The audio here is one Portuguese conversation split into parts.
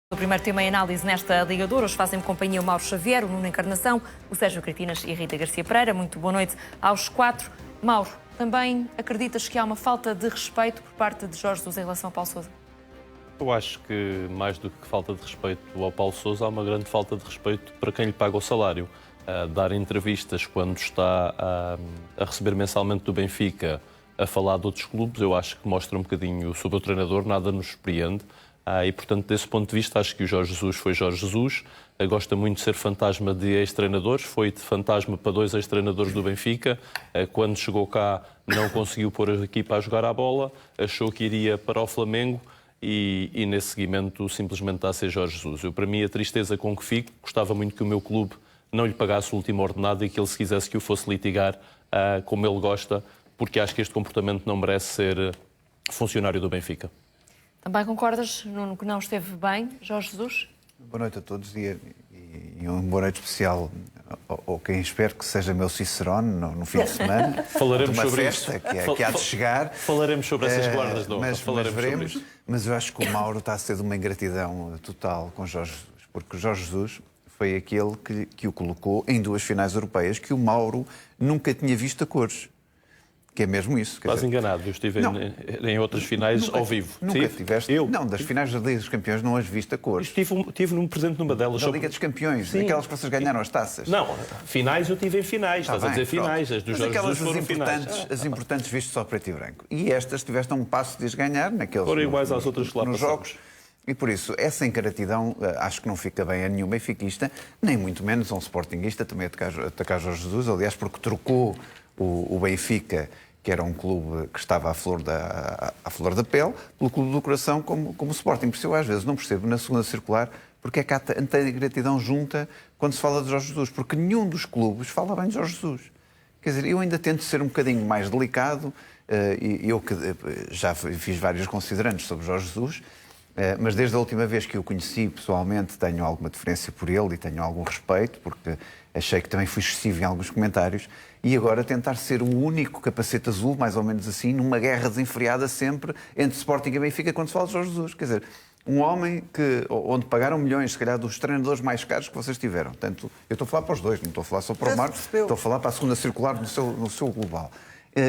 O primeiro tema em análise nesta Liga de Ouro. Hoje fazem companhia o Mauro Xavier, o Nuno Encarnação, o Sérgio Cretinas e a Rita Garcia Pereira. Muito boa noite aos quatro. Mauro, também acreditas que há uma falta de respeito por parte de Jorge Jesus em relação ao Paulo Sousa? Eu acho que, mais do que falta de respeito ao Paulo Sousa, há uma grande falta de respeito para quem lhe paga o salário. Dar entrevistas quando está a receber mensalmente do Benfica, a falar de outros clubes, eu acho que mostra um bocadinho sobre o treinador, nada nos surpreende. E, portanto, desse ponto de vista, acho que o Jorge Jesus foi Jorge Jesus. Gosta muito de ser fantasma de ex-treinadores. Foi de fantasma para 2 ex-treinadores do Benfica. Quando chegou cá, não conseguiu pôr a equipa a jogar à bola. Achou que iria para o Flamengo e nesse seguimento, simplesmente está a ser Jorge Jesus. Para mim, a tristeza com que fico, gostava muito que o meu clube não lhe pagasse o último ordenado e que ele, se quisesse, que o fosse litigar como ele gosta, porque acho que este comportamento não merece ser funcionário do Benfica. Também concordas, Nuno, que não esteve bem, Jorge Jesus? Boa noite a todos e uma boa noite especial ou quem espero que seja meu Cicerone no fim de semana. Falaremos sobre festa isso. Que há de chegar. Falaremos sobre essas guardas de honra. Mas veremos. Mas eu acho que o Mauro está a ser de uma ingratidão total com Jorge Jesus, porque o Jorge Jesus foi aquele que o colocou em 2 finais europeias que o Mauro nunca tinha visto a cores. Que é mesmo isso. Estás enganado, eu estive em outras finais ao vivo. Nunca tiveste? Eu? Não, das finais da Liga dos Campeões não as viste a cores. Estive presente numa delas. Da Liga dos Campeões, Sim. aquelas que vocês ganharam as taças. Não, finais eu tive em finais, estás a dizer finais, as dos Jorge Jesus foram finais. As importantes vistas só preto e branco. E estas tiveste a um passo de as ganhar naqueles Foram iguais às outras que lá nos jogos. E por isso, essa ingratidão acho que não fica bem a nenhum benfiquista, nem muito menos a um sportinguista também atacar Jorge Jesus, aliás, porque trocou o Benfica, que era um clube que estava à flor da pele, pelo clube do coração como o Sporting. Por isso eu às vezes não percebo na segunda circular porque é que há tanta ingratidão junta quando se fala de Jorge Jesus, porque nenhum dos clubes fala bem de Jorge Jesus. Quer dizer, eu ainda tento ser um bocadinho mais delicado, eu que já fiz vários considerandos sobre Jorge Jesus, mas desde a última vez que o conheci pessoalmente tenho alguma deferência por ele e tenho algum respeito, porque achei que também fui excessivo em alguns comentários, e agora tentar ser o único capacete azul, mais ou menos assim, numa guerra desenfreada sempre entre Sporting e Benfica quando se fala de Jorge Jesus. Quer dizer, um homem onde pagaram milhões, se calhar, dos treinadores mais caros que vocês tiveram. Portanto, eu estou a falar para os dois, não estou a falar só para o Marcos, estou a falar para a segunda circular no seu global.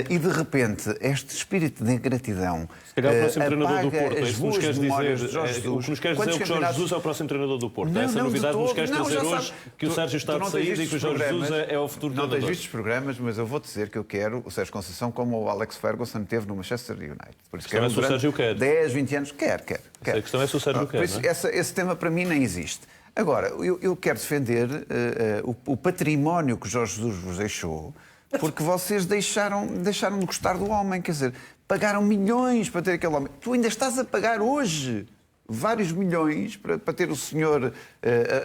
E de repente, este espírito de ingratidão. Se calhar o próximo treinador do Porto. As boas memórias de Jorge Jesus. O que nos queres dizer é que o Jorge Jesus é o próximo treinador do Porto. Não, essa novidade nos queres trazer hoje, que o Sérgio está de saída e que o Jorge Jesus é o futuro treinador. Não tens visto os programas, mas eu vou dizer que eu quero o Sérgio Conceição como o Alex Ferguson teve no Manchester United. Por isso, quero durante 10, 20 anos. Quer. A questão é se o Sérgio quer. Por isso, esse tema para mim nem existe. Agora, eu quero defender o património que Jorge Jesus vos deixou, porque vocês deixaram de gostar do homem, quer dizer, pagaram milhões para ter aquele homem. Tu ainda estás a pagar hoje vários milhões para ter o senhor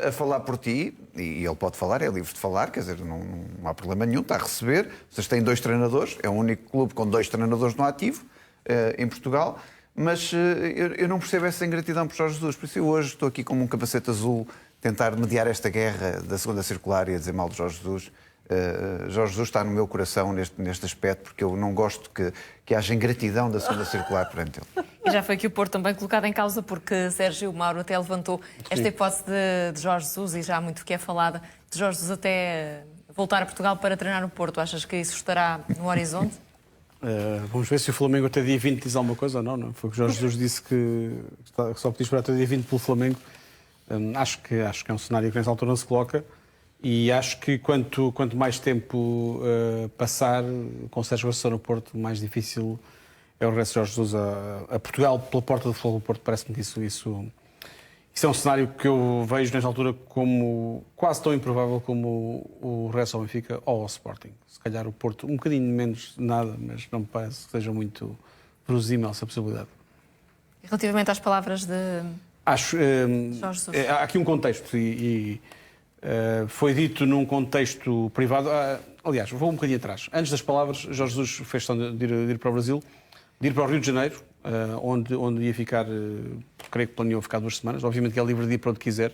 a falar por ti, e ele pode falar, é livre de falar, quer dizer, não há problema nenhum, está a receber. Vocês têm 2 treinadores, é o único clube com 2 treinadores no ativo, em Portugal, mas eu não percebo essa ingratidão por Jorge Jesus, por isso eu hoje estou aqui como um capacete azul, tentar mediar esta guerra da segunda circular e a dizer mal de Jorge Jesus. Jorge Jesus está no meu coração neste aspecto, porque eu não gosto que haja ingratidão da segunda circular perante ele. E já foi aqui o Porto também colocado em causa, porque Sérgio Mauro até levantou esta hipótese de Jorge Jesus, e já há muito que é falada, de Jorge Jesus até voltar a Portugal para treinar no Porto. Achas que isso estará no horizonte? Vamos ver se o Flamengo até dia 20 diz alguma coisa ou não. Foi o que Jorge Jesus disse que só podia esperar até dia 20 pelo Flamengo. Acho que é um cenário que nessa altura não se coloca. E acho que quanto mais tempo passar com o Sérgio Conceição no Porto, mais difícil é o regresso de Jorge Jesus a Portugal pela porta do Futebol do Porto. Parece-me que isso é um cenário que eu vejo nesta altura como quase tão improvável como o regresso ao Benfica ou ao Sporting. Se calhar o Porto um bocadinho menos de nada, mas não me parece que seja muito verosímil essa possibilidade. E relativamente às palavras de Jorge Jesus? Há aqui um contexto foi dito num contexto privado. Aliás, vou um bocadinho atrás. Antes das palavras, Jorge Jesus fez questão de ir para o Brasil, de ir para o Rio de Janeiro, onde ia ficar, creio que planeou ficar 2 semanas. Obviamente que é livre de ir para onde quiser,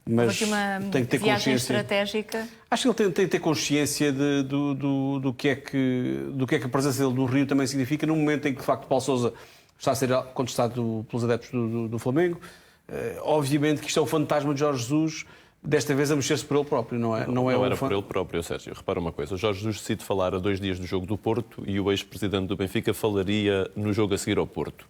mas tem que ter viagem consciência. Estratégica. Acho que ele tem que ter consciência do que é que a presença dele no Rio também significa, no momento em que, de facto, Paulo Sousa está a ser contestado pelos adeptos do Flamengo. Obviamente que isto é o fantasma de Jorge Jesus, desta vez a mexer-se por ele próprio, não é? Não era por ele próprio, Sérgio. Repara uma coisa, Jorge Jesus decide falar a 2 dias do jogo do Porto e o ex-presidente do Benfica falaria no jogo a seguir ao Porto.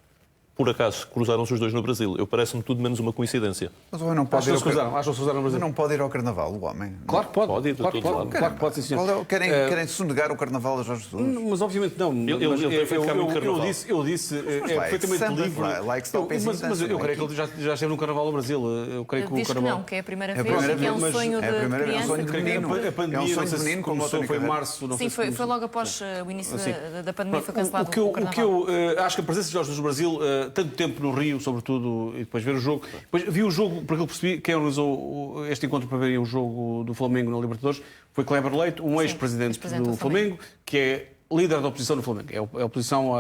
Por acaso, cruzaram-se os dois no Brasil. Parece-me tudo menos uma coincidência. Mas o homem não pode Acham-se cruzaram no Brasil. Não pode ir ao Carnaval, o homem. Claro que pode. Pode ir de todo lado. Claro que pode, sim, senhor. Querem sonegar o Carnaval a Jorge Jesus? Mas obviamente não. Ele tem feito cá muito Carnaval. Eu disse Mas é vai, perfeitamente Santa, livre. vai, like stop is Mas intense, eu creio que aqui. ele já esteve no Carnaval no Brasil. Eu creio que o Diz que Carnaval... não, que é a primeira É a vez primeira e que é um vez, sonho é a de primeira vez, é um criança. sonho de menino. A pandemia, É um sonho não sei de menino, se como começou, a foi em Tónica março. Não Sim, sei se foi logo após o início Sim. da pandemia, foi cancelado O que Carnaval. eu acho que a presença de Jorge Jesus no Brasil, tanto tempo no Rio, sobretudo, e depois ver o jogo. Depois vi o jogo, por aquilo que percebi, quem organizou este encontro para ver o jogo do Flamengo na Libertadores foi Kleber Leite, um ex-presidente do Flamengo, que é líder da oposição no Flamengo. É a oposição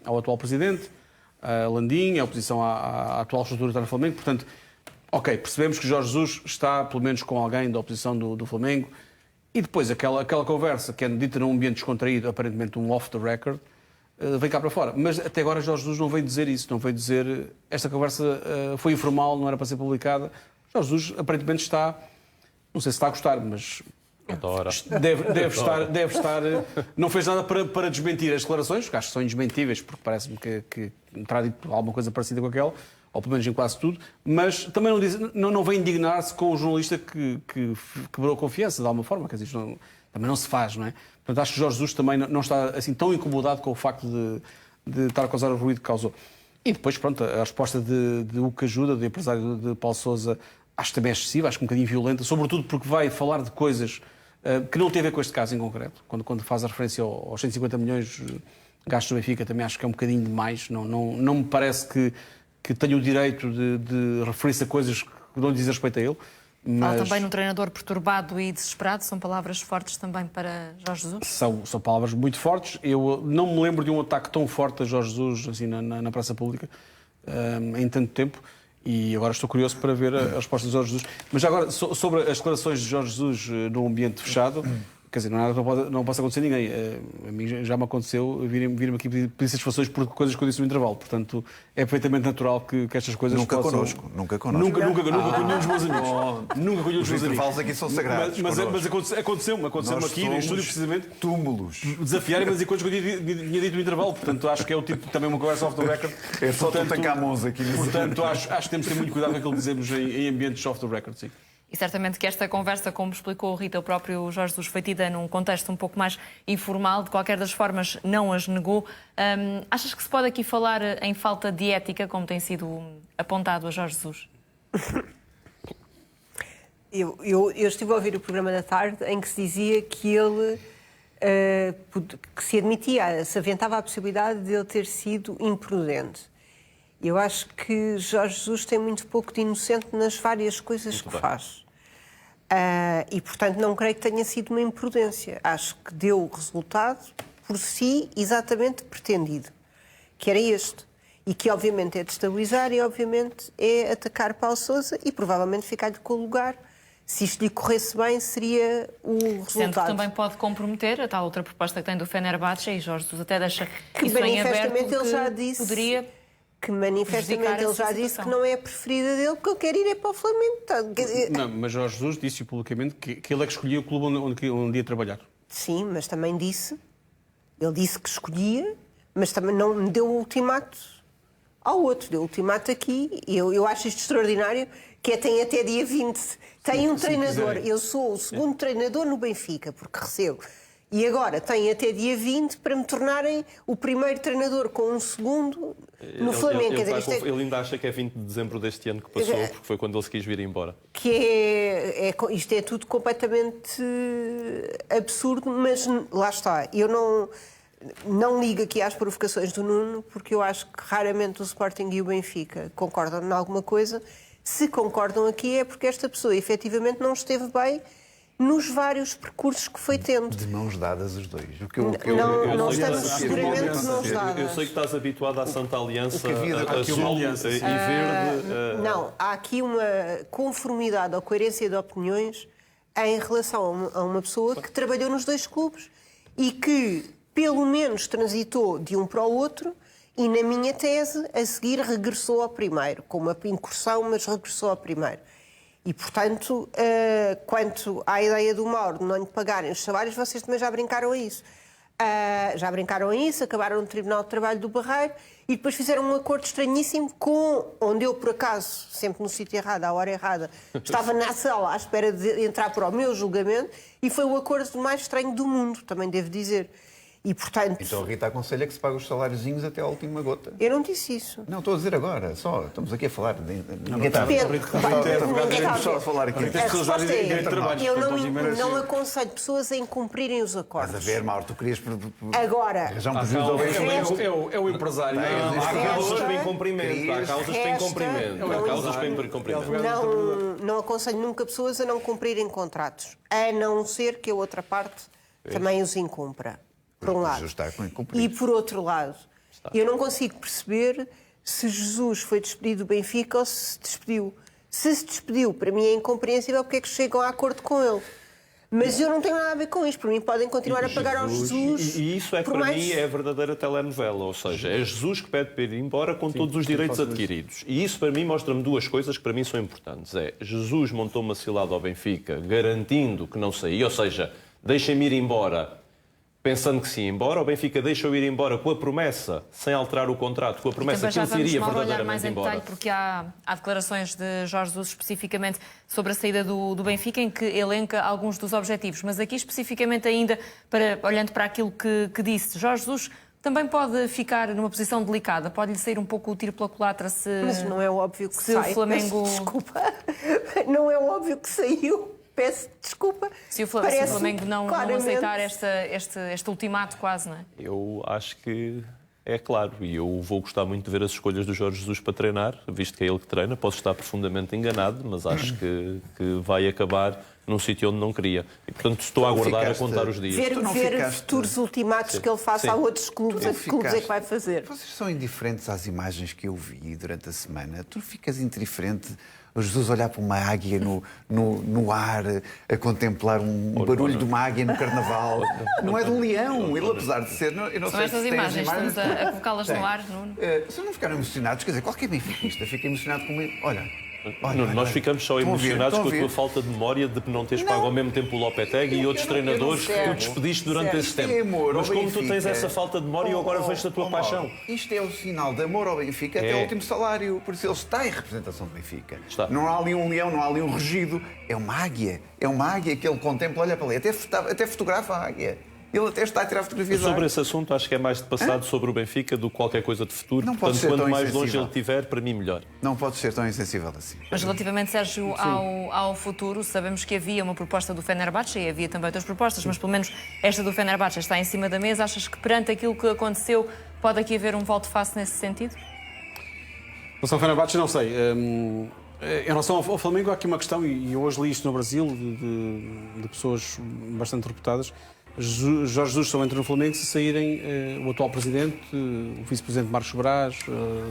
ao atual presidente, a Landim, é a oposição à atual estrutura que está no Flamengo. Portanto, ok, percebemos que Jorge Jesus está, pelo menos, com alguém da oposição do Flamengo. E depois, aquela conversa que é dita num ambiente descontraído, aparentemente um off the record, veio cá para fora. Mas até agora Jorge Jesus não veio dizer isso, não veio dizer esta conversa foi informal, não era para ser publicada. Jorge Jesus aparentemente está, não sei se está a gostar, mas Adora. deve estar, não fez nada para desmentir as declarações, que acho que são indesmentíveis, porque parece-me que terá dito alguma coisa parecida com aquela, ou pelo menos em quase tudo, mas também não vem indignar-se com o jornalista que quebrou a confiança, de alguma forma, quer dizer, também não se faz, não é? Portanto, acho que Jorge Jesus também não está assim tão incomodado com o facto de estar a causar o ruído que causou. E depois, pronto, a resposta de O Que Ajuda, do empresário de Paulo Sousa, acho que também é excessiva, acho que um bocadinho violenta, sobretudo porque vai falar de coisas que não tem a ver com este caso em concreto. Quando faz a referência aos 150 milhões gastos do Benfica, também acho que é um bocadinho demais. Não me parece que tenha o direito de referir-se a coisas que não dizem respeito a ele. Fala também num treinador perturbado e desesperado, são palavras fortes também para Jorge Jesus? São palavras muito fortes. Eu não me lembro de um ataque tão forte a Jorge Jesus assim, na praça pública em tanto tempo. E agora estou curioso para ver a resposta de Jorge Jesus. Mas já agora, sobre as declarações de Jorge Jesus num ambiente fechado, quer dizer, não possa acontecer a ninguém. A mim já me aconteceu vir-me aqui pedir satisfações por coisas que eu disse no intervalo. Portanto, é perfeitamente natural que estas coisas Nunca possam... connosco. Nunca connosco. Nunca colhi os meus amigos. Nunca colhi os meus amigos. Os intervalos aqui são sagrados. Mas aconteceu-me aqui no estúdio, precisamente, túmulos. desafiarem-me a dizer coisas que eu tinha dito no intervalo. Portanto, acho que é o tipo também uma conversa off the record. É só tu tacar a mãos aqui. Portanto, acho que temos de ter muito cuidado com aquilo que dizemos em ambientes off the record, sim. E certamente que esta conversa, como explicou o Rita, o próprio Jorge Jesus, foi tida num contexto um pouco mais informal, de qualquer das formas não as negou. Achas que se pode aqui falar em falta de ética, como tem sido apontado a Jorge Jesus? Eu estive a ouvir o programa da tarde em que se dizia que ele que se admitia, se aventava a possibilidade de ele ter sido imprudente. Eu acho que Jorge Jesus tem muito pouco de inocente nas várias coisas que faz. E, portanto, não creio que tenha sido uma imprudência. Acho que deu o resultado por si exatamente pretendido, que era este. E que, obviamente, é destabilizar e, obviamente, é atacar Paulo Sousa e, provavelmente, ficar-lhe com o lugar. Se isto lhe corresse bem, seria o resultado. Sendo que também pode comprometer a tal outra proposta que tem do Fenerbahçe, e Jorge Jesus até deixa que isso em aberto, manifestamente ele já disse... poderia... Que manifestamente ele já disse que não é a preferida dele, porque ele quer ir para o Flamengo. Não, mas Jorge Jesus disse publicamente que ele é que escolhia o clube onde ia trabalhar. Sim, mas também disse, ele disse que escolhia, mas também não deu o ultimato ao outro, deu o ultimato aqui. Eu acho isto extraordinário, que tem até dia 20. Tem um treinador, eu sou o segundo treinador no Benfica, porque recebo. E agora tem até dia 20 para me tornarem o primeiro treinador com um segundo no Flamengo. Ele ainda acha que é 20 de dezembro deste ano que passou, porque foi quando ele se quis vir embora. Isto é tudo completamente absurdo, mas lá está. Eu não ligo aqui às provocações do Nuno, porque eu acho que raramente o Sporting e o Benfica concordam em alguma coisa. Se concordam aqui é porque esta pessoa efetivamente não esteve bem nos vários percursos que foi tendo. De mãos dadas os dois. Não estamos seguramente de mãos dadas. Eu sei que estás habituado à Santa Aliança, azul e verde. Não, há aqui uma conformidade ou coerência de opiniões em relação a uma pessoa que trabalhou nos dois clubes e que, pelo menos, transitou de um para o outro E na minha tese, a seguir regressou ao primeiro, com uma incursão, mas regressou ao primeiro. E, portanto, quanto à ideia do Mauro de não lhe pagarem os salários, vocês também já brincaram a isso. Já brincaram a isso, acabaram no Tribunal de Trabalho do Barreiro e depois fizeram um acordo estranhíssimo onde eu, por acaso, sempre no sítio errado, à hora errada, estava na sala à espera de entrar para o meu julgamento e foi o acordo mais estranho do mundo, também devo dizer. E, portanto... Então a Rita aconselha que se pague os saláriozinhos até à última gota. Eu não disse isso. Não, estou a dizer agora, só. Estamos aqui a falar. Ninguém está Pedro, a falar aqui. A resposta é, eu não aconselho pessoas a incumprirem os acordos. Estás a ver, Mauro, tu querias Agora, arranjar um prejuízo ao É o empresário. Há causas para incumprimento. Há causas para incumprimento. Há causas para incumprimento. não aconselho nunca pessoas a não cumprirem contratos, a não ser que a outra parte também os incumpra. Por um lado. E por outro lado, eu não consigo perceber se Jesus foi despedido do Benfica ou se despediu. Se despediu, para mim é incompreensível porque é que chegam a acordo com ele. Mas eu não tenho nada a ver com isto. Para mim podem continuar a pagar ao Jesus. E isso é, para mim, é a verdadeira telenovela. Ou seja, é Jesus que pede para ir embora com todos os direitos adquiridos. E isso, para mim, mostra-me duas coisas que para mim são importantes. É, Jesus montou uma cilada ao Benfica garantindo que não saía. Ou seja, deixem-me ir embora pensando que sim, embora o Benfica deixou ir embora com a promessa, sem alterar o contrato, com a promessa que ele se iria verdadeiramente embora. Detalhe, porque há declarações de Jorge Jesus especificamente sobre a saída do Benfica, em que elenca alguns dos objetivos. Mas aqui especificamente ainda, olhando para aquilo que disse, Jorge Jesus também pode ficar numa posição delicada, pode-lhe sair um pouco o tiro pela culatra se... Mas não é óbvio que se o Flamengo... Desculpa, não é óbvio que saiu. Peço desculpa. Se o Flamengo não aceitar este ultimato quase, não é? Eu acho que é claro. E eu vou gostar muito de ver as escolhas do Jorge Jesus para treinar, visto que é ele que treina. Posso estar profundamente enganado, mas acho que vai acabar num sítio onde não queria. E, portanto, estou a aguardar a contar os dias. Ver futuros ultimatos que ele faça a outros clubes. A que clubes é que vai fazer? Vocês são indiferentes às imagens que eu vi durante a semana. Tu ficas indiferente... O Jesus olhar para uma águia no ar, a contemplar um barulho de uma águia no carnaval. Não é de um leão. Ele, apesar de ser... Eu não São sei estas se imagens, estamos a colocá-las no ar, Nuno. Se não ficaram emocionados, quer dizer, qualquer benfiquista fica emocionado comigo. Olha, nós ficamos só emocionados com a tua falta de memória de não teres pago ao mesmo tempo o Lopetegui e outros treinadores que tu despediste durante esse tempo. Mas como tu tens essa falta de memória, eu agora vejo a tua paixão. Isto é o sinal de amor ao Benfica até o último salário. Por isso ele está em representação do Benfica. Está. Não há ali um leão, não há ali um rugido. É uma águia. É uma águia que ele contempla, olha para ali. Até fotografa a águia. Ele até está a tirar fotografias. Sobre esse assunto, acho que é mais de passado sobre o Benfica do que qualquer coisa de futuro. Não pode Portanto, ser quanto tão mais longe insensível. ele estiver, para mim, melhor. Não pode ser tão insensível assim. Mas relativamente, Sérgio, ao futuro, sabemos que havia uma proposta do Fenerbahçe e havia também outras propostas, mas pelo menos esta do Fenerbahçe está em cima da mesa. Achas que perante aquilo que aconteceu pode aqui haver um volte-face nesse sentido? Em relação ao Fenerbahçe, não sei. Em relação ao Flamengo, há aqui uma questão, e eu hoje li isto no Brasil, de pessoas bastante reputadas. Jorge Jesus só entra no Flamengo se saírem o atual presidente, o vice-presidente Marcos Braz,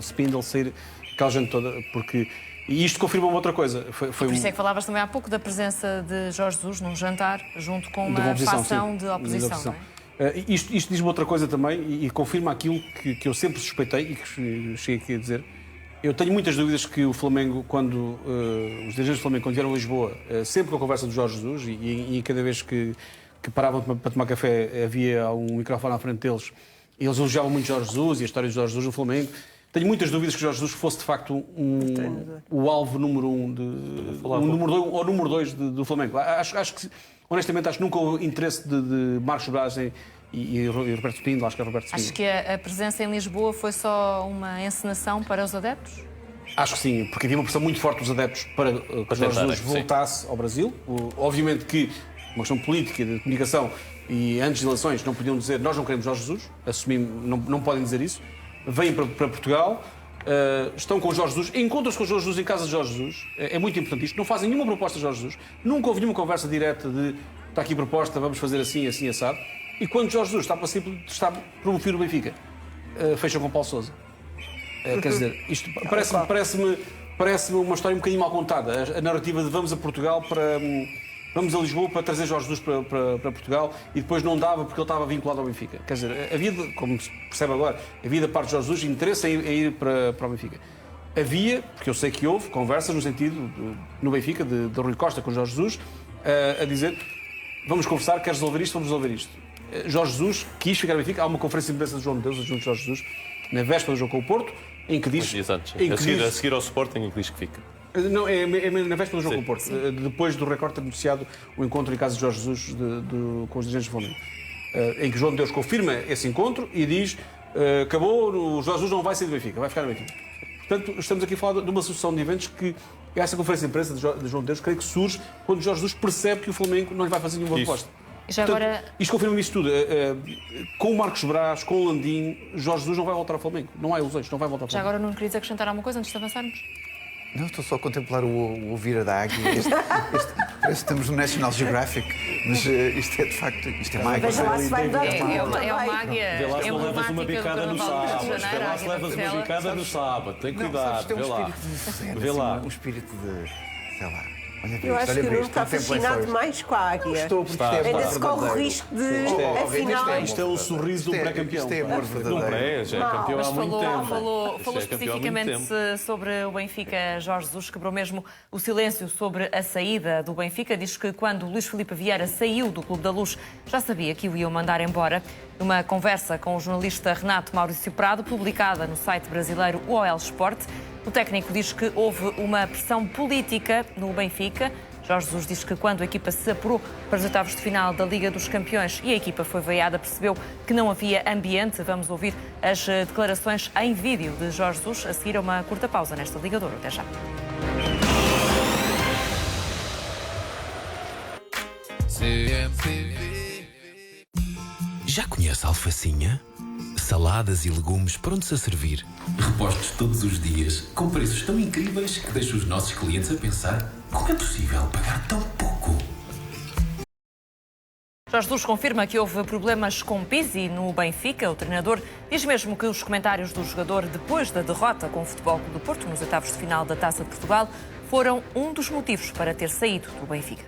Spindle, sair aquela gente toda, porque... E isto confirma uma outra coisa. Por isso é que falavas também há pouco da presença de Jorge Jesus num jantar, junto com uma facção de oposição. Não é? Isto diz-me outra coisa também e confirma aquilo que eu sempre suspeitei e que cheguei aqui a dizer. Eu tenho muitas dúvidas que o Flamengo, quando os dirigentes do Flamengo, quando vieram a Lisboa, sempre com a conversa do Jorge Jesus e cada vez que paravam para tomar café, havia um microfone à frente deles. Eles elogiavam muito Jorge Jesus e a história de Jorge Jesus no Flamengo. Tenho muitas dúvidas que Jorge Jesus fosse, de facto, o alvo número 1, ou número 2 do Flamengo. Acho que, honestamente, acho que nunca houve interesse de Marcos Braz e Roberto Spindle, acho que é Roberto Spindle. Acho que a presença em Lisboa foi só uma encenação para os adeptos? Acho que sim, porque havia uma pressão muito forte dos adeptos para que Jorge Jesus voltasse ao Brasil. Obviamente que uma questão política, de comunicação, e antes de eleições não podiam dizer nós não queremos Jorge Jesus, não podem dizer isso. Vêm para Portugal, estão com Jorge Jesus, encontram-se com Jorge Jesus em casa de Jorge Jesus, é muito importante isto, não fazem nenhuma proposta de Jorge Jesus, nunca houve nenhuma conversa direta de está aqui proposta, vamos fazer assim, assim, assado. E quando Jorge Jesus está a promover o Benfica, fecham com Paulo Sousa. Quer dizer, isto parece-me uma história um bocadinho mal contada, a narrativa de vamos a Portugal vamos a Lisboa para trazer Jorge Jesus para Portugal, e depois não dava porque ele estava vinculado ao Benfica. Quer dizer, havia, como se percebe agora, havia da parte de Jorge Jesus interesse em ir para o Benfica. Havia, porque eu sei que houve, conversas no sentido, no Benfica, de Rui Costa com Jorge Jesus, a dizer, vamos conversar, queres resolver isto, vamos resolver isto. Jorge Jesus quis ficar no Benfica. Há uma conferência de imprensa de João de Deus, adjunto de Jorge Jesus, na véspera do jogo com o Porto, em que diz... A seguir ao Sporting, em que diz que fica. Não, é na véspera do jogo com o Porto. Depois do Record ter anunciado o encontro em casa de Jorge Jesus com os dirigentes do Flamengo. Em que João de Deus confirma esse encontro e diz acabou, o Jorge Jesus não vai sair do Benfica, vai ficar no Benfica. Portanto, estamos aqui a falar de uma sucessão de eventos que essa conferência de imprensa de João de Deus creio que surge quando Jorge Jesus percebe que o Flamengo não lhe vai fazer nenhuma proposta. Já Portanto, agora... Isto confirma isso tudo. Com o Marcos Braz, com o Landim, Jorge Jesus não vai voltar ao Flamengo. Não há ilusões, não vai voltar ao Flamengo. Já agora não querias acrescentar alguma coisa antes de avançarmos? Não, estou só a contemplar o vira da águia. Parece que estamos no National Geographic, mas isto é de facto, isto é uma águia. Veja lá se vai dar É uma águia. Vê lá se É não levas uma bicada no sábado. Vê lá se levas uma bicada no sábado. Tem cuidado, vê lá. Vê lá. Um espírito de, sei lá. Eu acho que o Nuno está fascinado mais com a águia. Estou, porque isto é amor Ainda se corre o verdadeiro. risco de, afinal... Isto é o sorriso do pré-campeão. Isto é amor verdadeiro. Não é, já é campeão Mas há muito tempo. falou especificamente sobre o Benfica. Jorge Jesus quebrou mesmo o silêncio sobre a saída do Benfica. Diz que quando Luís Filipe Vieira saiu do Clube da Luz, já sabia que o iam mandar embora. Numa conversa com o jornalista Renato Maurício Prado, publicada no site brasileiro OL Sport, o técnico diz que houve uma pressão política no Benfica. Jorge Jesus diz que quando a equipa se apurou para os oitavos de final da Liga dos Campeões e a equipa foi vaiada, percebeu que não havia ambiente. Vamos ouvir as declarações em vídeo de Jorge Jesus a seguir a uma curta pausa nesta Liga de Ouro. Até já. Já conhece a alfacinha? Saladas e legumes prontos a servir, repostos todos os dias, com preços tão incríveis que deixam os nossos clientes a pensar: como é possível pagar tão pouco? Jorge Jesus confirma que houve problemas com Pizzi no Benfica. O treinador diz mesmo que os comentários do jogador depois da derrota com o Futebol Clube do Porto nos oitavos de final da Taça de Portugal foram um dos motivos para ter saído do Benfica.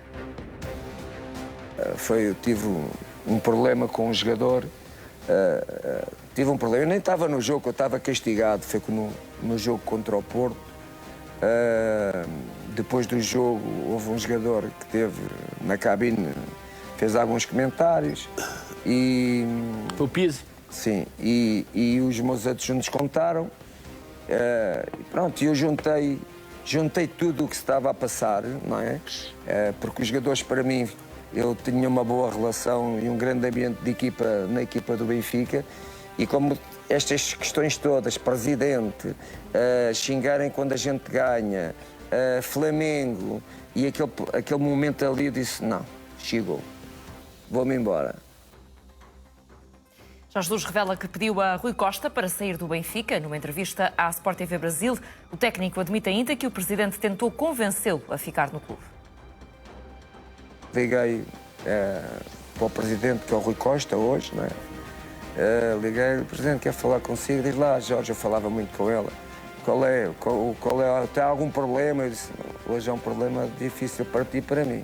Eu tive um problema com um jogador. Tive um problema, eu nem estava no jogo, eu estava castigado, foi no jogo contra o Porto. Depois do jogo houve um jogador que esteve na cabine, fez alguns comentários e... Foi o Pizzi? Sim, e os meus adjuntos contaram, e pronto, eu juntei tudo o que se estava a passar, não é? Porque os jogadores, para mim, eu tinha uma boa relação e um grande ambiente de equipa na equipa do Benfica, e como estas questões todas, presidente, xingarem quando a gente ganha, Flamengo, e aquele momento ali eu disse, não, chegou, vou-me embora. Jorge Jesus revela que pediu a Rui Costa para sair do Benfica. Numa entrevista à Sport TV Brasil, o técnico admite ainda que o presidente tentou convencê-lo a ficar no clube. Liguei para o presidente, que é o Rui Costa, hoje, não é? Liguei, o presidente quer falar consigo, diz lá, Jorge, eu falava muito com ela. Qual é? Tem algum problema? Eu disse, hoje é um problema difícil para ti e para mim.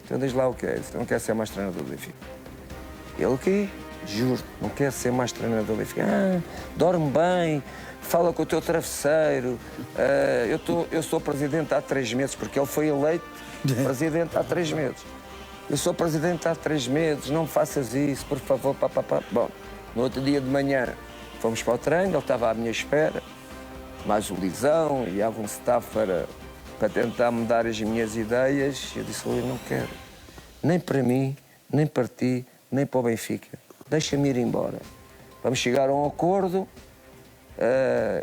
Então diz lá o que é, disse, não quer ser mais treinador do Benfica. Ele o quê? Juro, não quer ser mais treinador do Benfica. Dorme bem, fala com o teu travesseiro. Eu sou presidente há 3 meses, porque ele foi eleito presidente há 3 meses. Eu sou presidente há 3 meses, não me faças isso, por favor, papapá. Bom, no outro dia de manhã fomos para o treino, ele estava à minha espera, mais o Lisão e algum staff para tentar mudar as minhas ideias. Eu disse, eu não quero, nem para mim, nem para ti, nem para o Benfica. Deixa-me ir embora. Vamos chegar a um acordo,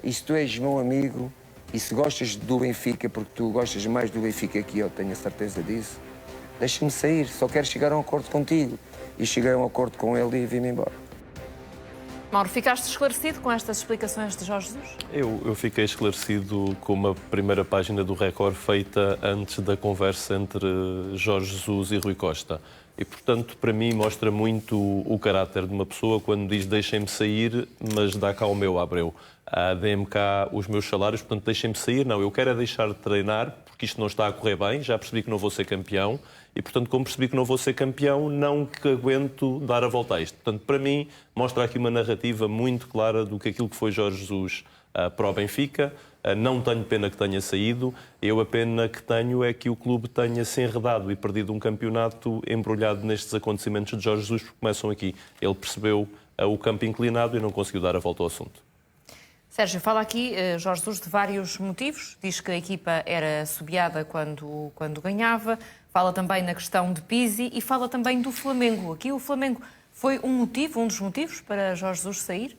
e se tu és meu amigo, e se gostas do Benfica, porque tu gostas mais do Benfica que eu, tenho a certeza disso, deixa-me sair, só quero chegar a um acordo contigo. E cheguei a um acordo com ele e vim-me embora. Mauro, ficaste esclarecido com estas explicações de Jorge Jesus? Eu fiquei esclarecido com uma primeira página do Record feita antes da conversa entre Jorge Jesus e Rui Costa. E, portanto, para mim mostra muito o caráter de uma pessoa quando diz deixem-me sair, mas dá cá o meu Abreu. deem-me cá os meus salários, portanto deixem-me sair. Não, eu quero é deixar de treinar, porque isto não está a correr bem, já percebi que não vou ser campeão e, portanto, como percebi que não vou ser campeão, não que aguento dar a volta a isto. Portanto, para mim, mostra aqui uma narrativa muito clara do que aquilo que foi Jorge Jesus para o Benfica. Não tenho pena que tenha saído, eu a pena que tenho é que o clube tenha se enredado e perdido um campeonato embrulhado nestes acontecimentos de Jorge Jesus, que começam aqui. Ele percebeu o campo inclinado e não conseguiu dar a volta ao assunto. Sérgio, fala aqui, Jorge Jesus, de vários motivos. Diz que a equipa era assobiada quando ganhava. Fala também na questão de Pizzi e fala também do Flamengo. Aqui o Flamengo foi um dos motivos para Jorge Jesus sair?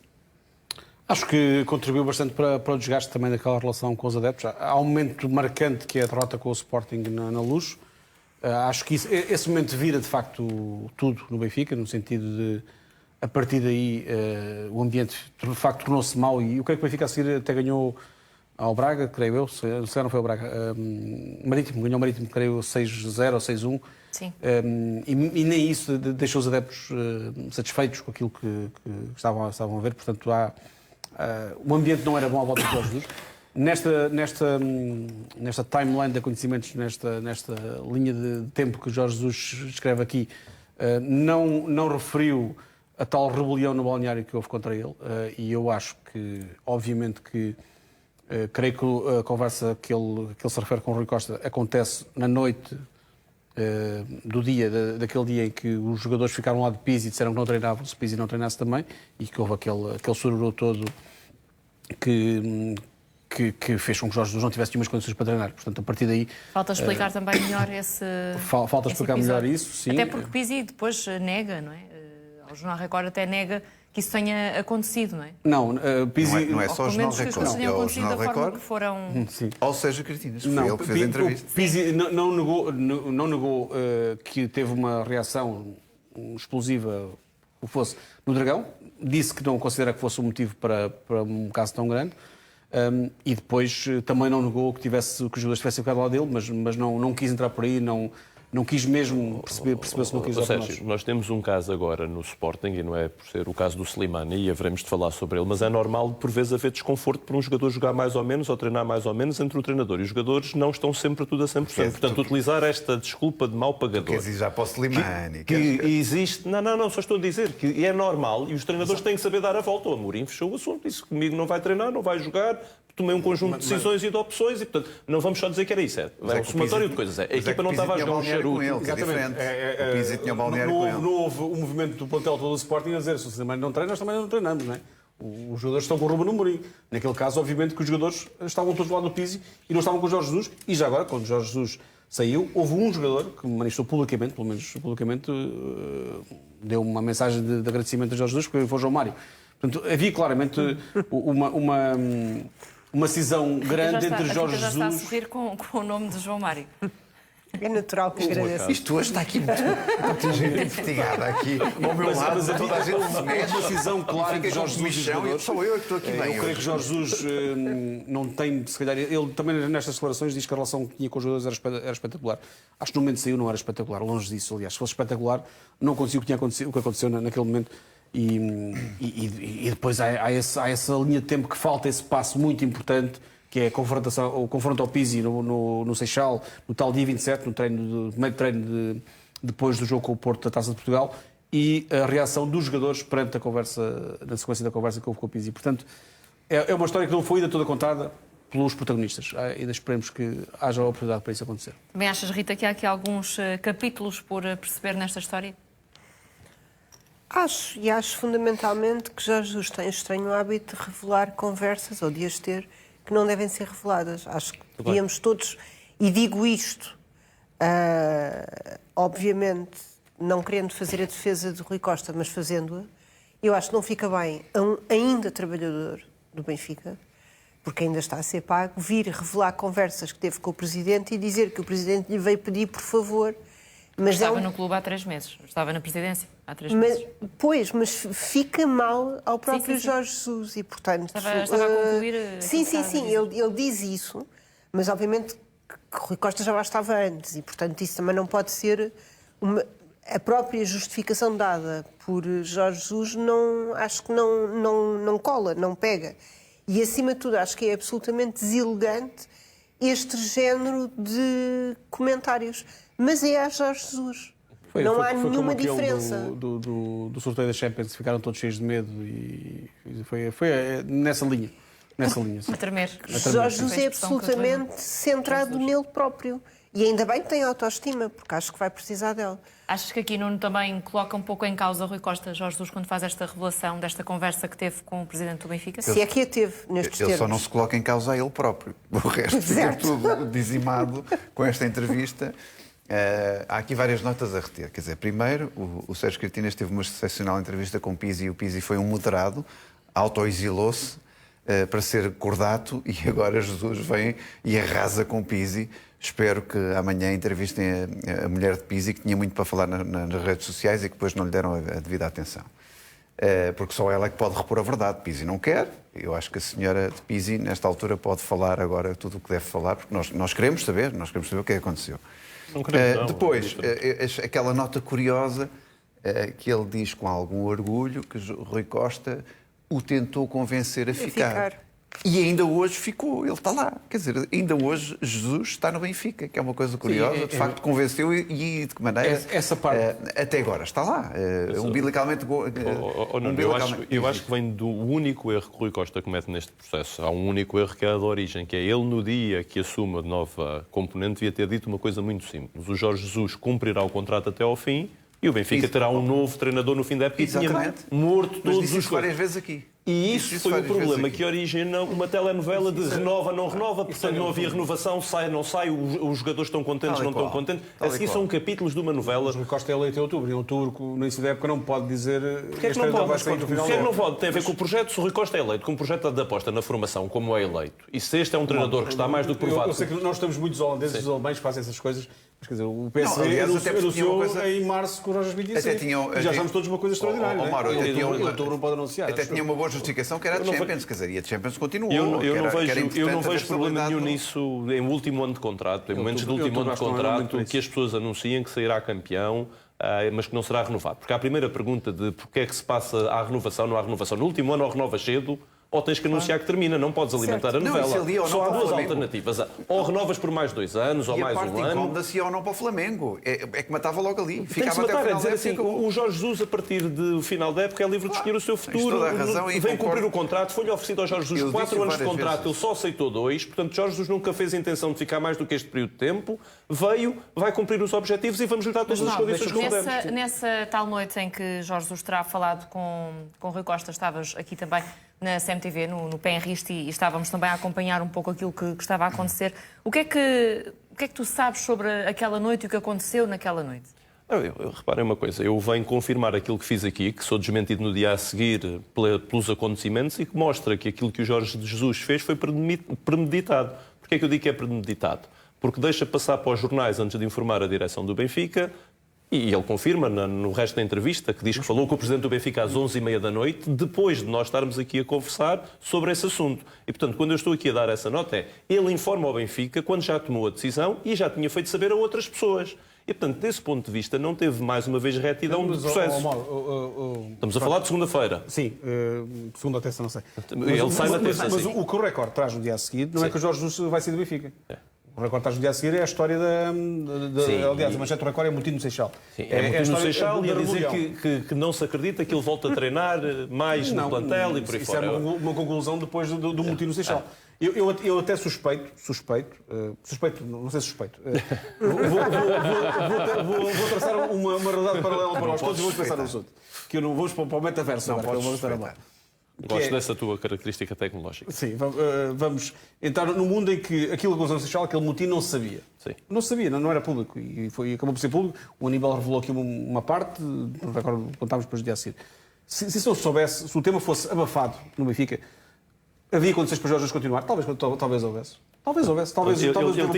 Acho que contribuiu bastante para o desgaste também daquela relação com os adeptos. Há um momento marcante que é a derrota com o Sporting na Luz. Acho que esse momento vira, de facto, tudo no Benfica, no sentido de, a partir daí, o ambiente, de facto, tornou-se mau. E o que é que o Benfica a seguir até ganhou ao Braga, creio eu, se não foi ao Braga, ganhou o Marítimo, creio eu, 6-0 ou 6-1. Sim. E nem isso deixou os adeptos satisfeitos com aquilo que estavam a ver. Portanto, o ambiente não era bom à volta de Jorge Jesus. Nesta timeline de acontecimentos, nesta linha de tempo que Jorge Jesus escreve aqui, não referiu a tal rebelião no balneário que houve contra ele. E eu acho que, obviamente, creio que a conversa que ele se refere com o Rui Costa acontece na noite daquele dia em que os jogadores ficaram lá de Pizzi e disseram que não treinavam, se Pizzi não treinasse também, e que houve aquele sururu todo que fez com que Jorge Jesus não tivesse nenhumas condições para treinar. Portanto, a partir daí... Falta explicar também melhor esse Falta explicar episódio. melhor isso, sim. Até porque Pizzi depois nega, não é? O Jornal Record até nega que isso tenha acontecido, não é? Não, Pizzi... Não é só o Jornal que as Record, coisas tenham é o acontecido Jornal da forma Record, que foram... Sim. ou seja, Cretinas, que foi ele que fez a entrevista. Pizzi não negou que teve uma reação explosiva, o fosse, no Dragão. Disse que não considera que fosse um motivo para um caso tão grande. E depois também não negou que os jogadores tivessem ficado lá dele, mas não quis entrar por aí, não quis mesmo perceber se não quis Sérgio, nós temos um caso agora no Sporting, e não é por ser o caso do Slimani, e haveremos de falar sobre ele, mas é normal, por vezes, haver desconforto por um jogador jogar mais ou menos, ou treinar mais ou menos, entre o treinador e os jogadores não estão sempre tudo a 100%. Portanto, utilizar esta desculpa de mau pagador... Quer dizer, já para o Slimani... Que existe... Não, só estou a dizer que é normal, e os treinadores têm que saber dar a volta. O Amorim fechou o assunto, disse que comigo não vai treinar, não vai jogar... Tomei um conjunto de decisões e de opções e, portanto, não vamos só dizer que era isso. É um somatório de coisas. A equipa não estava a jogar um charuto. O Pizzi tinha balneário com ele. Não houve um movimento do plantel todo do Sporting a dizer se o Slimani não treina, nós também não treinamos, não é? Os jogadores estão com o Ruben Amorim. Naquele caso, obviamente, que os jogadores estavam todos do lado do Pizzi e não estavam com o Jorge Jesus. E já agora, quando o Jorge Jesus saiu, houve um jogador que manifestou publicamente, pelo menos publicamente, deu uma mensagem de agradecimento a Jorge Jesus, que foi o João Mário. Portanto, havia claramente uma cisão grande entre Jorge Jesus... já está a sorrir com o nome de João Mário. É natural que agradeça. Isto hoje está aqui muito gente investigada aqui ao meu lado, toda a gente se mexe. Uma cisão clara entre Jorge Jesus e os jogadores. Sou eu que estou aqui bem. Eu creio que Jorge Jesus não tem, se calhar, ele também nestas declarações diz que a relação que tinha com os jogadores era espetacular. Acho que no momento que saiu não era espetacular, longe disso, aliás. Se fosse espetacular, não acontecia o que aconteceu naquele momento. E depois há essa linha de tempo que falta, esse passo muito importante, que é o confronto ao Pizzi no Seixal, no tal dia 27, no meio treino depois do jogo com o Porto da Taça de Portugal, e a reação dos jogadores perante a conversa, na sequência da conversa que houve com o Pizzi. Portanto, é uma história que não foi ainda toda contada pelos protagonistas. Ainda esperemos que haja a oportunidade para isso acontecer. Também achas, Rita, que há aqui alguns capítulos por perceber nesta história? Acho fundamentalmente que Jorge Jesus tem o estranho hábito de revelar conversas, ou de as ter, que não devem ser reveladas. Acho que devíamos todos, e digo isto, obviamente, não querendo fazer a defesa de Rui Costa, mas fazendo-a, eu acho que não fica bem a um ainda trabalhador do Benfica, porque ainda está a ser pago, vir revelar conversas que teve com o Presidente e dizer que o Presidente lhe veio pedir, por favor... Mas estava no clube há 3 meses, estava na presidência há 3 meses. Mas fica mal ao próprio Jorge Jesus e, portanto... Estava a concluir... Sim, ele diz isso, mas obviamente que Rui Costa já lá estava antes e, portanto, isso também não pode ser... A própria justificação dada por Jorge Jesus acho que não cola, não pega. E, acima de tudo, acho que é absolutamente deselegante este género de comentários. Mas é a Jorge Jesus. Não há nenhuma diferença. Do sorteio da Champions, ficaram todos cheios de medo e foi nessa linha. Sim. A tremer. Jorge Jesus é absolutamente centrado nele próprio. E ainda bem que tem autoestima, porque acho que vai precisar dela. Achas que aqui Nuno também coloca um pouco em causa Rui Costa, Jorge Jesus, quando faz esta revelação desta conversa que teve com o Presidente do Benfica? Se é que a teve nestes termos. Ele só não se coloca em causa a ele próprio. O resto fica tudo dizimado com esta entrevista. Há aqui várias notas a reter. Quer dizer, primeiro, o Sérgio Cretinas teve uma excepcional entrevista com o Pizzi e o Pizzi foi um moderado, autoexilou-se para ser cordato e agora Jesus vem e arrasa com o Pizzi. Espero que amanhã entrevistem a mulher de Pizzi, que tinha muito para falar nas redes sociais e que depois não lhe deram a devida atenção. Porque só ela é que pode repor a verdade. Pizzi não quer. Eu acho que a senhora de Pizzi, nesta altura, pode falar agora tudo o que deve falar, porque nós queremos saber o que aconteceu. Depois, aquela nota curiosa que ele diz com algum orgulho que Rui Costa o tentou convencer a ficar. E ainda hoje ficou, ele está lá. Quer dizer, ainda hoje Jesus está no Benfica, que é uma coisa curiosa. De facto, convenceu e de que maneira? Essa parte. Até agora está lá. Umbilicalmente. Eu acho que vem do único erro que Rui Costa comete neste processo. Há um único erro que é a da origem, que é ele, no dia que assume a nova componente, devia ter dito uma coisa muito simples. O Jorge Jesus cumprirá o contrato até ao fim e o Benfica terá um novo treinador no fim da época. Exatamente. E tinha morto todos os várias vezes aqui. E isso foi o problema que origina uma telenovela de renova, não renova, portanto não havia renovação, sai, não sai, os jogadores estão contentes, não estão contentes. Assim são capítulos de uma novela. Mas o Costa é eleito em outubro, e em outubro, no início da época, não pode dizer... Porquê é que não pode? Porquê é que não pode? Tem a ver com o projeto. Se o Rui Costa é eleito, com um projeto de aposta na formação, como é eleito, e se este é um treinador que está mais do que provado... Eu sei que nós estamos muitos holandeses, os alemães fazem essas coisas, mas quer dizer, o PSV anunciou em março com o Rojas 26. E já sabemos todos uma coisa extraordinária. Em outubro não pode anunciar. Até tinha uma boa justificação que era a Champions, quer dizer, e a Champions continuou. Eu não vejo problema nenhum nisso em último ano de contrato, em momentos do último ano de contrato, que as pessoas anunciem que sairá campeão, mas que não será renovado. Porque há a primeira pergunta de porque é que se passa à renovação, não há renovação. No último ano ou renovas cedo, ou tens que anunciar que termina, não podes alimentar a novela. Só há duas alternativas. Ou renovas por mais 2 anos, ou mais um ano. E a parte incómoda se ou não para o Flamengo. É que matava logo ali. Ficava até o final da época. O Jorge Jesus, a partir do final da época, é livre de escolher o seu futuro. Toda a razão, vem cumprir o contrato. Foi-lhe oferecido ao Jorge Jesus 4 anos de contrato. Ele só aceitou 2. Portanto, Jorge Jesus nunca fez a intenção de ficar mais do que este período de tempo. Veio, vai cumprir os objetivos e vamos lhe dar todas as condições que podemos. Nessa tal noite em que Jorge Jesus terá falado com Rui Costa, estavas aqui também na CMTV, no PNRIST, e estávamos também a acompanhar um pouco aquilo que estava a acontecer. O que é que tu sabes sobre aquela noite e o que aconteceu naquela noite? Reparem uma coisa, eu venho confirmar aquilo que fiz aqui, que sou desmentido no dia a seguir pelos acontecimentos e que mostra que aquilo que o Jorge Jesus fez foi premeditado. Porquê é que eu digo que é premeditado? Porque deixa passar para os jornais antes de informar a direção do Benfica. E ele confirma no resto da entrevista que diz que falou com o Presidente do Benfica às 11h30 da noite, depois de nós estarmos aqui a conversar sobre esse assunto. E, portanto, quando eu estou aqui a dar essa nota, ele informa ao Benfica quando já tomou a decisão e já tinha feito saber a outras pessoas. E, portanto, desse ponto de vista, não teve mais uma vez retidão de processo. Estamos a falar de segunda-feira. Sim, segunda ou terça, não sei. Ele sai na terça. Mas o que o Recorde traz no dia a seguir não é que o Jorge Jesus vai sair do Benfica. O Recorde traz no dia a seguir é a história aliás, a manchete do Recorde é Moutinho no Seixal. É Moutinho no Seixal e a dizer que não se acredita que ele volta a treinar mais no plantel e por aí fora. Isso é uma conclusão depois do Moutinho no Seixal. Eu até suspeito, não sei se suspeito. Vou traçar uma realidade paralela para nós todos e vamos pensar no assunto. Que eu não vou para o metaverso agora, que eu vou estar a Gosto dessa tua característica tecnológica. Sim, vamos entrar no mundo em que aquilo que aconteceu no Seixal, aquele motim não se sabia. Sim. Não se sabia, não era público. E acabou por ser público. O Aníbal revelou aqui uma parte, agora contámos depois do dia a seguir. Se não se soubesse, se o tema fosse abafado no Benfica, havia condições para Jorge Jesus continuar? Talvez houvesse. Ele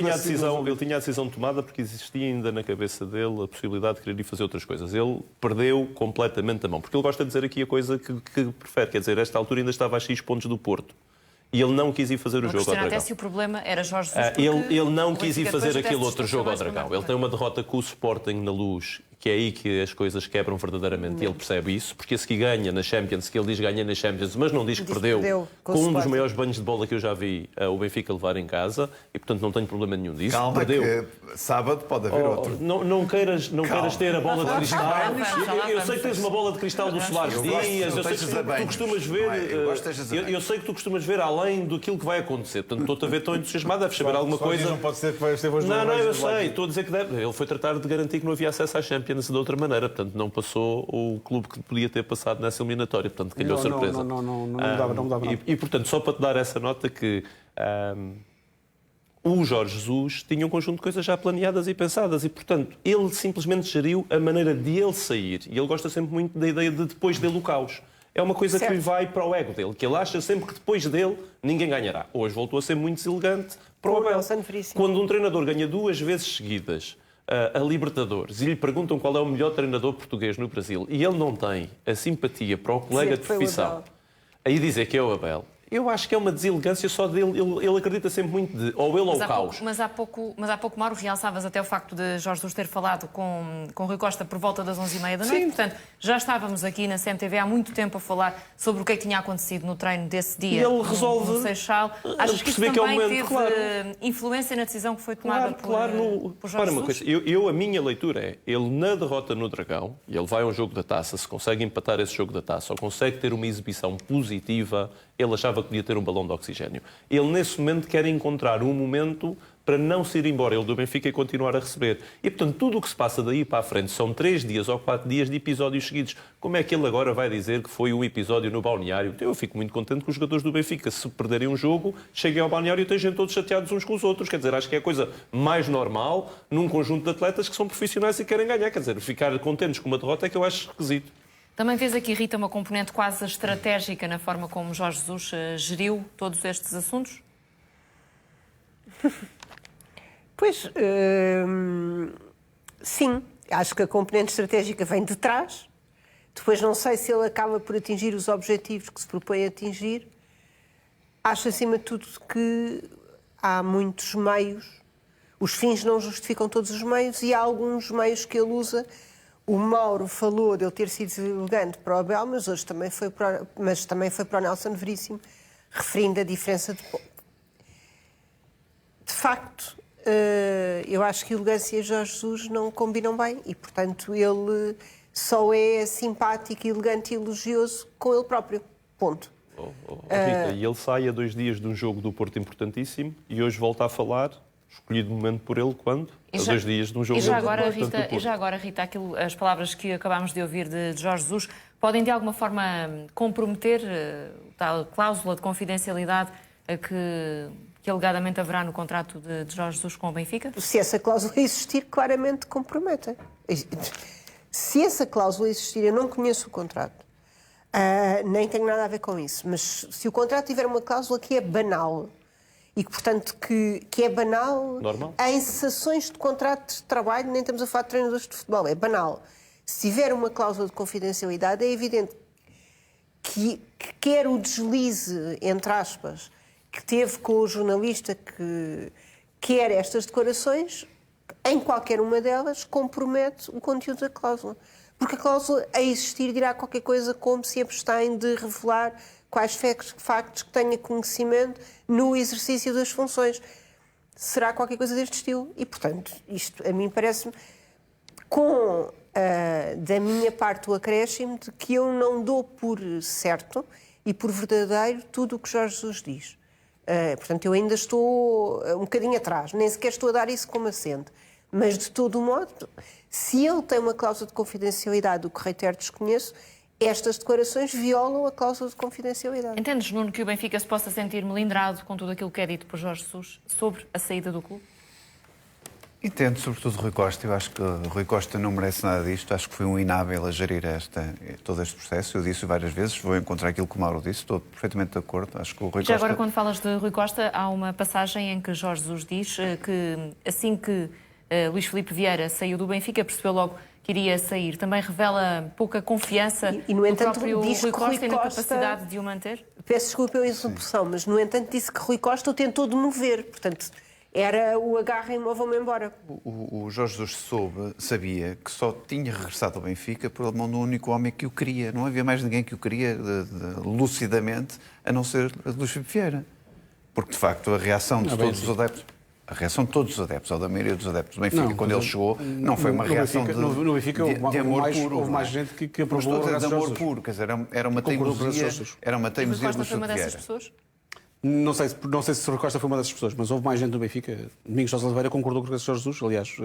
tinha a decisão tomada porque existia ainda na cabeça dele a possibilidade de querer ir fazer outras coisas. Ele perdeu completamente a mão. Porque ele gosta de dizer aqui a coisa que prefere. Quer dizer, a esta altura ainda estava a X pontos do Porto. E ele não quis ir fazer o jogo ao Dragão. Até se o problema era Jorge Jesus. Ele não quis ir fazer aquele outro jogo ao Dragão. Ele tem uma derrota com o Sporting na Luz que é aí que as coisas quebram verdadeiramente. E ele percebe isso, porque esse que ganha na Champions, que ele diz ganha na Champions, mas não diz que perdeu com um dos maiores banhos de bola que eu já vi o Benfica levar em casa, e portanto não tenho problema nenhum disso. Calma, perdeu. que sábado pode haver outro. Não queiras ter a bola de cristal. Eu sei que tens uma bola de cristal do Soares Dias, eu sei que tu costumas ver. Eu sei que tu costumas ver além daquilo que vai acontecer. Portanto, estou-te a ver tão entusiasmado, deves saber alguma coisa. Não pode ser que vai ser hoje. Não, eu sei. Estou a dizer que deve. Ele foi tratar de garantir que não havia acesso à Champions de outra maneira. Portanto, não passou o clube que podia ter passado nessa eliminatória. Portanto, calhou surpresa. Não mudava. E, portanto, só para te dar essa nota que o Jorge Jesus tinha um conjunto de coisas já planeadas e pensadas e, portanto, ele simplesmente geriu a maneira de ele sair. E ele gosta sempre muito da ideia de depois dele o caos. É uma coisa que lhe vai para o ego dele, que ele acha sempre que depois dele ninguém ganhará. Hoje voltou a ser muito deselegante para o Abel. Quando um treinador ganha 2 vezes seguidas a Libertadores e lhe perguntam qual é o melhor treinador português no Brasil e ele não tem a simpatia para o colega de profissão, aí dizer que é o Abel, eu acho que é uma deselegância só dele. Ele acredita sempre muito de ou ele ou o caos. Mas há pouco, Mauro, realçavas até o facto de Jorge Jesus ter falado com Rui Costa por volta das 11h30 da noite. Portanto, já estávamos aqui na CMTV há muito tempo a falar sobre o que é que tinha acontecido no treino desse dia. E ele resolve. No Seixal. Achas que isso também teve influência na decisão que foi tomada por Jorge Jesus? Uma coisa. A minha leitura é, ele na derrota no Dragão, e ele vai a um jogo da Taça, se consegue empatar esse jogo da Taça, ou consegue ter uma exibição positiva, ele achava que podia ter um balão de oxigênio. Ele, nesse momento, quer encontrar um momento para não se ir embora, ele do Benfica, e continuar a receber. E, portanto, tudo o que se passa daí para a frente são 3 dias ou 4 dias de episódios seguidos. Como é que ele agora vai dizer que foi um episódio no balneário? Eu fico muito contente que os jogadores do Benfica, se perderem um jogo, cheguem ao balneário e estejam todos chateados uns com os outros. Quer dizer, acho que é a coisa mais normal num conjunto de atletas que são profissionais e querem ganhar. Quer dizer, ficar contentes com uma derrota é que eu acho esquisito. Também vês aqui, Rita, uma componente quase estratégica na forma como Jorge Jesus geriu todos estes assuntos? Pois, sim. Acho que a componente estratégica vem de trás. Depois não sei se ele acaba por atingir os objetivos que se propõe a atingir. Acho, acima de tudo, que há muitos meios. Os fins não justificam todos os meios e há alguns meios que ele usa. O Mauro falou de ele ter sido elegante para o Abel, mas hoje também foi para o Nelson Veríssimo, referindo a diferença de... De facto, eu acho que elegância e Jorge Jesus não combinam bem e, portanto, ele só é simpático, elegante e elogioso com ele próprio. Ponto. Rita, e ele sai a 2 dias de um jogo do Porto importantíssimo e hoje volta a falar, escolhido momento por ele, quando? A 2 dias de um jogo do Porto. E já agora, Rita, as palavras que acabámos de ouvir de Jorge Jesus podem de alguma forma comprometer tal cláusula de confidencialidade que alegadamente haverá no contrato de Jorge Jesus com o Benfica? Se essa cláusula existir, claramente compromete. Se essa cláusula existir, eu não conheço o contrato, nem tenho nada a ver com isso, mas se o contrato tiver uma cláusula que é banal e que, portanto, que é banal normal. Em cessações de contrato de trabalho, nem estamos a falar de treinadores de futebol, é banal. Se tiver uma cláusula de confidencialidade, é evidente que quer o deslize, entre aspas, que teve com o jornalista que quer estas declarações, em qualquer uma delas, compromete o conteúdo da cláusula. Porque a cláusula, a existir, dirá qualquer coisa como se abstém de revelar quais factos que tenha conhecimento no exercício das funções. Será qualquer coisa deste estilo. E, portanto, isto a mim parece-me, com da minha parte o acréscimo de que eu não dou por certo e por verdadeiro tudo o que Jorge Jesus diz. Portanto, eu ainda estou um bocadinho atrás, nem sequer estou a dar isso como assente. Mas, de todo o modo, se ele tem uma cláusula de confidencialidade, o que reitero desconheço, estas declarações violam a cláusula de confidencialidade. Entendes, Nuno, que o Benfica se possa sentir melindrado com tudo aquilo que é dito por Jorge Jesus sobre a saída do clube? Entendo, sobretudo Rui Costa. Eu acho que Rui Costa não merece nada disto. Acho que foi um inábil a gerir todo este processo. Eu disse várias vezes, vou encontrar aquilo que o Mauro disse, estou perfeitamente de acordo. Acho que o Rui Já Costa... agora, quando falas de Rui Costa, há uma passagem em que Jorge Jesus diz que assim que Luís Filipe Vieira saiu do Benfica, percebeu logo que iria sair. Também revela pouca confiança e no entanto, do próprio diz Rui que Costa Rui na Costa... capacidade de o manter? Peço desculpa pela interrupção, mas no entanto disse que Rui Costa o tentou demover. Portanto, era o agarrem-me ou vão-me embora. O Jorge Jesus sabia que só tinha regressado ao Benfica por mão do único homem que o queria. Não havia mais ninguém que o queria lucidamente, a não ser a Luís Filipe Vieira. Porque, de facto, a reação de todos os adeptos... A reação de todos os adeptos, ou da maioria dos adeptos do Benfica, quando ele chegou, não foi uma reação no Benfica de amor puro. Houve mais gente que aprovou de amor puro, quer dizer, era uma teimosia. Era uma teimosia do foi uma dessas Vieira. pessoas? Não sei se o Rui Costa foi uma dessas pessoas, mas houve mais gente do Benfica. Domingos Sousa Oliveira concordou com o Jorge Jesus. Aliás,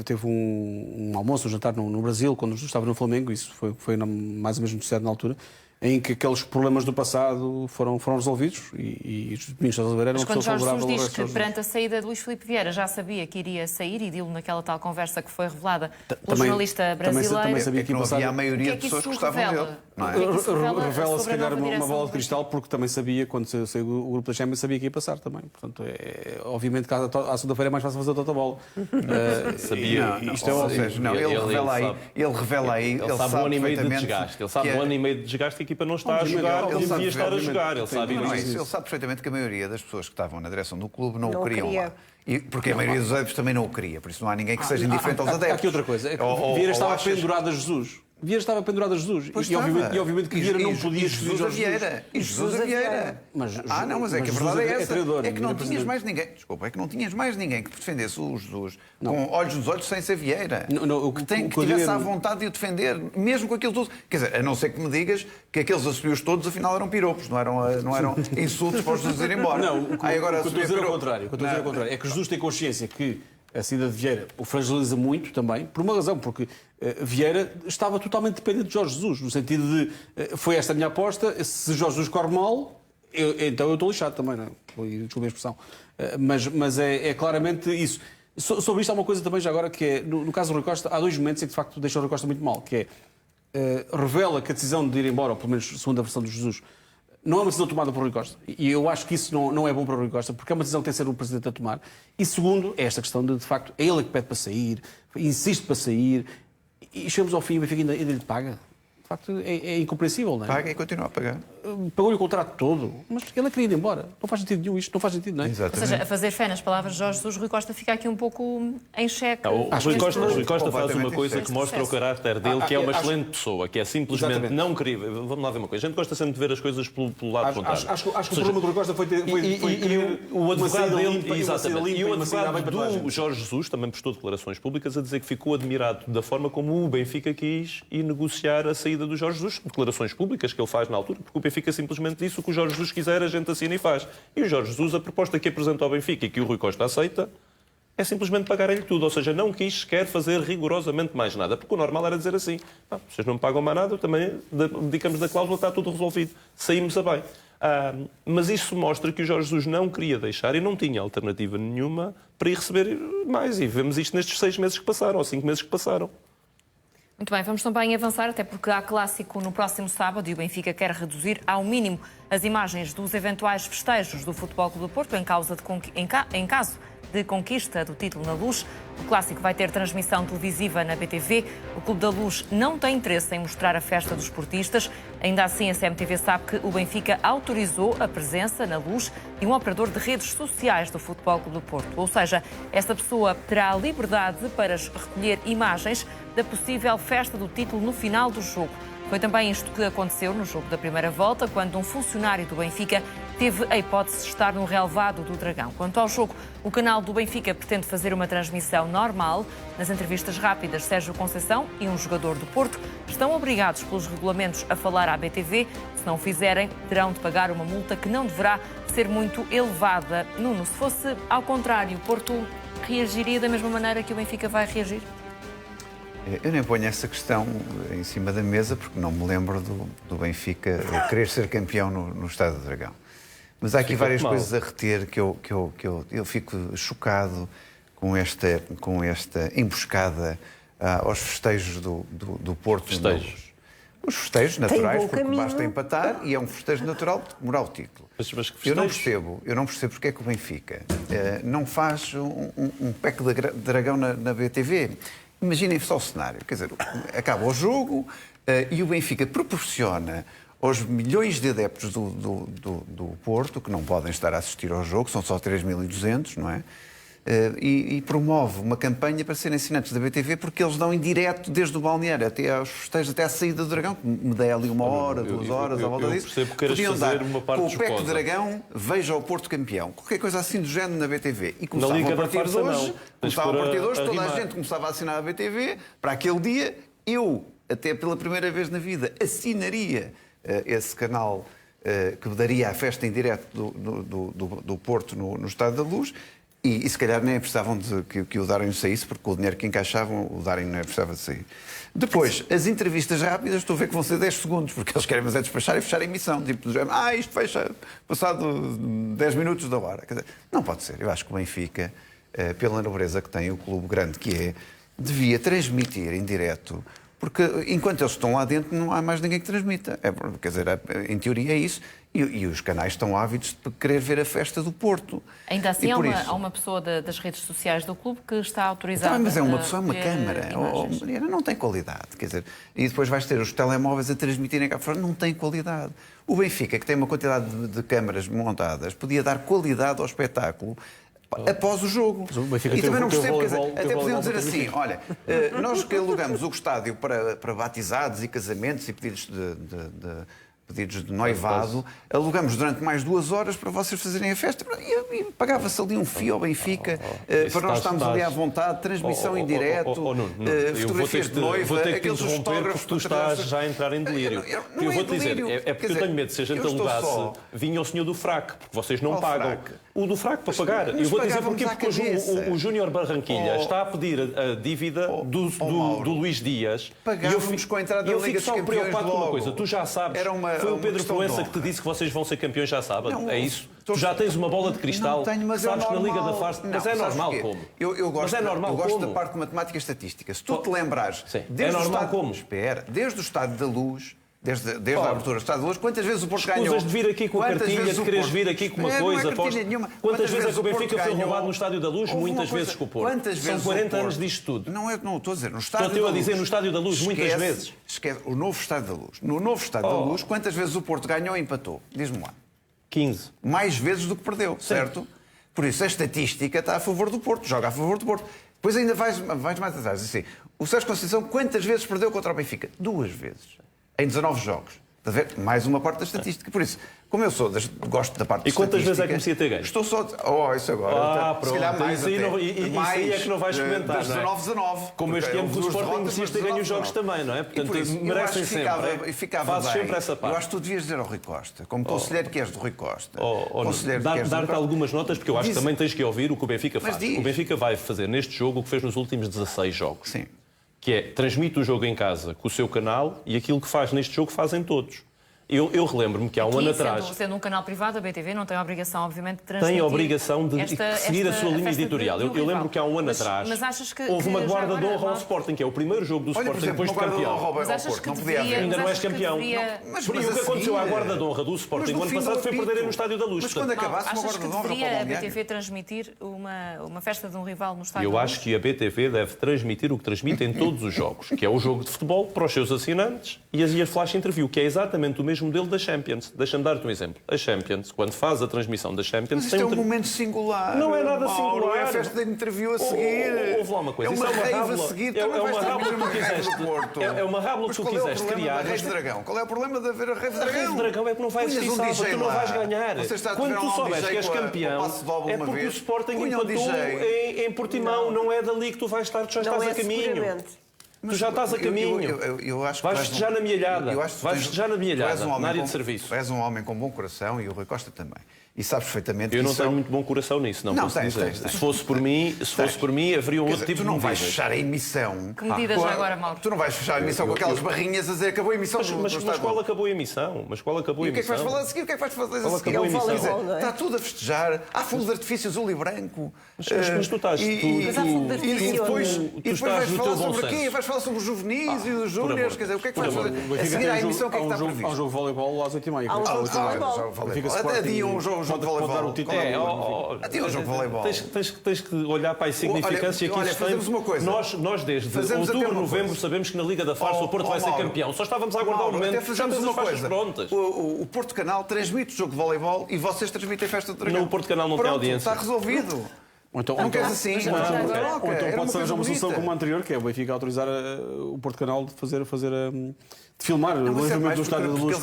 teve um almoço, um jantar no Brasil, quando Jesus estava no Flamengo. Isso foi mais ou menos noticiado na altura, em que aqueles problemas do passado foram resolvidos e Domingos Sousa Oliveira era uma pessoa favorável. Mas quando Jorge Jesus diz que Jesus. perante a saída de Luís Filipe Vieira já sabia que iria sair e dilo naquela tal conversa que foi revelada pelo jornalista brasileiro... Também sabia que não havia a maioria O de que é que pessoas que isso gostavam revela? dele. Não é? O que é que isso Revela se sobre a calhar nova uma direção bola do de cristal, porque também sabia, quando saiu o grupo da Champions, sabia que ia passar também. Portanto, obviamente que à segunda-feira é mais fácil fazer a bola. Sabia. Isto é óbvio. Não, ele revela aí. Ele sabe um ano e meio de desgaste. Ele sabe um ano e meio de desgaste que a equipa não está a jogar como devia estar a jogar. Ele sabe isso. Ele sabe perfeitamente que a maioria das pessoas que estavam na direção do clube não o queriam queria. lá. Porque a maioria dos adeptos também não o queria. Por isso não há ninguém que seja indiferente aos adeptos. Há aqui outra coisa. É que Vieira estava pendurado a Jesus. Vieira estava pendurado a Jesus. E obviamente que Vieira não podia escolher Jorge Jesus. E Jesus a Vieira. Mas é que a verdade é essa. É que não tinhas mais ninguém. Desculpa, é que não tinhas mais ninguém que defendesse o Jesus com olhos nos olhos sem ser Vieira. Que tivesse à vontade de o defender, mesmo com aquilo tudo. Quer dizer, a não ser que me digas que aqueles assobios todos afinal eram piropos, não eram insultos para os Jesus ir embora. Não, o que eu estou a dizer ao contrário. É que Jesus tem consciência que a saída de Vieira o fragiliza muito também, por uma razão, porque Vieira estava totalmente dependente de Jorge Jesus, no sentido de foi esta a minha aposta, se Jorge Jesus corre mal, então eu estou lixado também, não é? Desculpe a expressão. Mas é claramente isso. Sobre isto há uma coisa também já agora, que é, no caso do Rui Costa, há dois momentos em que de facto deixa o Rui Costa muito mal, que é, revela que a decisão de ir embora, ou pelo menos segundo a versão de Jesus, não é uma decisão tomada por Rui Costa. E eu acho que isso não é bom para o Rui Costa, porque é uma decisão que tem de ser o Presidente a tomar. E segundo, é esta questão de facto, é ele que pede para sair, insiste para sair, e chegamos ao fim e o Benfica ainda lhe paga. De facto, é incompreensível, não é? Paga e continua a pagar. Pagou-lhe o contrato todo, mas ele queria ir embora. Não faz sentido nenhum isto, não faz sentido, não é? Exatamente. Ou seja, a fazer fé nas palavras de Jorge Jesus, Rui Costa fica aqui um pouco em xeque. O Rui Costa faz uma coisa que mostra o caráter dele, que é uma excelente pessoa, que é simplesmente não querer... Vamos lá ver uma coisa. A gente gosta sempre de ver as coisas pelo lado contrário. Acho que o problema do Rui Costa foi o advogado dele, exatamente. E o advogado do Jorge Jesus também prestou declarações públicas a dizer que ficou admirado da forma como o Benfica quis ir negociar a saída do Jorge Jesus. Declarações públicas que ele faz na altura, porque o Benfica simplesmente disse o que o Jorge Jesus quiser, a gente assina e faz. E o Jorge Jesus, a proposta que apresenta ao Benfica e que o Rui Costa aceita, é simplesmente pagar-lhe tudo. Ou seja, não quis sequer fazer rigorosamente mais nada. Porque o normal era dizer assim, vocês não me pagam mais nada, também dedicamos da cláusula, está tudo resolvido. Saímos a bem. Mas isso mostra que o Jorge Jesus não queria deixar e não tinha alternativa nenhuma para ir receber mais. E vemos isto nestes 6 meses que passaram, ou 5 meses que passaram. Muito bem, vamos também avançar, até porque há clássico no próximo sábado e o Benfica quer reduzir ao mínimo as imagens dos eventuais festejos do Futebol Clube do Porto em caso de conquista do título na Luz. O clássico vai ter transmissão televisiva na BTV. O Clube da Luz não tem interesse em mostrar a festa dos portistas. Ainda assim, a CMTV sabe que o Benfica autorizou a presença na Luz de um operador de redes sociais do Futebol Clube do Porto. Ou seja, essa pessoa terá a liberdade para recolher imagens da possível festa do título no final do jogo. Foi também isto que aconteceu no jogo da primeira volta, quando um funcionário do Benfica teve a hipótese de estar no relvado do Dragão. Quanto ao jogo, o canal do Benfica pretende fazer uma transmissão normal. Nas entrevistas rápidas, Sérgio Conceição e um jogador do Porto estão obrigados pelos regulamentos a falar à BTV. Se não o fizerem, terão de pagar uma multa que não deverá ser muito elevada. Nuno, se fosse ao contrário, o Porto reagiria da mesma maneira que o Benfica vai reagir? Eu nem ponho essa questão em cima da mesa, porque não me lembro do Benfica querer ser campeão no Estádio do Dragão. Mas há aqui várias coisas a reter que eu fico chocado com esta emboscada aos festejos do Porto. Festejos. Os festejos naturais, porque caminho. basta empatar e é um festejo natural de demorar o título. Mas que Eu não festejos? percebo porque é que o Benfica não faz um pack de dragão na BTV. Imaginem só o cenário. Quer dizer, acaba o jogo e o Benfica proporciona aos milhões de adeptos do Porto, que não podem estar a assistir ao jogo, são só 3.200, não é? E promove uma campanha para serem assinantes da BTV, porque eles dão em direto desde o balneário até aos festejos, até à saída do Dragão, que me dei ali 1 hora, 2 horas à volta disso. Percebo que queiras Podiam fazer dar uma parte com o PEC jocosa. Dragão, veja o Porto campeão. Qualquer coisa assim do género na BTV. E Na Liga começavam a da partir de Farsa, hoje, não. Tens de pôr a toda a rimar. gente começava a assinar a BTV, para aquele dia, eu, até pela primeira vez na vida, assinaria esse canal que daria a festa em direto do Porto no Estádio da Luz. E se calhar nem precisavam que o Darem saísse, porque com o dinheiro que encaixavam, o Darem não precisava de sair. Depois, as entrevistas rápidas, estou a ver que vão ser 10 segundos, porque eles querem fazer despachar e fechar a emissão. Tipo, isto fecha passado 10 minutos da hora. Quer dizer, não pode ser. Eu acho que o Benfica, pela nobreza que tem, o clube grande que é, devia transmitir em direto. Porque enquanto eles estão lá dentro, não há mais ninguém que transmita. Quer dizer, em teoria é isso. E os canais estão ávidos de querer ver a festa do Porto. Ainda assim, E há uma pessoa das redes sociais do clube que está autorizada. Mas é uma pessoa, uma a câmara. imagens. Mariana, não tem qualidade. Quer dizer, e depois vais ter os telemóveis a transmitirem cá fora, não tem qualidade. O Benfica, que tem uma quantidade de câmaras montadas, podia dar qualidade ao espetáculo após o jogo. Benfica E também não teve percebo, quer dizer, voleibol, até teve podiam dizer voleibol assim, olha, nós que alugamos o estádio para batizados e casamentos e pedidos de noivado, alugamos durante mais 2 horas para vocês fazerem a festa e pagava-se ali um fio ao Benfica para nós estarmos ali à vontade, transmissão em direto, fotografias de noiva, vou ter que te aqueles interromper porque fotógrafos... tu estás já a entrar em delírio. Não Eu é vou-te dizer, delírio. é porque Quer eu tenho dizer, medo, se a gente eu estou alugasse, só- vinha o senhor do fraco, porque vocês não Qual pagam. fraco? O do fraco para pagar. mas Eu vou dizer pagávamos porquê, à porque cabeça. o Júnior Barranquilha está a pedir a dívida do Mauro, Luís Dias. pagávamos com a entrada e eu da Liga fico só dos Campeões preocupado com uma logo. coisa. Tu já sabes, Era uma foi o Pedro questão de Proença honra. que te disse que vocês vão ser campeões já sábado. Não, É isso? Tu já tens uma bola de cristal, Não tenho, mas sabes é que na normal. Liga da Farsa... Mas Não, é sabes normal porquê? como? Eu gosto, Mas é normal eu gosto como? da parte de matemática e estatística. Se tu te lembrares, Sim. desde É o normal estado, como? Espera, desde o Estádio da Luz, desde a abertura do Estádio da Luz, quantas vezes o Porto ganhou? Escusas de vir aqui com a Quantas cartilha, vezes de o quereres Porto- vir aqui com uma Não é coisa. cartilha aposto. nenhuma. Quantas vezes é que o Porto Benfica foi ganhou? roubado no Estádio da Luz? Houve uma Muitas coisa- vezes com o Porto. Quantas São vezes o 40 anos Porto- disto tudo. Não estou a dizer, no Estádio Estou-te eu da a dizer Luz. no Estádio da Luz muitas vezes. Esquece o novo Estádio da Luz. No novo Estádio da Luz, quantas vezes o Porto ganhou e empatou? Diz-me lá. 15. Mais vezes do que perdeu, certo? Por isso a estatística está a favor do Porto, joga a favor do Porto. Depois ainda vais mais atrás. Assim, o Sérgio Conceição quantas vezes perdeu contra o Benfica? 2 vezes. Em 19 jogos. Está a ver? Mais uma parte da estatística. Por isso, como eu gosto da parte da estatística... E quantas vezes é que comecei a ter ganho? Estou só... isso agora. Ah, Se calhar pronto. mais Isso aí até. não- isso aí é que não vais comentar, Das não é? 19-19. Como este ano que o Sporting merecias ter ganho os jogos também, não é? Portanto, merecem sempre. Fazes sempre essa parte. Eu acho que tu devias dizer ao Rui Costa, como conselheiro que és do Rui Costa, conselheiro que és do Rui Dar-te Costa, algumas notas, porque eu acho que também tens que ouvir o que o Benfica Mas faz. diz. O Benfica vai fazer neste jogo o que fez nos últimos 16 jogos. Sim. Que é, transmite o jogo em casa com o seu canal e aquilo que faz neste jogo fazem todos. Eu relembro-me que há um ano atrás... Sendo um canal privado, a BTV não tem a obrigação, obviamente, de transmitir... Tem a obrigação de seguir a sua linha festa editorial. de um Eu lembro rival. que há um ano Mas atrás achas que houve uma já guarda agora, de honra ao Mauro, Sporting, que é o primeiro jogo do Olha, por Sporting exemplo, depois de uma guarda de honra campeão. ao Mas achas Porto, que não podia devia... haver. Ainda não és mas achas que campeão. devia- Mas E o que a aconteceu à seguir- guarda de honra do Mas Sporting no no ano fim do passado foi apito. perderem no Estádio da Luz. Mas quando Portanto, acabasse uma Achas guarda que de honra para o deveria a balneário? BTV transmitir uma festa de um rival no estádio? Eu da acho Luz? que a BTV deve transmitir o que transmite em todos os jogos, que é o jogo de futebol para os seus assinantes e a Flash Interview, que é exatamente o mesmo modelo da Champions. Deixa-me dar-te um exemplo. A Champions, quando faz a transmissão da Champions... Mas isto é um momento singular. Não é nada Mauro, singular. É a festa da interview a seguir. Houve lá uma coisa. É uma Isso rave a rábula. seguir. É Também vais uma ter rábula que tu uma rave quiseste. do Porto. É uma rábula Mas que tu qual é o quiseste problema criar. da Rave de Dragão? Qual é o problema de haver a Rave de A Dragão? Rave de Dragão é que não vai Punhas existir sábado, tu não vais ganhar. Você está a Quando ver tu um souberes DJ que és com a campeão, passe de bola é uma porque o vez. Sporting Punha um empatou DJ. em Portimão. Não é dali que tu vais estar, tu já Não estás é a caminho. seguramente. Tu já estás a caminho. Eu acho que Vais festejar na mielhada. eu acho que tu Vais tens- festejar na tu és mielhada, um homem na área com- de serviço. Tu és um homem com bom coração e o Rui Costa também. E sabes perfeitamente Eu que não isso tenho é- muito bom coração nisso, não Não, posso tens, dizer. tens. Se fosse por mim, haveria um Quer outro dizer, tipo tu não de vais medidas. fechar a emissão. Que medidas já agora, Mauro? Tu não vais fechar a emissão com aquelas barrinhas a dizer acabou a emissão do Mas Estado. qual acabou a emissão? Mas qual acabou a E o que é que vais emissão? falar a seguir? O que é que vais fazer a Qual seguir? acabou a emissão? Quer dizer, Não é? está tudo a festejar. Há fogo de artifício azul e branco. Mas tu estás... Mas há fogo de E artifício. depois, tu vais estás no falar teu bom sobre o quê? senso. Vais falar sobre os juvenis e os júniores. Quer dizer, o que é que vais fazer? O A Benfica seguir tem à um jogo- emissão, o que é que está Há um previsto? jogo de voleibol às 8h30. Há um jogo de voleibol. Até dia um jogo um jogo de voleibol. Qual é o a ti é um jogo de voleibol. Tens que olhar para a insignificância que isto tem. Uma coisa. Nós desde outubro, novembro, sabemos que na Liga da Farsa o Porto vai ser campeão. Só estávamos a aguardar o momento. Fechamos as faixas prontas. O Porto Canal transmite o jogo de voleibol e vocês transmitem a festa do Dragão. No Porto Canal não tem audiência. Está resolvido. Não queres assim? Ou então pode ser uma solução como a anterior, que é o Benfica autorizar o Porto Canal de filmar o lançamento do Estádio da Luz.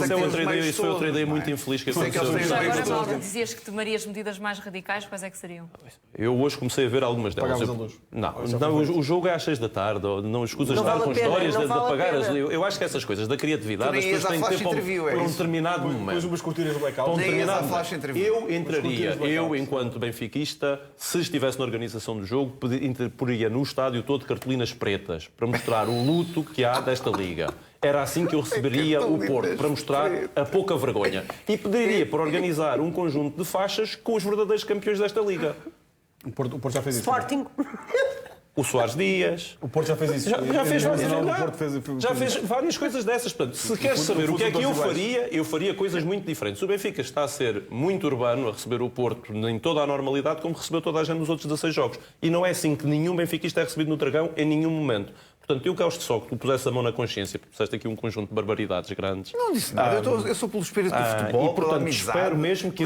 Isso foi outra ideia muito infeliz que aconteceu. Já agora, Mauro, dizias que tomarias medidas mais radicais, quais é que seriam? Eu hoje comecei a ver algumas delas. Pagavas a luz? Não, o jogo é às 6 da tarde, não escusas de dar com histórias de pagar as... Eu acho que essas coisas da criatividade as pessoas têm que ter para um determinado momento. Depois umas cortinas de blackout. Eu entraria, enquanto benfiquista, se estivesse na organização do jogo, poria no estádio todo cartolinas pretas para mostrar o luto que há desta liga. Era assim que eu receberia o Porto, para mostrar a pouca vergonha. E pediria para organizar um conjunto de faixas com os verdadeiros campeões desta liga. O Porto já fez isso. Sporting. O Soares Dias. O Porto já fez isso. Já fez várias coisas dessas. Portanto, se queres saber o que é que eu faria coisas muito diferentes. O Benfica está a ser muito urbano, a receber o Porto em toda a normalidade, como recebeu toda a gente nos outros 16 jogos. E não é assim que nenhum benfiquista é recebido no Dragão em nenhum momento. Portanto, eu gosto só que tu pusesse a mão na consciência, porque puseste aqui um conjunto de barbaridades grandes. Não disse nada, eu sou pelo espírito do futebol, e portanto espero mesmo que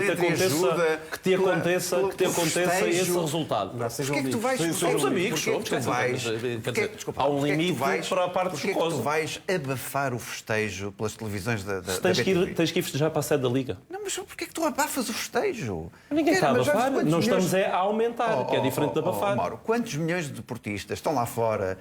te aconteça esse resultado. Porquê que tu vais... Somos amigos, somos. Há um limite para a parte jocosa. Porquê que tu vais abafar o festejo pelas televisões da Tens que ir festejar para a sede da Liga. Não, mas porquê que tu abafas o festejo? Ninguém está a abafar, não estamos a aumentar, que é diferente de abafar. Mauro, quantos milhões de deportistas estão lá fora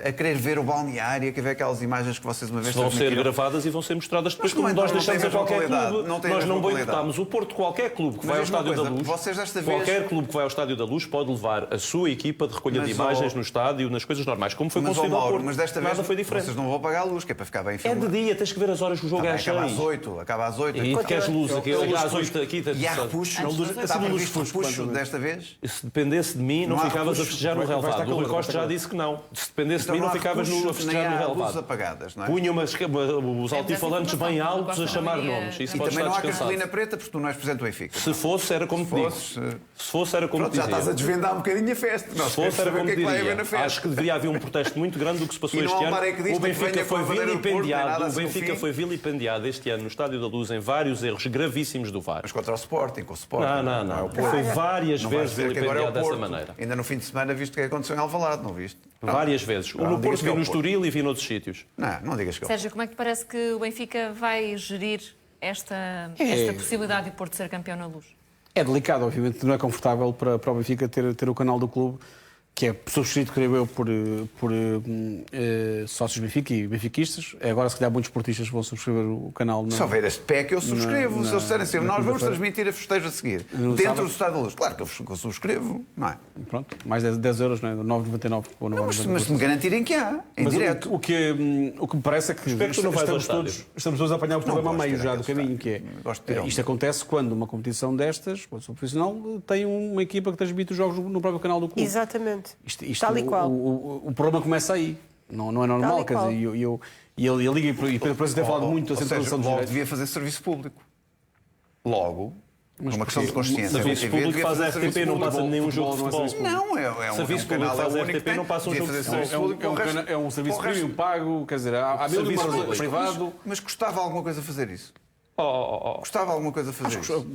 a querer ver o balneário, a querer ver aquelas imagens que vocês uma vez vão ser gravadas e vão ser mostradas depois, como nós deixamos a qualquer clube. Nós não boicotamos o Porto. Qualquer clube que vai ao Estádio da Luz, qualquer clube que vai ao Estádio da Luz pode levar a sua equipa de recolha de imagens no estádio, nas coisas normais, como foi concedido ao Porto. Mas desta vez nada foi diferente. Vocês não vão pagar a luz, que é para ficar bem É filmado. de dia, tens que ver as horas que o jogo é às 6. Acaba às 8. E queres luz aqui às 8 aqui. E há repuxo? Está previsto repuxo desta vez? Se dependesse de mim, não ficavas a festejar no relvado. O Rui Costa já disse que não. Se dependesse de mim, não ficavas a festejar no relvado. Punham os altifalantes bem altos a chamar nomes. Isso pode estar descansado. E também não há cartolina preta, porque tu não és presidente do Benfica. Se fosse, era como te digo. Se fosse, era como te dizia. Já estás a desvendar um bocadinho a festa. Se fosse, era como te diria. Acho que deveria haver um protesto muito grande do que se passou este ano. O Benfica foi vilipendiado este ano no Estádio da Luz em vários erros gravíssimos do VAR. Mas contra o Sporting, com o Sporting. Não. Foi várias vezes vilipendiado dessa maneira. Ainda no fim de semana viste o que aconteceu em Alvalade, não viste? Várias vezes. No Porto vi no Estoril e vi noutros sítios. Não digas que Sérgio, como é que te parece que o Benfica vai gerir esta possibilidade de o Porto ser campeão na Luz? É delicado, obviamente, não é confortável para o Benfica ter o canal do clube, que é subscrito, creio eu, por sócios Benfica e benfiquistas. Agora, se calhar, muitos esportistas vão subscrever o canal. Se houver este PEC, eu subscrevo. Se eles disserem assim, nós vamos transmitir a festejo a seguir, dentro do Estádio da Luz. Claro que eu subscrevo, não é? Pronto, mais 10 euros, não é? 9,99 ou 9,99. Mas se me garantirem que há, em direto. O que me parece é que estamos todos a apanhar o problema a meio já do caminho, que é isto acontece quando uma competição destas, quando sou profissional, tem uma equipa que transmite os jogos no próprio canal do clube. Exatamente. Tal e qual. O problema começa aí. Não é normal, quer dizer, e a Liga e Pedro Preço tem falado muito da centralização dos direitos. Devia fazer serviço público. Logo, uma questão de consciência. Serviço público faz a RTP, não passa nenhum jogo de futebol. Não, é um serviço público faz a RTP, não passa um jogo de futebol. É um serviço premium pago, quer dizer, há mil privado. Mas custava alguma coisa fazer isso? Custava alguma coisa fazer isso?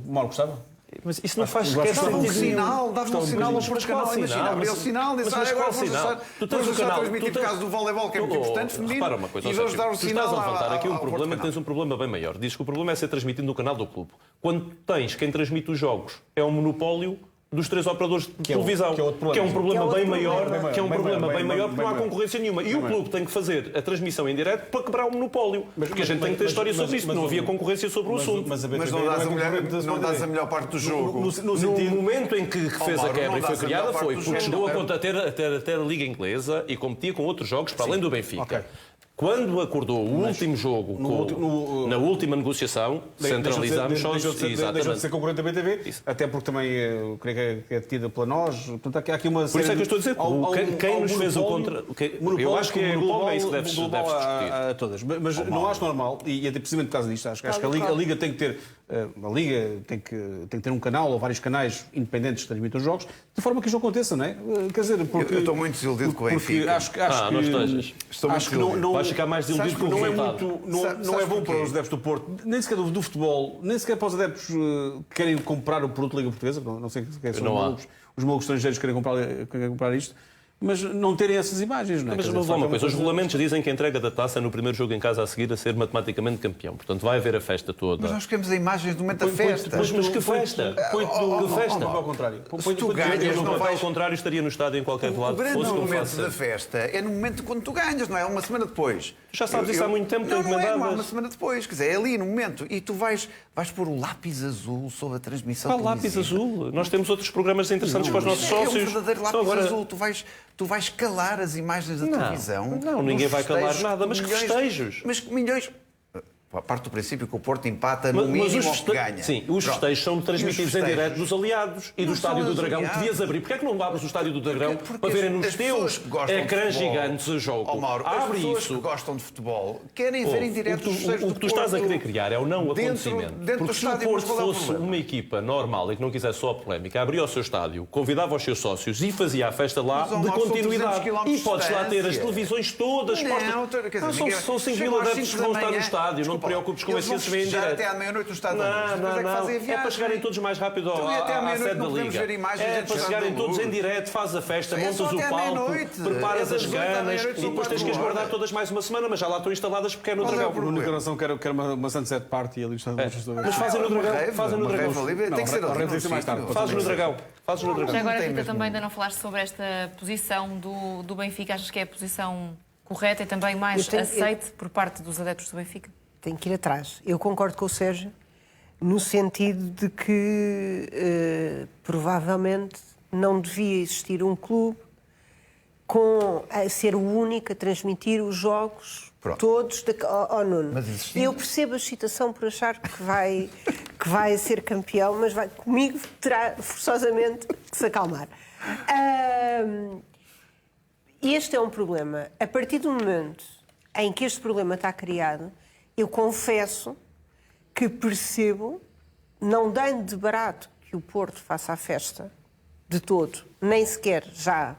Mauro, gostava? Mas isso não faz dava um sinal ao Porto Canal. Imagina, abrir o sinal e dizer, agora vamos já transmitir o caso do voleibol, que é muito importante, feminino. Repara uma coisa, e vamos dar um sinal. Tu estás a levantar aqui um problema que tens um problema bem maior. Diz que o problema é ser transmitido no canal do clube. Quando tens quem transmite os jogos é um monopólio dos 3 operadores de televisão, que é um problema bem maior, porque não há concorrência nenhuma. E o clube tem que fazer a transmissão em direto para quebrar o monopólio. Porque a gente tem que ter história sobre isso, não havia concorrência sobre o assunto. Mas não dás a melhor parte do jogo. No momento em que fez a quebra e foi criada, foi porque chegou a ter a Liga Inglesa e competia com outros jogos para além do Benfica. Quando acordou o último jogo, na última negociação, centralizamos só... Deixa de ser concorrente da BTV, até porque também creio que é detida pela nós. Portanto, há aqui uma Por isso é que eu estou a dizer, quem nos fez o contra... Eu acho que é global isso deve discutir. A todas. Mas não acho normal, e até precisamente por causa disto, acho que a Liga tem que ter... A Liga tem que ter um canal ou vários canais independentes que transmitam os jogos, de forma que isto não aconteça, não é? Quer dizer, porque... Eu estou muito desiludido com o Benfica. Acho que não estejas. Estou muito desiludido. Vais ficar mais desiludido com o resultado. Não é bom para os adeptos do Porto, nem sequer do futebol, nem sequer para os adeptos que querem comprar o produto da Liga Portuguesa, não sei quem são os malucos estrangeiros que querem comprar isto, mas não terem essas imagens, não é? Mas vamos lá uma coisa, os regulamentos dizem que a entrega da taça no primeiro jogo em casa a seguir a ser matematicamente campeão. Portanto, vai haver a festa toda. Mas nós queremos a imagens do momento da festa. Mas que festa? Que festa? Ao contrário. Se tu ganhas, não vais... Ao contrário, estaria no estádio em qualquer lado. O grande momento da festa é no momento quando tu ganhas, não é? Uma semana depois. Tu já sabes isso há muito tempo, não é uma semana depois. Quer dizer, é ali no momento. E tu vais pôr o lápis azul sobre a transmissão. Qual lápis azul? Nós temos outros programas interessantes para os nossos sócios. É um verdadeiro lápis azul. Tu vais calar as imagens da televisão. Não, ninguém vai calar nada, mas que festejos. Mas que milhões... Parte do princípio que o Porto empata no mínimo ao que ganha. Sim, os festejos são transmitidos em direto dos aliados e do Estádio do Dragão, que devias abrir. Porquê é que não abres o Estádio do Dragão para verem nos teus ecrãs gigantes o jogo? Abre isso. As pessoas que gostam de futebol querem ver em direto os festejos do Porto. O que tu estás a querer criar é o não acontecimento. Porque se o Porto fosse uma equipa normal e que não quisesse só a polémica, abria o seu estádio, convidava os seus sócios e fazia a festa lá de continuidade. E podes lá ter as televisões todas postas. São 5 mil adeptos que vão estar no estádio. Não te preocupes com esse se vê em direto. Até à meia-noite no Estádio da Luz. Não. É para chegarem todos mais rápido à sede da Liga. É para chegarem todos em direto, fazes a festa, montas o palco, preparas as canas e depois tens que as guardar todas mais uma semana, mas já lá estão instaladas porque é no Dragão. A única noção quer uma sunset party ali. Mas fazem no Dragão. Fazem no Dragão. Tem que ser ali. Tem que ser mais tarde. Fazes no Dragão. Já agora, Rita, também ainda não falaste sobre esta posição do Benfica. Achas que é a posição correta e também mais aceite por parte dos adeptos do Benfica? Tem que ir atrás. Eu concordo com o Sérgio no sentido de que provavelmente não devia existir um clube a ser o único a transmitir os jogos todos ao Nuno. Eu percebo a excitação por achar que vai ser campeão, mas comigo terá forçosamente que se acalmar. Este é um problema. A partir do momento em que este problema está criado, eu confesso que percebo, não dando de barato que o Porto faça a festa de todo, nem sequer já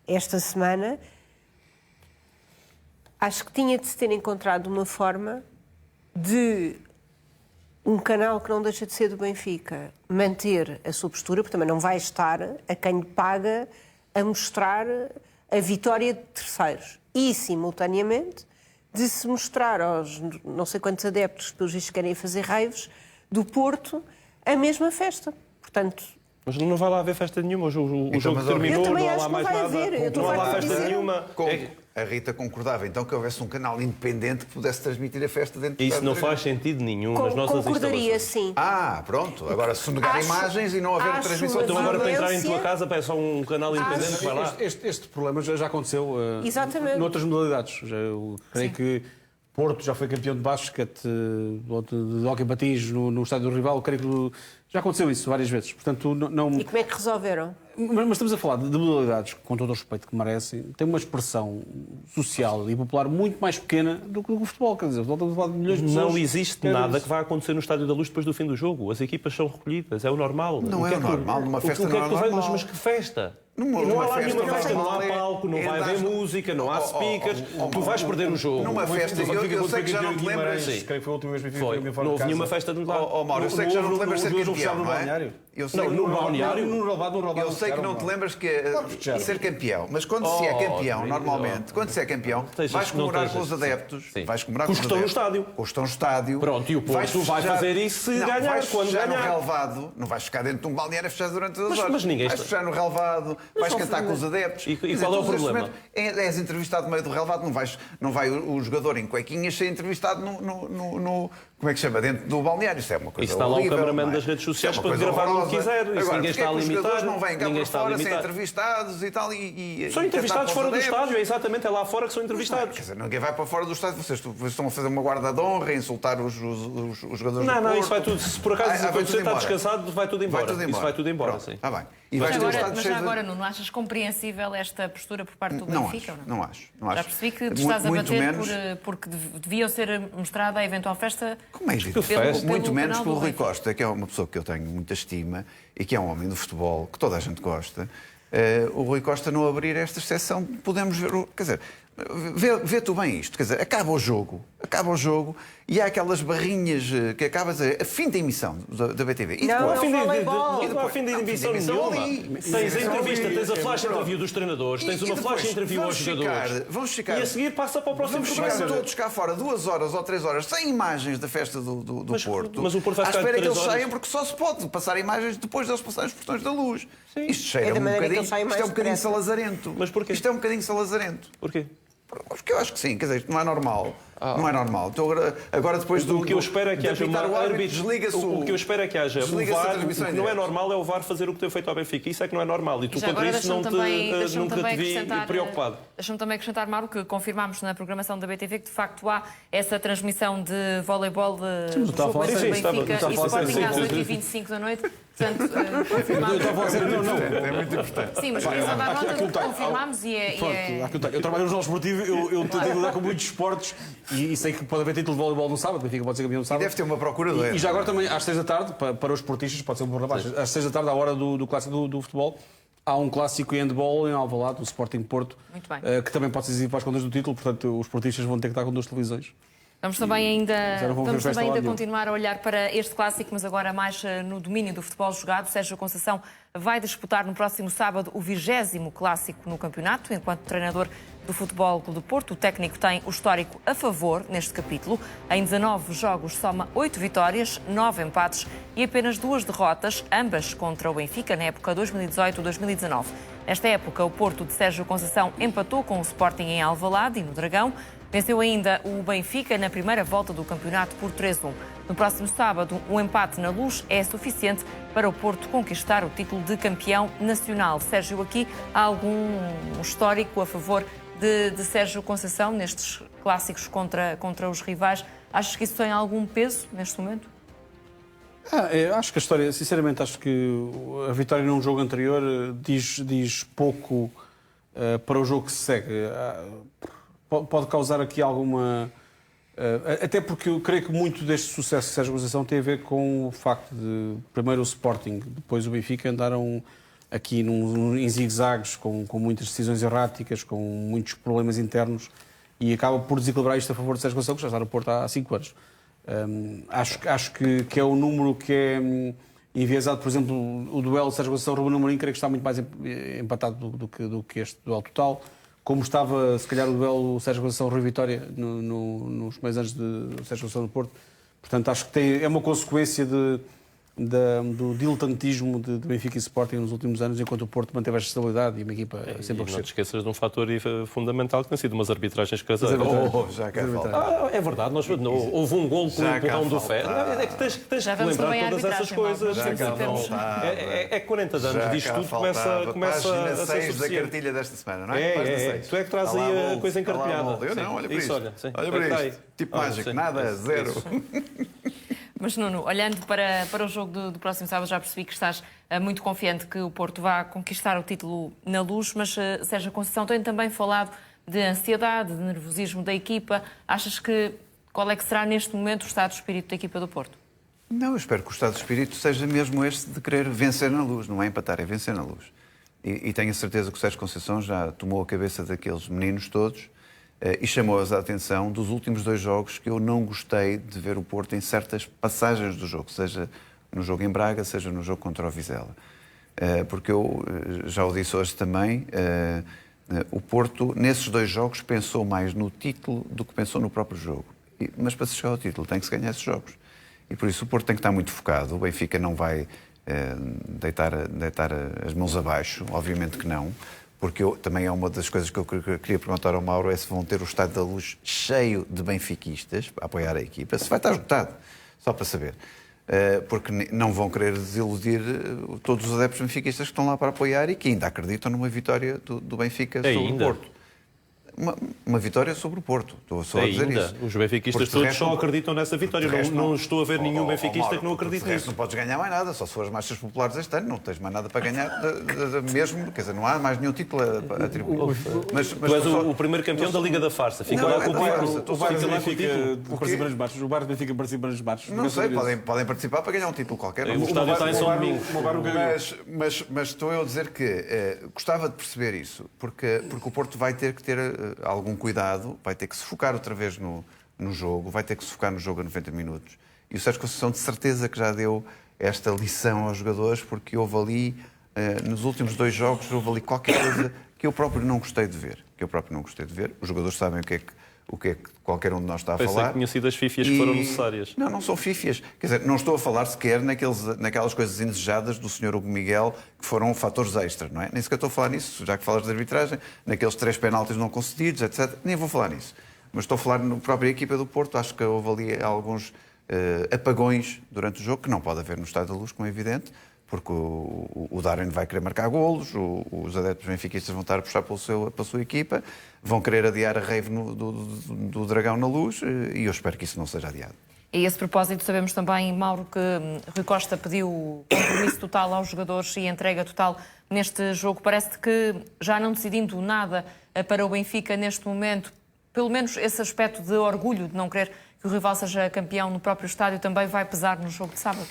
esta semana, acho que tinha de se ter encontrado uma forma de um canal que não deixa de ser do Benfica manter a sua postura, porque também não vai estar a quem lhe paga a mostrar a vitória de terceiros. E, simultaneamente, de se mostrar aos não sei quantos adeptos que, pelos vistos, querem fazer raves do Porto a mesma festa. Portanto... Mas não vai lá haver festa nenhuma. O jogo terminou, não há lá mais nada. Não há lá festa nenhuma. A Rita concordava então que houvesse um canal independente que pudesse transmitir a festa dentro do Isso não faz sentido nenhum nas nossas concordaria, instalações. Sim. Pronto. Agora, se negar imagens e não haver transmissão... Então agora para entrar em tua casa peço só um canal independente que vai lá. Este problema já aconteceu noutras modalidades. Eu creio que Porto já foi campeão de basquete, de hóquei patins no estádio do rival. Creio que já aconteceu isso várias vezes. Portanto, não... E como é que resolveram? Mas estamos a falar de modalidades, com todo o respeito que merecem, têm uma expressão social e popular muito mais pequena do que o futebol. Quer dizer, o futebol estamos a falar de milhões de pessoas. Não existe nada que vá acontecer no Estádio da Luz depois do fim do jogo. As equipas são recolhidas, é o normal. Não é o normal, numa festa não é normal. Mas que festa? Não há lá nenhuma festa, não há palco, não vai haver música, não há speakers, tu vais perder o jogo. Numa festa, eu sei que já não te lembras. Creio que foi a última vez que vi não houve nenhuma festa de lá. Mauro, eu sei que já não te lembras de ser campeão, não é? No balneário. Eu sei que não te lembras que ser campeão, mas quando se é campeão, normalmente, quando se é campeão, vais comemorar com os adeptos, vais comemorar com os estão no estádio. Com os estão no estádio. Pronto, e o Porto vai fazer isso se ganhar, quando ganhar. No relevado, não vais ficar dentro de um balneário a fechar durante 2 horas. Mas ninguém vais fechar no relevado, vais cantar com os adeptos. E qual é o problema? És entrevistado no meio do relevado, não vai o jogador em cuequinhas ser entrevistado como é que chama? Dentro do balneário. Isso é uma coisa Isso está lá o horrível, cameraman não é? das redes sociais Isso é uma para coisa gravar onde horrorosa. quiser. Isso Agora, ninguém está a porque é que os limitar. jogadores não vêm cá Ninguém para está a fora, ser limitar. entrevistados e tal? São entrevistados fora do estádio, é exatamente, é lá fora que são entrevistados. Quer dizer, ninguém vai para fora do estádio. Vocês estão a fazer uma guarda de honra, a insultar os jogadores Não, do não, Porto. isso vai tudo. Se por acaso Vai tudo você está embora. descansado, vai tudo embora. Vai tudo embora. Isso vai tudo embora, Pronto, sim. está bem. E vais ter o Agora, estádio mas cheio já de... agora, Nuno, achas compreensível esta postura por parte do Não Benfica? acho, ou não? não acho. Não acho. Já percebi que te estás a Muito bater menos... porque deviam ser mostrada a eventual festa. Como é isso? festa. Muito Pelo menos canal pelo do Rui Benfica. Costa, que é uma pessoa que eu tenho muita estima e que é um homem do futebol, que toda a gente gosta. O Rui Costa não abrir esta exceção, podemos ver... Quer dizer, vê tu bem isto. Quer dizer, acaba o jogo e há aquelas barrinhas que acaba a dizer a fim da emissão da BTV. E Não, depois... não falei bola. Não há fim de emissão nenhuma. Tens a entrevista, tens a flash interview dos treinadores, tens uma flash interview aos jogadores. Vamos ficar... E a seguir passa para o próximo Vamos ficar programa. todos cá fora 2 horas ou 3 horas sem imagens da festa do Porto. mas o Porto vai à ficar espera que 3 eles horas. saiam, porque só se pode passar imagens depois deles passarem os portões da luz. Isto cheira É da um maneira que bocadinho. eles saem Isto é mais um bocadinho depressa. salazarento. Mas porquê? Isto é um bocadinho salazarento. Porquê? Porque eu acho que sim, quer dizer, isto não é normal. Não é normal. Então, agora depois do. O que eu espero é que de haja apitar uma o árbitro, árbitro. desliga-se O que eu espero é que haja o desliga-se a VAR. O transmissão que em não é direto. normal é o VAR fazer o que tem feito ao Benfica. Isso é que não é normal. E tu Já contra agora isso não deixa-me nunca também te vi acrescentar, preocupado. Deixa-me também acrescentar, Mauro, que confirmámos na programação da BTV que de facto há essa transmissão de voleibol do estava a jogo falar entre sério. Sim, Benfica estava e a falar Sporting sério. às 8h25 da noite. Portanto, confirmámos. É muito importante. Sim, mas queria só dar nota aquilo de que está- confirmámos e é... Eu trabalho no jornal esportivo, eu tenho que lidar com muitos esportes e sei que pode haver título de voleibol no sábado, o Benfica pode ser campeão no sábado. Deve ter uma procuradora. E já agora também, às 6 da tarde, para os esportistas, pode ser um bom rapaz, às 6 da tarde, à hora do clássico do futebol, há um clássico em handball em Alvalade, o Sporting Porto, Muito bem. que também pode ser exibido para as contas do título, portanto os esportistas vão ter que estar com 2 televisões. Vamos também ainda, não vão ver vamos festa também lá ainda nenhum. continuar a olhar para este clássico, mas agora mais no domínio do futebol jogado. Sérgio Conceição vai disputar no próximo sábado o 20º clássico no campeonato. Enquanto treinador do Futebol Clube do Porto, o técnico tem o histórico a favor neste capítulo. Em 19 jogos soma 8 vitórias, 9 empates e apenas 2 derrotas, ambas contra o Benfica na época 2018-2019. Nesta época, o Porto de Sérgio Conceição empatou com o Sporting em Alvalade e no Dragão. Venceu ainda o Benfica na primeira volta do campeonato por 3-1. No próximo sábado, o empate na Luz é suficiente para o Porto conquistar o título de campeão nacional. Sérgio, aqui há algum histórico a favor de Sérgio Conceição nestes clássicos contra os rivais? Achas que isso tem algum peso neste momento? Eu acho que a história, sinceramente, acho que a vitória num jogo anterior diz pouco para o jogo que se segue. Pode causar aqui alguma... Até porque eu creio que muito deste sucesso de Sérgio Conceição tem a ver com o facto de, primeiro o Sporting, depois o Benfica, andaram aqui em zigue-zagues, com muitas decisões erráticas, com muitos problemas internos, e acaba por desequilibrar isto a favor de Sérgio Conceição, que já está no Porto há 5 anos. Acho que é o número que é enviesado, por exemplo, o duelo de Sérgio Conceição e Ruben Amorim, creio que está muito mais empatado do que este duelo total. Como estava, se calhar, o duelo Sérgio Conceição-Rui Vitória nos primeiros anos de Sérgio Conceição no Porto. Portanto, acho que é uma consequência do diletantismo de Benfica e Sporting nos últimos anos, enquanto o Porto manteve esta estabilidade e uma equipa sempre a Não te crescer. esqueças de um fator fundamental que tem sido umas arbitragens caseiras. Já cá falta. É verdade, houve um gol com o Já cá empurrão do Fé. faltava. É que tens Já que vamos lembrar também à todas essas arbitragem, coisas. Mauro. Já cá Temos- faltava. É 40 anos Já disto cá tudo faltava. começa Página a ser 6 da suficiente. cartilha desta semana, não é? Página É. 6. Tu é que traz Está lá aí a Molde, coisa está lá encarpinhada. Molde. Eu Sim, não, olha para isso, isto. olha, sim. Olha para Está isto. aí. Tipo Ah, mágico, sim. nada, Isso, zero. isso. Mas, Nuno, olhando para o jogo do próximo sábado, já percebi que estás muito confiante que o Porto vá conquistar o título na Luz, mas Sérgio Conceição tem também falado de ansiedade, de nervosismo da equipa. Achas qual é que será neste momento o estado de espírito da equipa do Porto? Não, eu espero que o estado de espírito seja mesmo este de querer vencer na Luz, não é empatar, é vencer na Luz. E tenho a certeza que o Sérgio Conceição já tomou a cabeça daqueles meninos todos e chamou-os a atenção dos últimos 2 jogos que eu não gostei de ver o Porto em certas passagens do jogo, seja no jogo em Braga, seja no jogo contra o Vizela. Porque eu já o disse hoje também, o Porto, nesses 2 jogos, pensou mais no título do que pensou no próprio jogo. Mas para se chegar ao título tem que se ganhar esses jogos. E por isso o Porto tem que estar muito focado. O Benfica não vai deitar as mãos abaixo, obviamente que não, porque também é uma das coisas que eu queria perguntar ao Mauro, é se vão ter o Estádio da Luz cheio de benfiquistas para apoiar a equipa, se vai estar esgotado, só para saber. Porque não vão querer desiludir todos os adeptos benfiquistas que estão lá para apoiar e que ainda acreditam numa vitória do Benfica sobre o Porto. Uma vitória sobre o Porto. Estou só a dizer isso. Os benfiquistas todos só acreditam nessa vitória. Não estou a ver nenhum benfiquista que não acredite nisso. Não podes ganhar mais nada, só se for as marchas populares este ano, não tens mais nada para ganhar mesmo, quer dizer, não há mais nenhum título a atribuir. Tu és o primeiro campeão da Liga da Farsa. Fica lá com o título. O Barça participa nos baixos. O Barça Benfica participa nos baixos. Não sei, podem participar para ganhar um título qualquer. O estádio está em São Domingo. Mas estou eu a dizer que gostava de perceber isso, porque o Porto vai ter que ter algum cuidado, vai ter que se focar outra vez no jogo, vai ter que se focar no jogo a 90 minutos. E o Sérgio Conceição de certeza que já deu esta lição aos jogadores, porque houve ali, nos últimos 2 jogos, houve ali qualquer coisa que eu próprio não gostei de ver. Os jogadores sabem o que é que qualquer um de nós está a falar. Pensei que tinha sido as fífias que foram necessárias. Não são fífias. Quer dizer, não estou a falar sequer naquelas coisas indesejadas do Sr. Hugo Miguel, que foram fatores extra, não é? Nem sequer estou a falar nisso, já que falas de arbitragem, naqueles 3 penaltis não concedidos, etc. Nem vou falar nisso. Mas estou a falar na própria equipa do Porto. Acho que houve ali alguns apagões durante o jogo, que não pode haver no Estádio da Luz, como é evidente, porque o Darwin vai querer marcar golos, os adeptos benfiquistas vão estar a puxar pela sua equipa, vão querer adiar a rave do Dragão na Luz, e eu espero que isso não seja adiado. A esse propósito, sabemos também, Mauro, que Rui Costa pediu compromisso total aos jogadores e entrega total neste jogo. Parece que, já não decidindo nada para o Benfica neste momento, pelo menos esse aspecto de orgulho, de não querer que o rival seja campeão no próprio estádio, também vai pesar no jogo de sábado?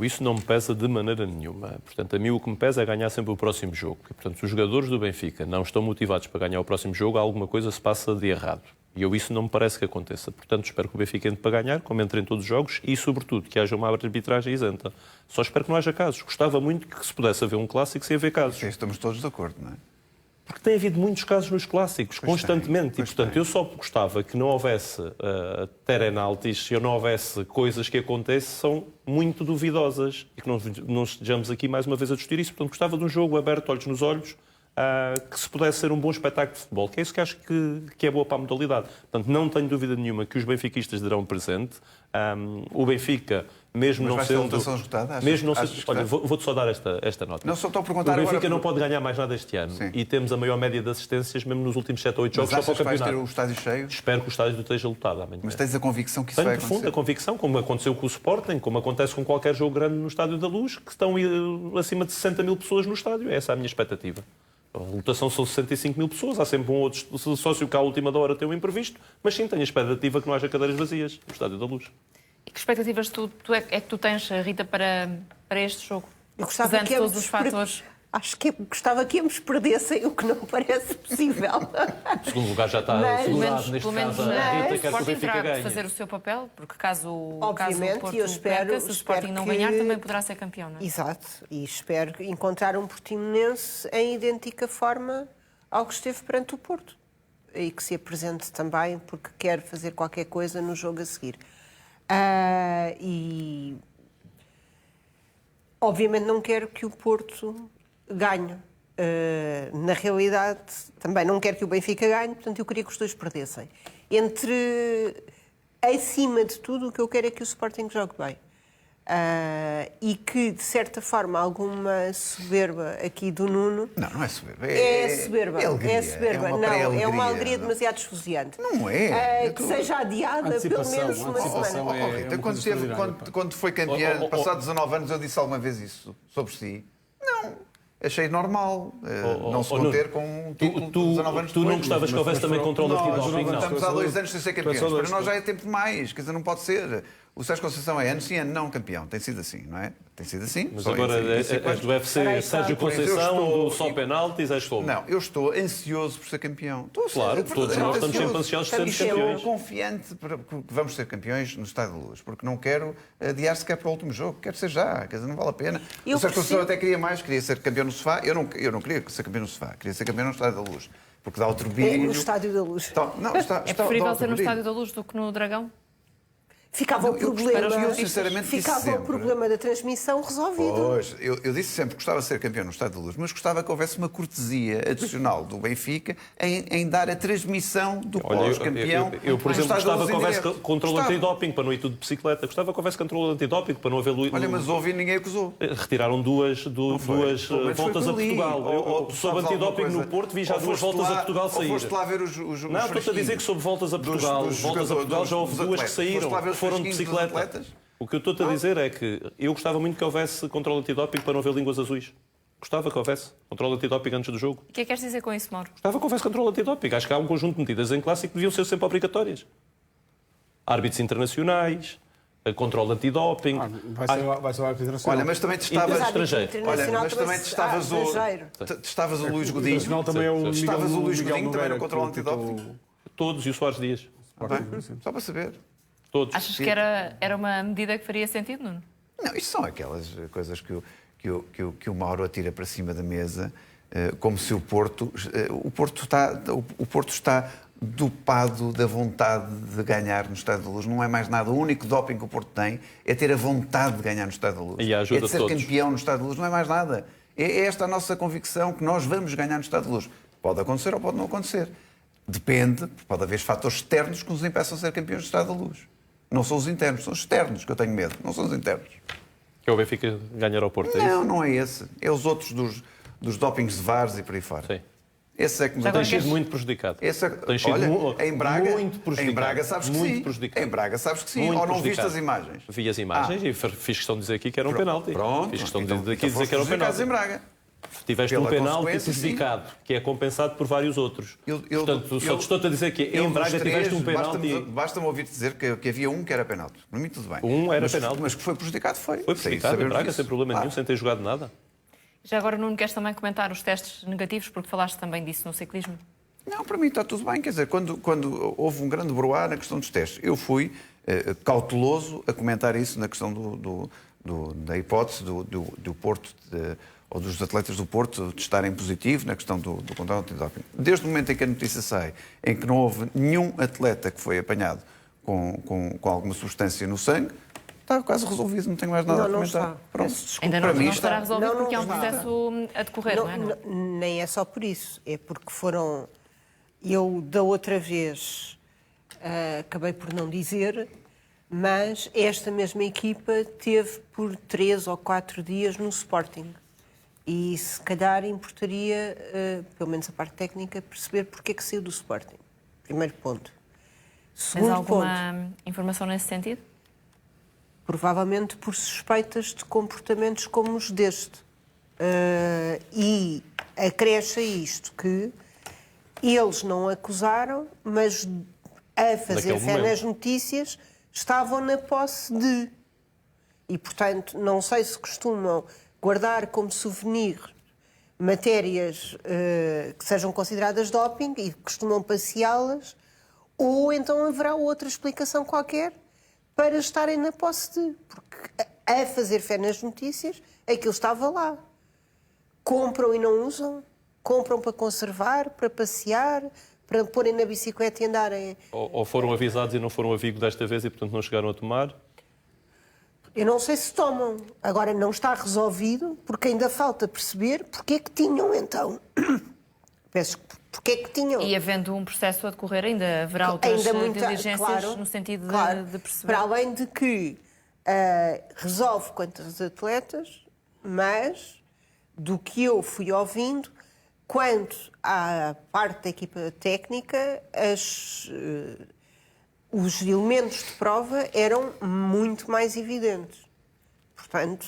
Isso não me pesa de maneira nenhuma. Portanto, a mim o que me pesa é ganhar sempre o próximo jogo. E, portanto, se os jogadores do Benfica não estão motivados para ganhar o próximo jogo, alguma coisa se passa de errado. E isso não me parece que aconteça. Portanto, espero que o Benfica entre para ganhar, como entre em todos os jogos, e, sobretudo, que haja uma arbitragem isenta. Só espero que não haja casos. Gostava muito que se pudesse haver um clássico sem haver casos. Estamos todos de acordo, não é? Porque tem havido muitos casos nos clásicos, constantemente. E, portanto, eu só gostava que não houvesse terenaltis, que não houvesse coisas que aconteçam muito duvidosas e que não estejamos aqui mais uma vez a discutir isso. Portanto, gostava de um jogo aberto, olhos nos olhos, que se pudesse ser um bom espetáculo de futebol, que é isso que acho que é boa para a modalidade. Portanto, não tenho dúvida nenhuma que os benfiquistas darão presente. O Benfica, mesmo não sendo... Olha, vou-te só dar esta nota. Não, só estou a perguntar o Benfica agora... não pode ganhar mais nada este ano. Sim. E temos a maior média de assistências mesmo nos últimos 7 ou 8 jogos. Mas só achas para o que vais campeonato. ter o estádio cheio? Espero que o estádio esteja lotado amanhã. Mas tens a convicção que isso vai acontecer? Tenho profunda convicção, como aconteceu com o Sporting, como acontece com qualquer jogo grande no Estádio da Luz, que estão acima de 60 mil pessoas no estádio. Essa é a minha expectativa. A lotação são 65 mil pessoas, há sempre um outro sócio que à última da hora tem um imprevisto, mas sim, tenho a expectativa que não haja cadeiras vazias no Estádio da Luz. E que expectativas é que tu tens, Rita, para este jogo? Eu gostava que todos os fatores. Acho que gostava que ambos perdessem, o que não parece possível. O segundo lugar já está assegurado, neste caso a Rita quer que o Benfica ganhe. Fazer o seu papel, porque caso o Porto eu espero, perca, se o Sporting não ganhar, também poderá ser campeão, não é? Exato, e espero encontrar um portimonense em idêntica forma ao que esteve perante o Porto e que se apresente também porque quer fazer qualquer coisa no jogo a seguir. E obviamente não quero que o Porto ganhe. Na realidade, também não quero que o Benfica ganhe, portanto eu queria que os dois perdessem. Acima de tudo, o que eu quero é que o Sporting jogue bem. E que, de certa forma, alguma soberba aqui do Nuno... Não é soberba. É soberba. É soberba. É uma alegria demasiado esfuziante. Não é. Que seja adiada pelo menos uma semana. Quando foi campeão, passados 19 anos, eu disse alguma vez isso sobre si? Não. Achei normal não se conter com um título de 19 anos Tu não gostavas que houvesse também controle antidoping? Não. Estamos há 2 anos sem ser campeões. Para nós já é tempo demais. Quer dizer, não pode ser. O Sérgio Conceição é ano sim, ano não campeão. Tem sido assim, não é? Tem sido assim. Mas agora és do UFC, Sérgio Conceição, do só penaltis, és como? Não, eu estou ansioso por ser campeão. Claro, todos nós estamos sempre ansiosos por ser campeões. Estou confiante que vamos ser campeões no Estádio da Luz, porque não quero adiar sequer para o último jogo. Quero ser já, quer dizer, não vale a pena. O Sérgio Conceição até queria mais, queria ser campeão no sofá. Eu não queria ser campeão no sofá, queria ser campeão no Estádio da Luz. Porque dá outro brilho. No Estádio da Luz. É preferível ser no Estádio da Luz do que no Dragão? Ficava o eu gostava- problema, eu sinceramente disse ficava o sempre. problema da transmissão resolvido. Pois, eu disse sempre que gostava de ser campeão no Estádio da Luz, mas gostava que houvesse uma cortesia adicional do Benfica em dar a transmissão do Olha, pós-campeão. eu, por no exemplo, Estádio da gostava Luz que em houvesse direto. controle Gostava. antidoping para não ir tudo de bicicleta. Gostava que houvesse controle antidoping para não haver... Olha, mas houve e ninguém acusou. Retiraram duas Pelo menos foi voltas a por ali. Portugal. Ou Sob sabes antidoping alguma no coisa? Porto, vi já Ou duas foste voltas lá- a Portugal ou sair. foste lá ver os Não, estou-te a dizer fresquinhos que sobre voltas a Portugal, dos voltas a Portugal já houve dos duas que atletas. saíram, Foste lá ver que os foram de fresquinhos dos bicicleta. atletas? O que eu estou-te a dizer é que eu gostava muito que houvesse controle antidoping para não haver línguas azuis. Gostava que houvesse controle antidoping antes do jogo. O que é que queres dizer com isso, Mauro? Gostava que houvesse controle antidoping. Acho que há um conjunto de medidas em clássico que deviam ser sempre obrigatórias. Árbitros internacionais, controle antidoping. Vai ser o árbitro internacional. Olha, mas também Mas testavas... estrangeiro. Olha, mas também testavas estrangeiro. o Luís O Godinho. internacional também é o Miguel, Estavas o Luís Miguel Godinho também Nogueira, no controle que antidoping. Todos e o Soares Dias. Bem, só para saber. Todos. Achas que era uma medida que faria sentido, Nuno? Não, isto são aquelas coisas que o Mauro atira para cima da mesa, como se o Porto está dopado da vontade de ganhar no Estádio da Luz. Não é mais nada. O único doping que o Porto tem é ter a vontade de ganhar no Estádio da Luz. E a ajuda é de ser de todos. campeão no Estádio da Luz. Não é mais nada. É esta a nossa convicção que nós vamos ganhar no Estádio da Luz. Pode acontecer ou pode não acontecer. Depende, pode haver fatores externos que nos impeçam de ser campeões do Estádio da Luz. Não são os internos, são os externos que eu tenho medo, não são os internos. Que é o Benfica ganhar ao Porto, é isso? Não, não é esse. É os outros dos dopings de VARs e por aí fora. Sim. Esse é que me Já Tem agora sido muito prejudicado. Esse é... Tem sido Olha, muito em Braga, prejudicado. em Braga sabes que muito sim. prejudicado. Em Braga sabes que sim. Muito Ou não viste prejudicado. as imagens? Vi as imagens e fiz questão de dizer aqui que era um penalti. Pronto. Fiz questão então, de aqui dizer foste que era um prejudicados penalti. em Braga. Tiveste Pela um penalti consequência, sim. prejudicado, que é compensado por vários outros. Portanto, só te estou a dizer que Eu em dos Braga três, tiveste um penalti. Basta-me ouvir dizer que havia um que era penalti. Para mim, tudo bem. Um era mas, penalti. Mas que foi prejudicado, foi. Foi prejudicado em Sabemos Braga, disso. sem problema nenhum, Claro. sem ter jogado nada. Já agora, Nuno, queres também comentar os testes negativos, porque falaste também disso no ciclismo? Não, para mim está tudo bem. Quer dizer, quando houve um grande broá na questão dos testes, eu fui cauteloso a comentar isso na questão da hipótese do Porto, ou dos atletas do Porto, de estarem positivo na questão do controle antidoping. Desde o momento em que a notícia sai, em que não houve nenhum atleta que foi apanhado com alguma substância no sangue, está quase resolvido, não tenho mais nada a Não comentar. está. Pronto. Peço desculpa. Ainda Para não mim estará está. resolvido Não, porque é um está. processo a decorrer, não é? Nem é só por isso. É porque foram... Eu, da outra vez, acabei por não dizer, mas esta mesma equipa teve por 3 ou 4 dias no Sporting. E se calhar importaria, pelo menos a parte técnica, perceber porque é que saiu do Sporting. Primeiro ponto. Tens Segundo ponto. alguma informação nesse sentido? Provavelmente por suspeitas de comportamentos como os deste. E acresce a isto que eles não acusaram, mas a fazer Naquele fé momento. nas notícias estavam na posse de. E, portanto, não sei se costumam guardar como souvenir matérias que sejam consideradas doping e costumam passeá-las, ou então haverá outra explicação qualquer para estarem na posse de. Porque a fazer fé nas notícias, aquilo estava lá. Compram e não usam. Compram para conservar, para passear, para porem na bicicleta e andarem. Ou foram avisados e não foram a Vigo desta vez e, portanto, não chegaram a tomar. Eu não sei se tomam. Agora não está resolvido, porque ainda falta perceber porque é que tinham então. Peço, porque é que tinham. E havendo um processo a decorrer, ainda haverá outras diligências claro, no sentido claro, de perceber. Para além de que resolve quanto aos atletas, mas do que eu fui ouvindo, quanto à parte da equipa técnica, os elementos de prova eram muito mais evidentes. Portanto,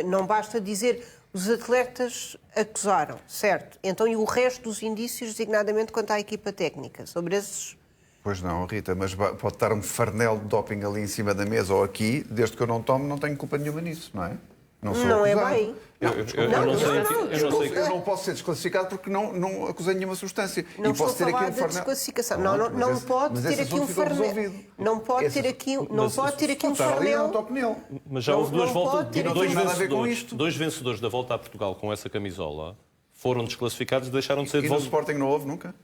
não basta dizer os atletas acusaram, certo? Então, e o resto dos indícios, designadamente quanto à equipa técnica, sobre esses... Pois não, Rita, mas pode estar um farnel de doping ali em cima da mesa ou aqui, desde que eu não tomo, não tenho culpa nenhuma nisso, não é? Não sou Não é acusado. bem. Eu Eu não posso ser desclassificado porque não acusei nenhuma substância. Não e posso estou ter a falar aqui um da farnel. desclassificação. Pronto, Não mas pode mas ter esse aqui um assunto ficou farnel. resolvido. Não pode Esse- ter aqui, não mas pode ter aqui um Está ali, não farnel. toco nele. Mas já houve duas não voltas, pode ter aqui nada a ver com isto. dois vencedores da volta a Portugal com essa camisola foram desclassificados e deixaram de ser E de no volta. Sporting não houve nunca?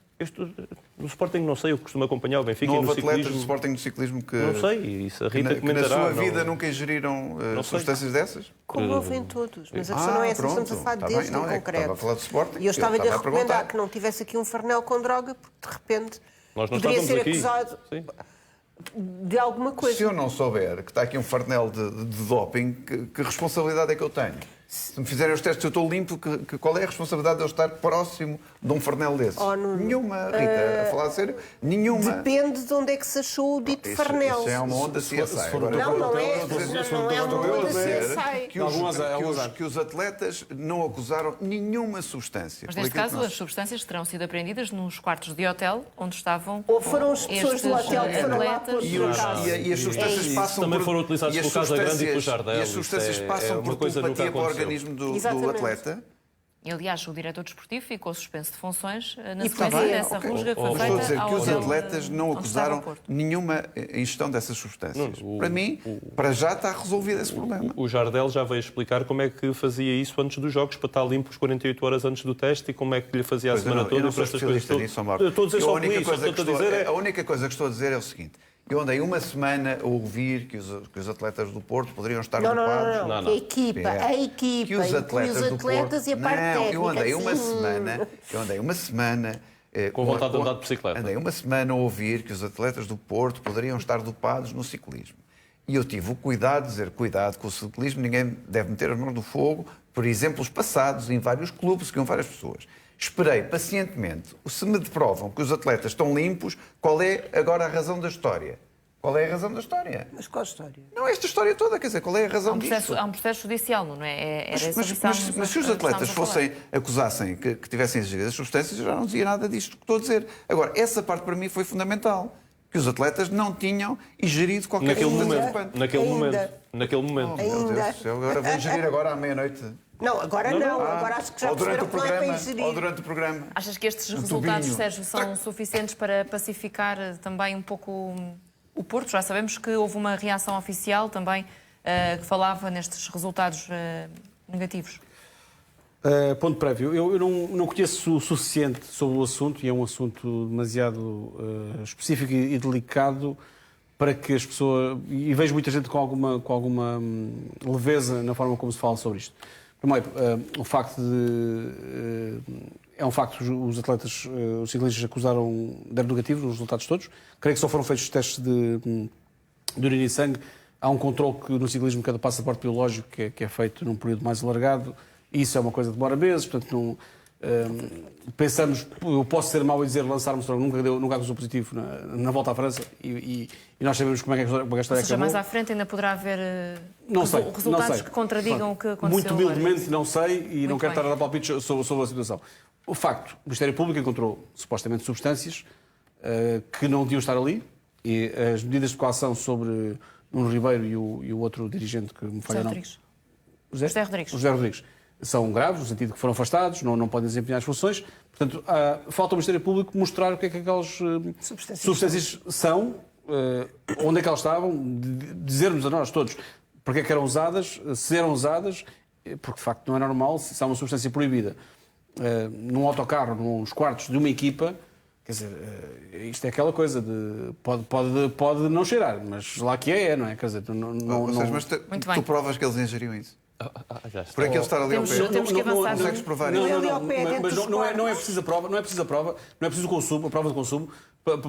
No Sporting não sei, eu costumo acompanhar o Benfica Não e no houve atletas ciclismo. do Sporting no ciclismo que, Não sei, isso a Rita que na comentará. sua vida não... nunca ingeriram sei. substâncias dessas? Como houve em todos, mas a questão não é essa, estamos a falar tá deste bem. Não, em é que estava a concreto. falar de Sporting. E eu estava-lhe a recomendar perguntar. que não tivesse aqui um farnel com droga, porque de repente Nós não poderia estávamos ser aqui. acusado Sim. de alguma coisa. Se eu não souber que está aqui um farnel de doping, que responsabilidade é que eu tenho? Se me fizerem os testes, eu estou limpo, qual é a responsabilidade de eu estar próximo de um farnel desses? Oh, Nuno, Nenhuma, Rita, a falar a sério, nenhuma. Depende de onde é que se achou o dito farnel. Isso é uma onda CSI. Agora, Não, não é. estou a dizer- Não é uma estou a onda dizer CSI. que os atletas não acusaram nenhuma substância. Mas Por neste aquilo que caso, nós- as substâncias terão sido apreendidas nos quartos de hotel onde estavam. Ou foram as pessoas estes do hotel que foram lá atletas. por E, os- acaso. e as substâncias É isso. passam Também por... foram utilizados e as pelo Casa Grande e pelo substâncias- Jardel. E as substâncias Isso é passam uma por coisa que nunca telepatia para o aconteceu. organismo do Exatamente. atleta. E, aliás, o diretor desportivo ficou suspenso de funções na E sequência bem, dessa ok. rusga que foi Mas estou a feita dizer ao que os hotel atletas não onde estava acusaram o Porto. nenhuma ingestão dessas substâncias. Não, Para mim, para já está resolvido esse problema. O Jardel já veio explicar como é que fazia isso antes dos jogos, para estar limpo os 48 horas antes do teste e como é que lhe fazia a Pois, semana eu toda não e sou para estas coisas especialista todas. nisso, Amaro. Eu estou a dizer Eu, só a por única isso, coisa que estou a dizer é... a única coisa que estou a dizer é o seguinte. Eu andei uma semana a ouvir que os atletas do Porto poderiam estar dopados. Não, não. Que a equipa, É. a equipa, Que os atletas, e do os atletas Porto... e a parte não, técnica. eu andei uma sim. semana Com vontade de andar de bicicleta. Andei uma semana a ouvir que os atletas do Porto poderiam estar dopados no ciclismo. E eu tive o cuidado de dizer, cuidado com o ciclismo, ninguém deve meter as mãos no fogo, por exemplos passados em vários clubes que iam várias pessoas. Esperei pacientemente. Se me provam que os atletas estão limpos, qual é agora a razão da história? Qual é a razão da história? Mas qual a história? Não, esta história toda, quer dizer, qual é a razão disso? Há um processo judicial, não é? Era essa Mas se os atletas acusassem que tivessem ingerido as substâncias, eu já não dizia nada disto que estou a dizer. Agora, essa parte para mim foi fundamental. Que os atletas não tinham ingerido qualquer Naquele substância momento. dopante. Naquele momento. Oh, meu Deus do céu, agora vou ingerir agora à meia-noite. Não, agora não. Agora acho que já Ou durante perceberam o que não é para programa. ingerir. Ou durante o programa. Achas que estes Um resultados, tubinho. Sérgio, são suficientes para pacificar também um pouco o Porto? Já sabemos que houve uma reação oficial também que falava nestes resultados negativos. Ponto prévio. Eu não conheço o suficiente sobre o assunto e é um assunto demasiado específico e delicado para que as pessoas... E vejo muita gente com alguma leveza na forma como se fala sobre isto. Primeiro, o facto de... É um facto que os atletas, os ciclistas acusaram, deram negativo nos resultados todos. Creio que só foram feitos testes de urina e sangue. Há um controle no ciclismo que é do passaporte biológico que é feito num período mais alargado. Isso é uma coisa que demora meses, portanto, não, pensamos, eu posso ser mau e dizer Lance Armstrong nunca acusou positivo na volta à França e nós sabemos como é que a história Ou seja, acabou. mais à frente ainda poderá haver resultados não sei. que contradigam o que aconteceu. Muito agora. humildemente não sei e não quero bem. estar a dar palpites sobre a situação. O facto, o Ministério Público encontrou supostamente substâncias que não deviam estar ali e as medidas de coação sobre Nuno Ribeiro e o outro dirigente que me falha o nome. José Rodrigues. José Rodrigues. São graves, no sentido que foram afastados, não podem desempenhar as funções. Portanto, falta ao Ministério Público mostrar o que é que aquelas substâncias são, onde é que elas estavam, dizer-nos a nós todos porque é que eram usadas, se eram usadas, porque de facto não é normal, se há uma substância proibida num autocarro, nos quartos de uma equipa, quer dizer, isto é aquela coisa de pode não cheirar, mas lá que é, não é? Quer dizer, Mas Muito bem. tu provas que eles ingeriram isso? Já está. Por aquele estar ali ao pé. Temos que avançar. Não consegues provar isso? Mas não é preciso a prova, não é preciso o consumo, a prova de consumo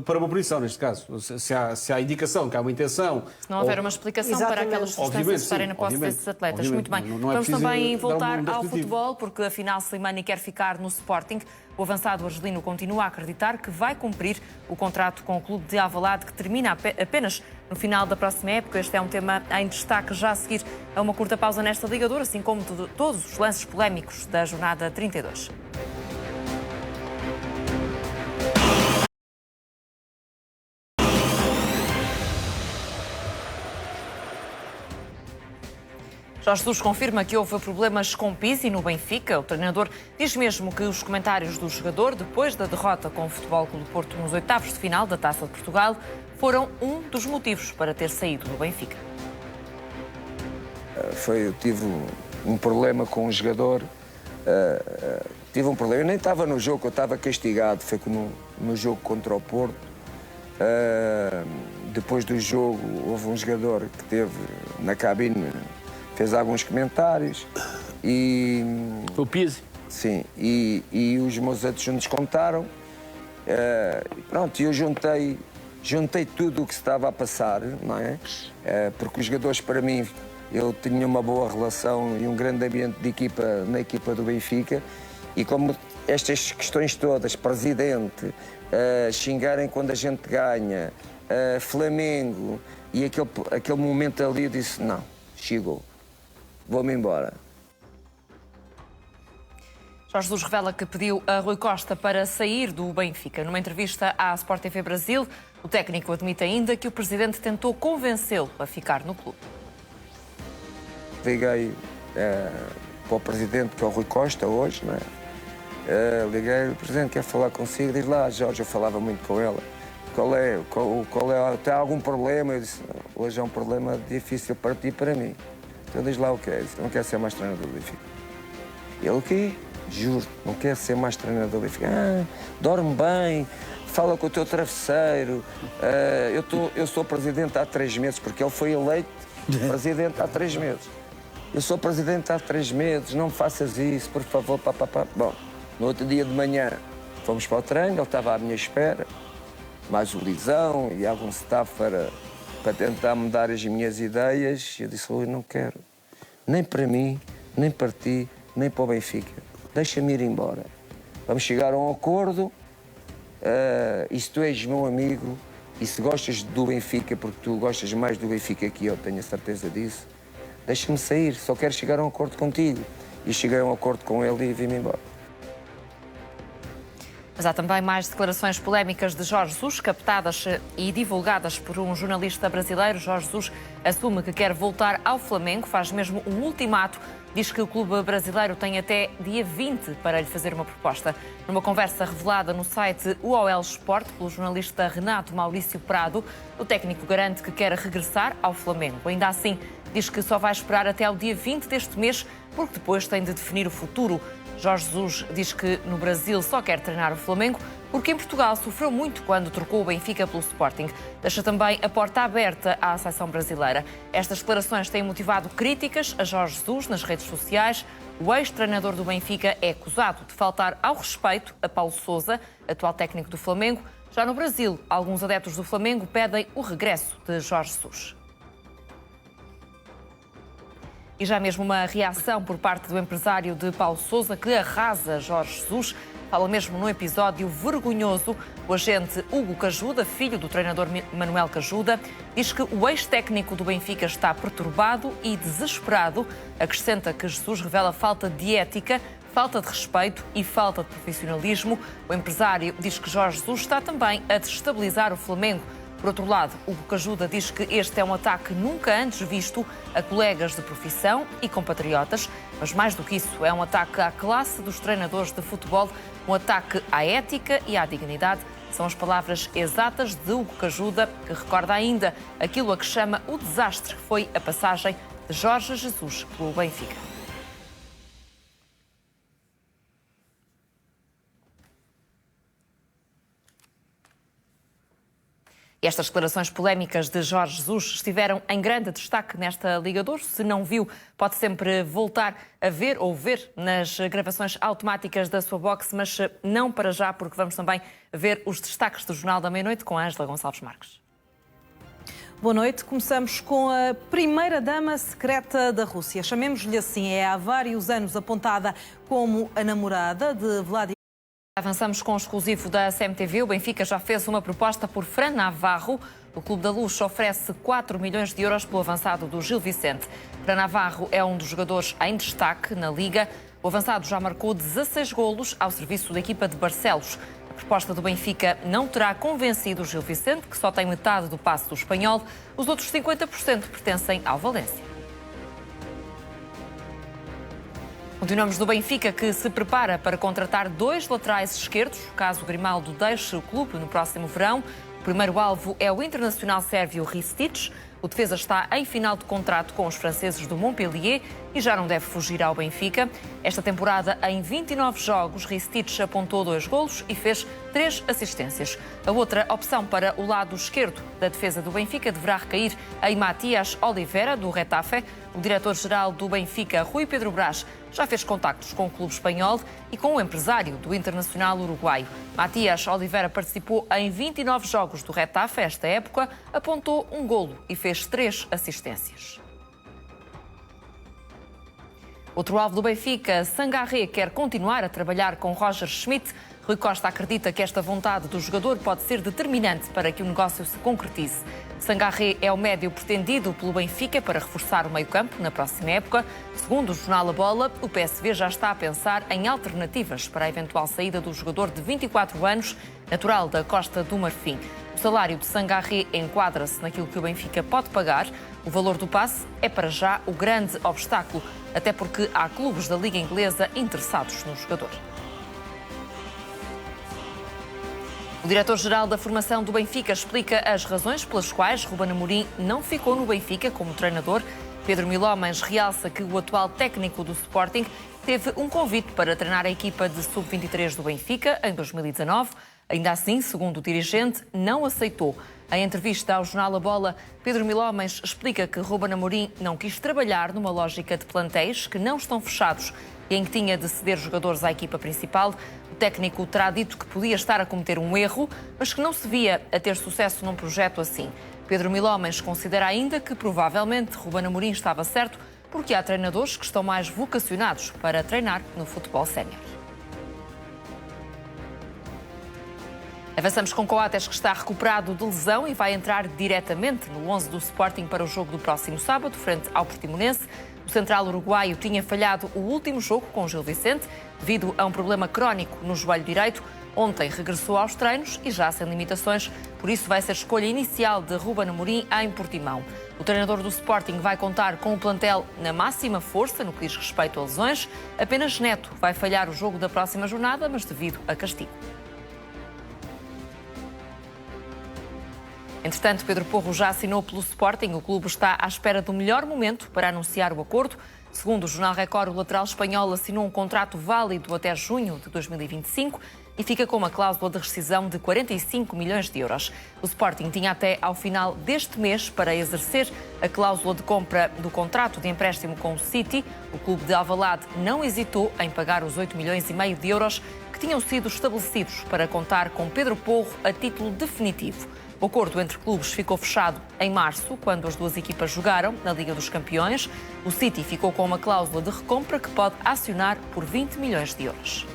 para uma punição, neste caso. Se há indicação que há uma intenção... Se não houver uma explicação para aquelas substâncias Obviamente, estarem na posse obviamente, desses atletas. obviamente. Muito bem. Não é Vamos preciso também dar voltar um ao descritivo. futebol, porque afinal Slimani quer ficar no Sporting. O avançado argelino continua a acreditar que vai cumprir o contrato com o clube de Alvalade, que termina apenas no final da próxima época. Este é um tema em destaque já a seguir a uma curta pausa nesta ligadura, assim como todos os lances polémicos da jornada 32. Jorge Jesus confirma que houve problemas com Pizzi no Benfica. O treinador diz mesmo que os comentários do jogador, depois da derrota com o Futebol Clube do Porto nos oitavos de final da Taça de Portugal, foram um dos motivos para ter saído do Benfica. Eu tive um problema com um jogador tive um problema. Eu nem estava no jogo, eu estava castigado. Foi como no jogo contra o Porto. Depois do jogo, houve um jogador que teve na cabine, fez alguns comentários e... O Pizzi? Sim, e os meus adjuntos contaram. Pronto, eu juntei tudo o que se estava a passar, não é? Porque os jogadores, para mim, eu tinha uma boa relação e um grande ambiente de equipa na equipa do Benfica. E como estas questões todas, presidente, xingarem quando a gente ganha, Flamengo, e aquele momento ali eu disse, não, chegou, vou-me embora. Jorge Jesus revela que pediu a Rui Costa para sair do Benfica. Numa entrevista à Sport TV Brasil, o técnico admite ainda que o presidente tentou convencê-lo a ficar no clube. Liguei para o presidente, que é o Rui Costa, hoje, não é? Liguei, o presidente quer falar consigo, diz lá, Jorge, eu falava muito com ela. Qual é? Tem algum problema? Eu disse, hoje é um problema difícil para ti e para mim. Então diz lá o que é. Eu não quero ser mais treinador do Benfica. Ele, o quê? Juro, não quero ser mais treinador do Benfica. Dorme bem, fala com o teu travesseiro. Eu sou presidente há 3 meses, porque ele foi eleito presidente há 3 meses. Eu sou presidente há 3 meses, não me faças isso, por favor, papapá. Bom, no outro dia de manhã fomos para o treino, ele estava à minha espera, mais o Lisão e algum staff para tentar mudar as minhas ideias. Eu disse, eu não quero, nem para mim, nem para ti, nem para o Benfica. Deixa-me ir embora. Vamos chegar a um acordo, e se tu és meu amigo, e se gostas do Benfica, porque tu gostas mais do Benfica que eu, tenho a certeza disso, deixa-me sair, só quero chegar a um acordo contigo. E cheguei a um acordo com ele e vim-me embora. Mas há também mais declarações polémicas de Jorge Jesus, captadas e divulgadas por um jornalista brasileiro. Jorge Jesus assume que quer voltar ao Flamengo, faz mesmo um ultimato, diz que o clube brasileiro tem até dia 20 para lhe fazer uma proposta. Numa conversa revelada no site UOL Sport pelo jornalista Renato Maurício Prado, o técnico garante que quer regressar ao Flamengo. Ainda assim, diz que só vai esperar até ao dia 20 deste mês, porque depois tem de definir o futuro. Jorge Jesus diz que no Brasil só quer treinar o Flamengo porque em Portugal sofreu muito quando trocou o Benfica pelo Sporting. Deixa também a porta aberta à seleção brasileira. Estas declarações têm motivado críticas a Jorge Jesus nas redes sociais. O ex-treinador do Benfica é acusado de faltar ao respeito a Paulo Sousa, atual técnico do Flamengo. Já no Brasil, alguns adeptos do Flamengo pedem o regresso de Jorge Jesus. E já mesmo uma reação por parte do empresário de Paulo Sousa, que arrasa Jorge Jesus. Fala mesmo num episódio vergonhoso. O agente Hugo Cajuda, filho do treinador Manuel Cajuda, diz que o ex-técnico do Benfica está perturbado e desesperado. Acrescenta que Jesus revela falta de ética, falta de respeito e falta de profissionalismo. O empresário diz que Jorge Jesus está também a desestabilizar o Flamengo. Por outro lado, Hugo Cajuda diz que este é um ataque nunca antes visto a colegas de profissão e compatriotas, mas mais do que isso, é um ataque à classe dos treinadores de futebol, um ataque à ética e à dignidade. São as palavras exatas de Hugo Cajuda, que recorda ainda aquilo a que chama o desastre que foi a passagem de Jorge Jesus pelo Benfica. E estas declarações polémicas de Jorge Jesus estiveram em grande destaque nesta Liga de Ouro. Se não viu, pode sempre voltar a ver ou ver nas gravações automáticas da sua box, mas não para já, porque vamos também ver os destaques do Jornal da Meia-Noite com a Ângela Gonçalves Marques. Boa noite. Começamos com a primeira-dama secreta da Rússia. Chamemos-lhe assim. É há vários anos apontada como a namorada de Vladimir. Avançamos com o exclusivo da CMTV. O Benfica já fez uma proposta por Fran Navarro. O Clube da Luz oferece 4 milhões de euros pelo avançado do Gil Vicente. Fran Navarro é um dos jogadores em destaque na Liga. O avançado já marcou 16 golos ao serviço da equipa de Barcelos. A proposta do Benfica não terá convencido o Gil Vicente, que só tem metade do passe do espanhol. Os outros 50% pertencem ao Valência. Continuamos no Benfica, que se prepara para contratar 2 laterais esquerdos, caso Grimaldo deixe o clube no próximo verão. O primeiro alvo é o internacional sérvio Ristic. O defesa está em final de contrato com os franceses do Montpellier e já não deve fugir ao Benfica. Esta temporada, em 29 jogos, Ristich apontou 2 golos e fez 3 assistências. A outra opção para o lado esquerdo da defesa do Benfica deverá recair em Matias Oliveira, do Retafe. O diretor-geral do Benfica, Rui Pedro Brás, já fez contactos com o clube espanhol e com o empresário do Internacional uruguaio. Matias Oliveira participou em 29 jogos do Retafe esta época, apontou 1 golo e fez 3 assistências. Outro alvo do Benfica, Sangaré, quer continuar a trabalhar com Roger Schmidt. Rui Costa acredita que esta vontade do jogador pode ser determinante para que o negócio se concretize. Sangaré é o médio pretendido pelo Benfica para reforçar o meio-campo na próxima época. Segundo o jornal A Bola, o PSV já está a pensar em alternativas para a eventual saída do jogador de 24 anos, natural da Costa do Marfim. O salário de Sangaré enquadra-se naquilo que o Benfica pode pagar. O valor do passe é para já o grande obstáculo, até porque há clubes da Liga Inglesa interessados no jogador. O diretor-geral da formação do Benfica explica as razões pelas quais Ruben Amorim não ficou no Benfica como treinador. Pedro Milhomens realça que o atual técnico do Sporting teve um convite para treinar a equipa de sub-23 do Benfica em 2019. Ainda assim, segundo o dirigente, não aceitou. Em entrevista ao jornal A Bola, Pedro Milhomens explica que Ruben Amorim não quis trabalhar numa lógica de plantéis que não estão fechados e em que tinha de ceder jogadores à equipa principal. O técnico terá dito que podia estar a cometer um erro, mas que não se via a ter sucesso num projeto assim. Pedro Milhomens considera ainda que provavelmente Ruben Amorim estava certo, porque há treinadores que estão mais vocacionados para treinar no futebol sénior. Avançamos com Coates, que está recuperado de lesão e vai entrar diretamente no 11 do Sporting para o jogo do próximo sábado, frente ao Portimonense. O central uruguaio tinha falhado o último jogo com Gil Vicente devido a um problema crónico no joelho direito. Ontem regressou aos treinos e já sem limitações, por isso vai ser escolha inicial de Ruben Amorim em Portimão. O treinador do Sporting vai contar com o plantel na máxima força no que diz respeito a lesões. Apenas Neto vai falhar o jogo da próxima jornada, mas devido a castigo. Entretanto, Pedro Porro já assinou pelo Sporting. O clube está à espera do melhor momento para anunciar o acordo. Segundo o jornal Record, o lateral espanhol assinou um contrato válido até junho de 2025 e fica com uma cláusula de rescisão de 45 milhões de euros. O Sporting tinha até ao final deste mês para exercer a cláusula de compra do contrato de empréstimo com o City. O clube de Alvalade não hesitou em pagar os 8,5 milhões de euros que tinham sido estabelecidos para contar com Pedro Porro a título definitivo. O acordo entre clubes ficou fechado em março, quando as duas equipas jogaram na Liga dos Campeões. O City ficou com uma cláusula de recompra que pode acionar por 20 milhões de euros.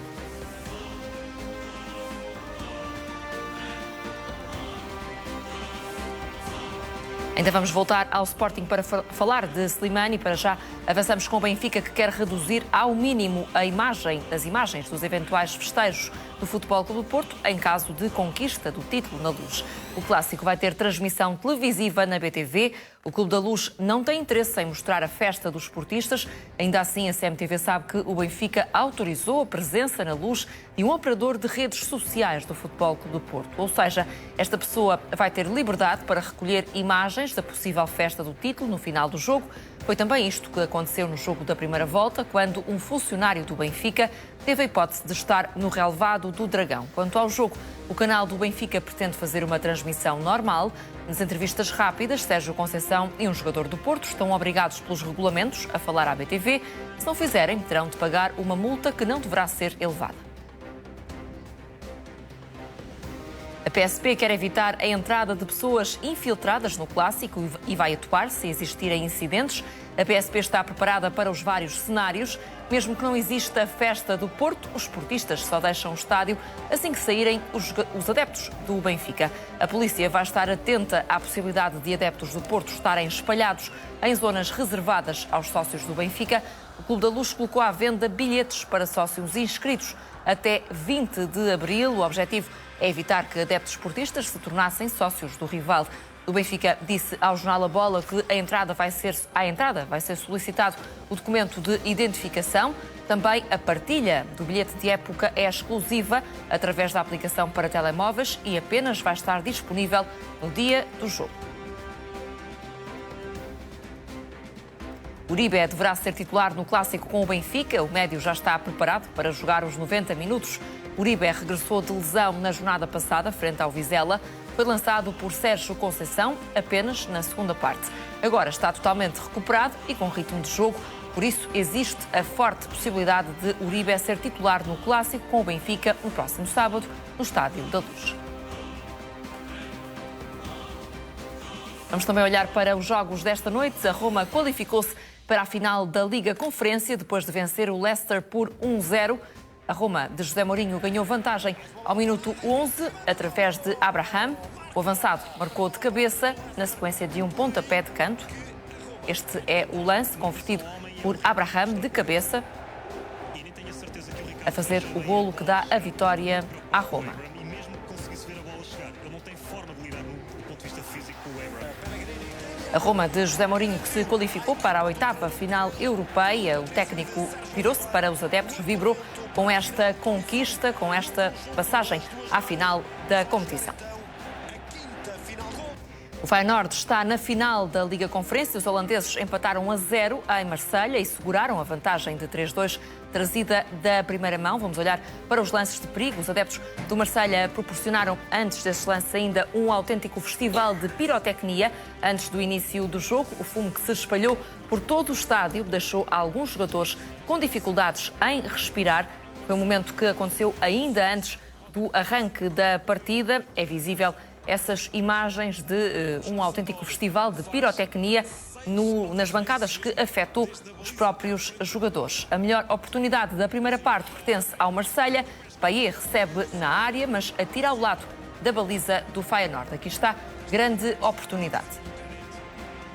Ainda vamos voltar ao Sporting para falar de Slimani. Para já avançamos com o Benfica, que quer reduzir ao mínimo as imagens dos eventuais festejos do Futebol Clube do Porto em caso de conquista do título na Luz. O clássico vai ter transmissão televisiva na BTV. O Clube da Luz não tem interesse em mostrar a festa dos esportistas. Ainda assim, a CMTV sabe que o Benfica autorizou a presença na Luz de um operador de redes sociais do Futebol Clube do Porto. Ou seja, esta pessoa vai ter liberdade para recolher imagens da possível festa do título no final do jogo. Foi também isto que aconteceu no jogo da primeira volta, quando um funcionário do Benfica teve a hipótese de estar no relvado do Dragão. Quanto ao jogo, o canal do Benfica pretende fazer uma transmissão normal. Nas entrevistas rápidas, Sérgio Conceição e um jogador do Porto estão obrigados pelos regulamentos a falar à BTV. Se não fizerem, terão de pagar uma multa que não deverá ser elevada. A PSP quer evitar a entrada de pessoas infiltradas no clássico e vai atuar se existirem incidentes. A PSP está preparada para os vários cenários. Mesmo que não exista a festa do Porto, os esportistas só deixam o estádio assim que saírem os adeptos do Benfica. A polícia vai estar atenta à possibilidade de adeptos do Porto estarem espalhados em zonas reservadas aos sócios do Benfica. O Clube da Luz colocou à venda bilhetes para sócios inscritos até 20 de abril. O objetivo é evitar que adeptos esportistas se tornassem sócios do rival. O Benfica disse ao jornal A Bola que à entrada vai ser solicitado o documento de identificação. Também a partilha do bilhete de época é exclusiva através da aplicação para telemóveis e apenas vai estar disponível no dia do jogo. Uribe deverá ser titular no clássico com o Benfica. O médio já está preparado para jogar os 90 minutos. Uribe regressou de lesão na jornada passada, frente ao Vizela. Foi lançado por Sérgio Conceição apenas na segunda parte. Agora está totalmente recuperado e com ritmo de jogo. Por isso, existe a forte possibilidade de Uribe ser titular no clássico com o Benfica no próximo sábado, no Estádio da Luz. Vamos também olhar para os jogos desta noite. A Roma qualificou-se para a final da Liga Conferência depois de vencer o Leicester por 1-0. A Roma de José Mourinho ganhou vantagem ao minuto 11 através de Abraham. O avançado marcou de cabeça na sequência de um pontapé de canto. Este é o lance convertido por Abraham de cabeça a fazer o golo que dá a vitória à Roma. A Roma de José Mourinho, que se qualificou para a 8ª final europeia. O técnico virou-se para os adeptos, vibrou com esta conquista, com esta passagem à final da competição. O Feyenoord está na final da Liga Conferência. Os holandeses empataram a 0 em Marselha e seguraram a vantagem de 3-2 trazida da primeira mão. Vamos olhar para os lances de perigo. Os adeptos do Marselha proporcionaram, antes desses lances ainda, um autêntico festival de pirotecnia. Antes do início do jogo, o fumo que se espalhou por todo o estádio deixou alguns jogadores com dificuldades em respirar. Foi um momento que aconteceu ainda antes do arranque da partida. É visível essas imagens de um autêntico festival de pirotecnia nas bancadas que afetou os próprios jogadores. A melhor oportunidade da primeira parte pertence ao Marselha. Payet recebe na área, mas atira ao lado da baliza do Feyenoord. Aqui está grande oportunidade.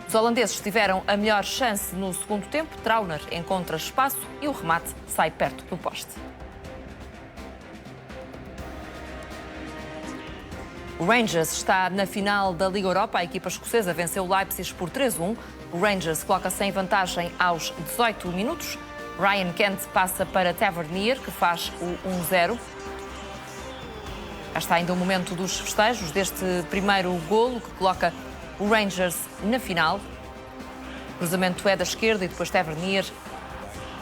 Os holandeses tiveram a melhor chance no segundo tempo. Trauner encontra espaço e o remate sai perto do poste. O Rangers está na final da Liga Europa. A equipa escocesa venceu o Leipzig por 3-1. O Rangers coloca-se em vantagem aos 18 minutos. Ryan Kent passa para Tavernier, que faz o 1-0. Já está ainda o momento dos festejos deste primeiro golo, que coloca o Rangers na final. O cruzamento é da esquerda e depois Tavernier,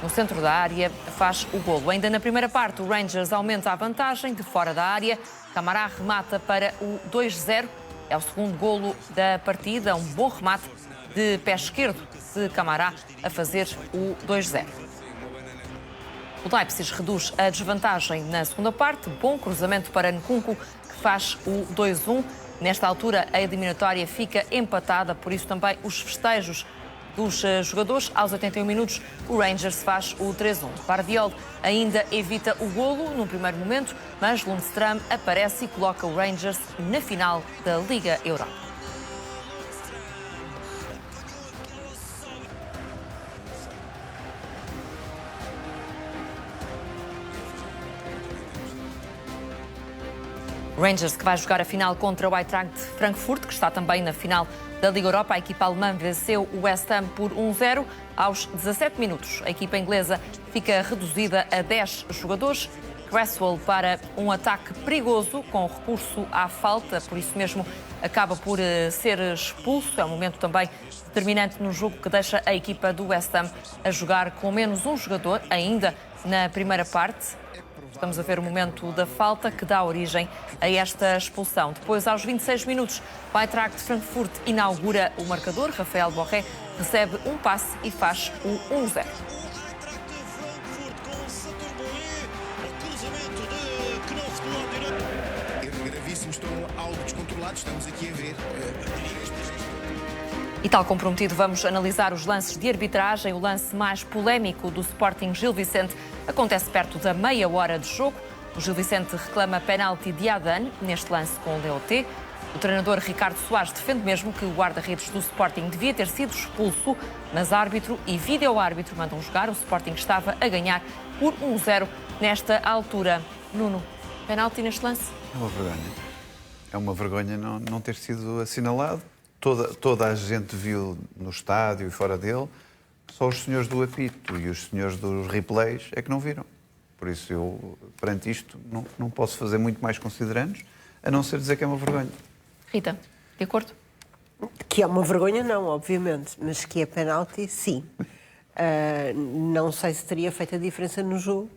no centro da área, faz o golo. Ainda na primeira parte, o Rangers aumenta a vantagem de fora da área. Camará remata para o 2-0. É o segundo golo da partida. Um bom remate de pé esquerdo de Camará a fazer o 2-0. O Leipzig reduz a desvantagem na segunda parte. Bom cruzamento para Nkunku, que faz o 2-1. Nesta altura, a eliminatória fica empatada, por isso também os festejos dos jogadores. Aos 81 minutos, o Rangers faz o 3-1. Guardiola ainda evita o golo no primeiro momento, mas Lundstram aparece e coloca o Rangers na final da Liga Europa. O Rangers, que vai jogar a final contra o Eintracht de Frankfurt, que está também na final da Liga Europa. A equipa alemã venceu o West Ham por 1-0 aos 17 minutos. A equipa inglesa fica reduzida a 10 jogadores. Cresswell para um ataque perigoso com recurso à falta, por isso mesmo acaba por ser expulso. É um momento também determinante no jogo que deixa a equipa do West Ham a jogar com menos um jogador ainda na primeira parte. Estamos a ver o momento da falta que dá origem a esta expulsão. Depois, aos 26 minutos, o Eintracht de Frankfurt inaugura o marcador. Rafael Borré recebe um passe e faz o 1-0. Erros gravíssimos, estão algo descontrolados, estamos aqui a ver. E tal como prometido, vamos analisar os lances de arbitragem. O lance mais polémico do Sporting Gil Vicente acontece perto da meia hora de jogo. O Gil Vicente reclama penalti de Adan neste lance com o Leoté. O treinador Ricardo Soares defende mesmo que o guarda-redes do Sporting devia ter sido expulso, mas árbitro e vídeo-árbitro mandam jogar. O Sporting estava a ganhar por 1-0 nesta altura. Nuno, penalti neste lance? É uma vergonha. É uma vergonha não ter sido assinalado. Toda a gente viu no estádio e fora dele, só os senhores do apito e os senhores dos replays é que não viram. Por isso eu, perante isto, não posso fazer muito mais considerandos, a não ser dizer que é uma vergonha. Rita, de acordo? Que é uma vergonha não, obviamente, mas que é penalti, sim. Não sei se teria feito a diferença no jogo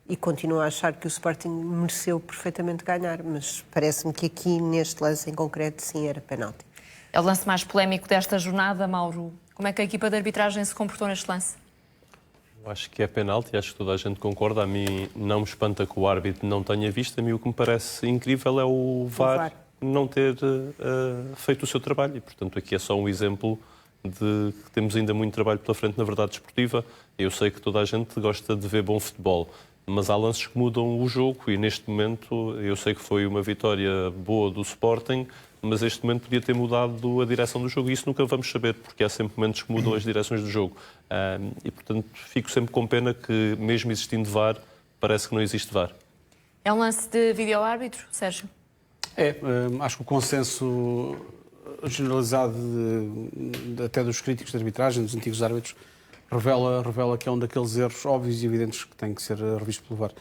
e continuo a achar que o Sporting mereceu perfeitamente ganhar, mas parece-me que aqui, neste lance em concreto, sim, era penalti. É o lance mais polémico desta jornada, Mauro. Como é que a equipa de arbitragem se comportou neste lance? Eu acho que é penalti, acho que toda a gente concorda. A mim não me espanta que o árbitro não tenha visto. A mim o que me parece incrível é o VAR não ter feito o seu trabalho. E, portanto, aqui é só um exemplo de que temos ainda muito trabalho pela frente na verdade desportiva. Eu sei que toda a gente gosta de ver bom futebol, mas há lances que mudam o jogo e neste momento eu sei que foi uma vitória boa do Sporting, mas este momento podia ter mudado a direção do jogo e isso nunca vamos saber, porque há sempre momentos que mudam as direções do jogo. E, portanto, fico sempre com pena que, mesmo existindo VAR, parece que não existe VAR. É um lance de vídeo-árbitro, Sérgio? Acho que o consenso generalizado até dos críticos de arbitragem, dos antigos árbitros, revela que é um daqueles erros óbvios e evidentes que tem que ser revisto pelo VAR.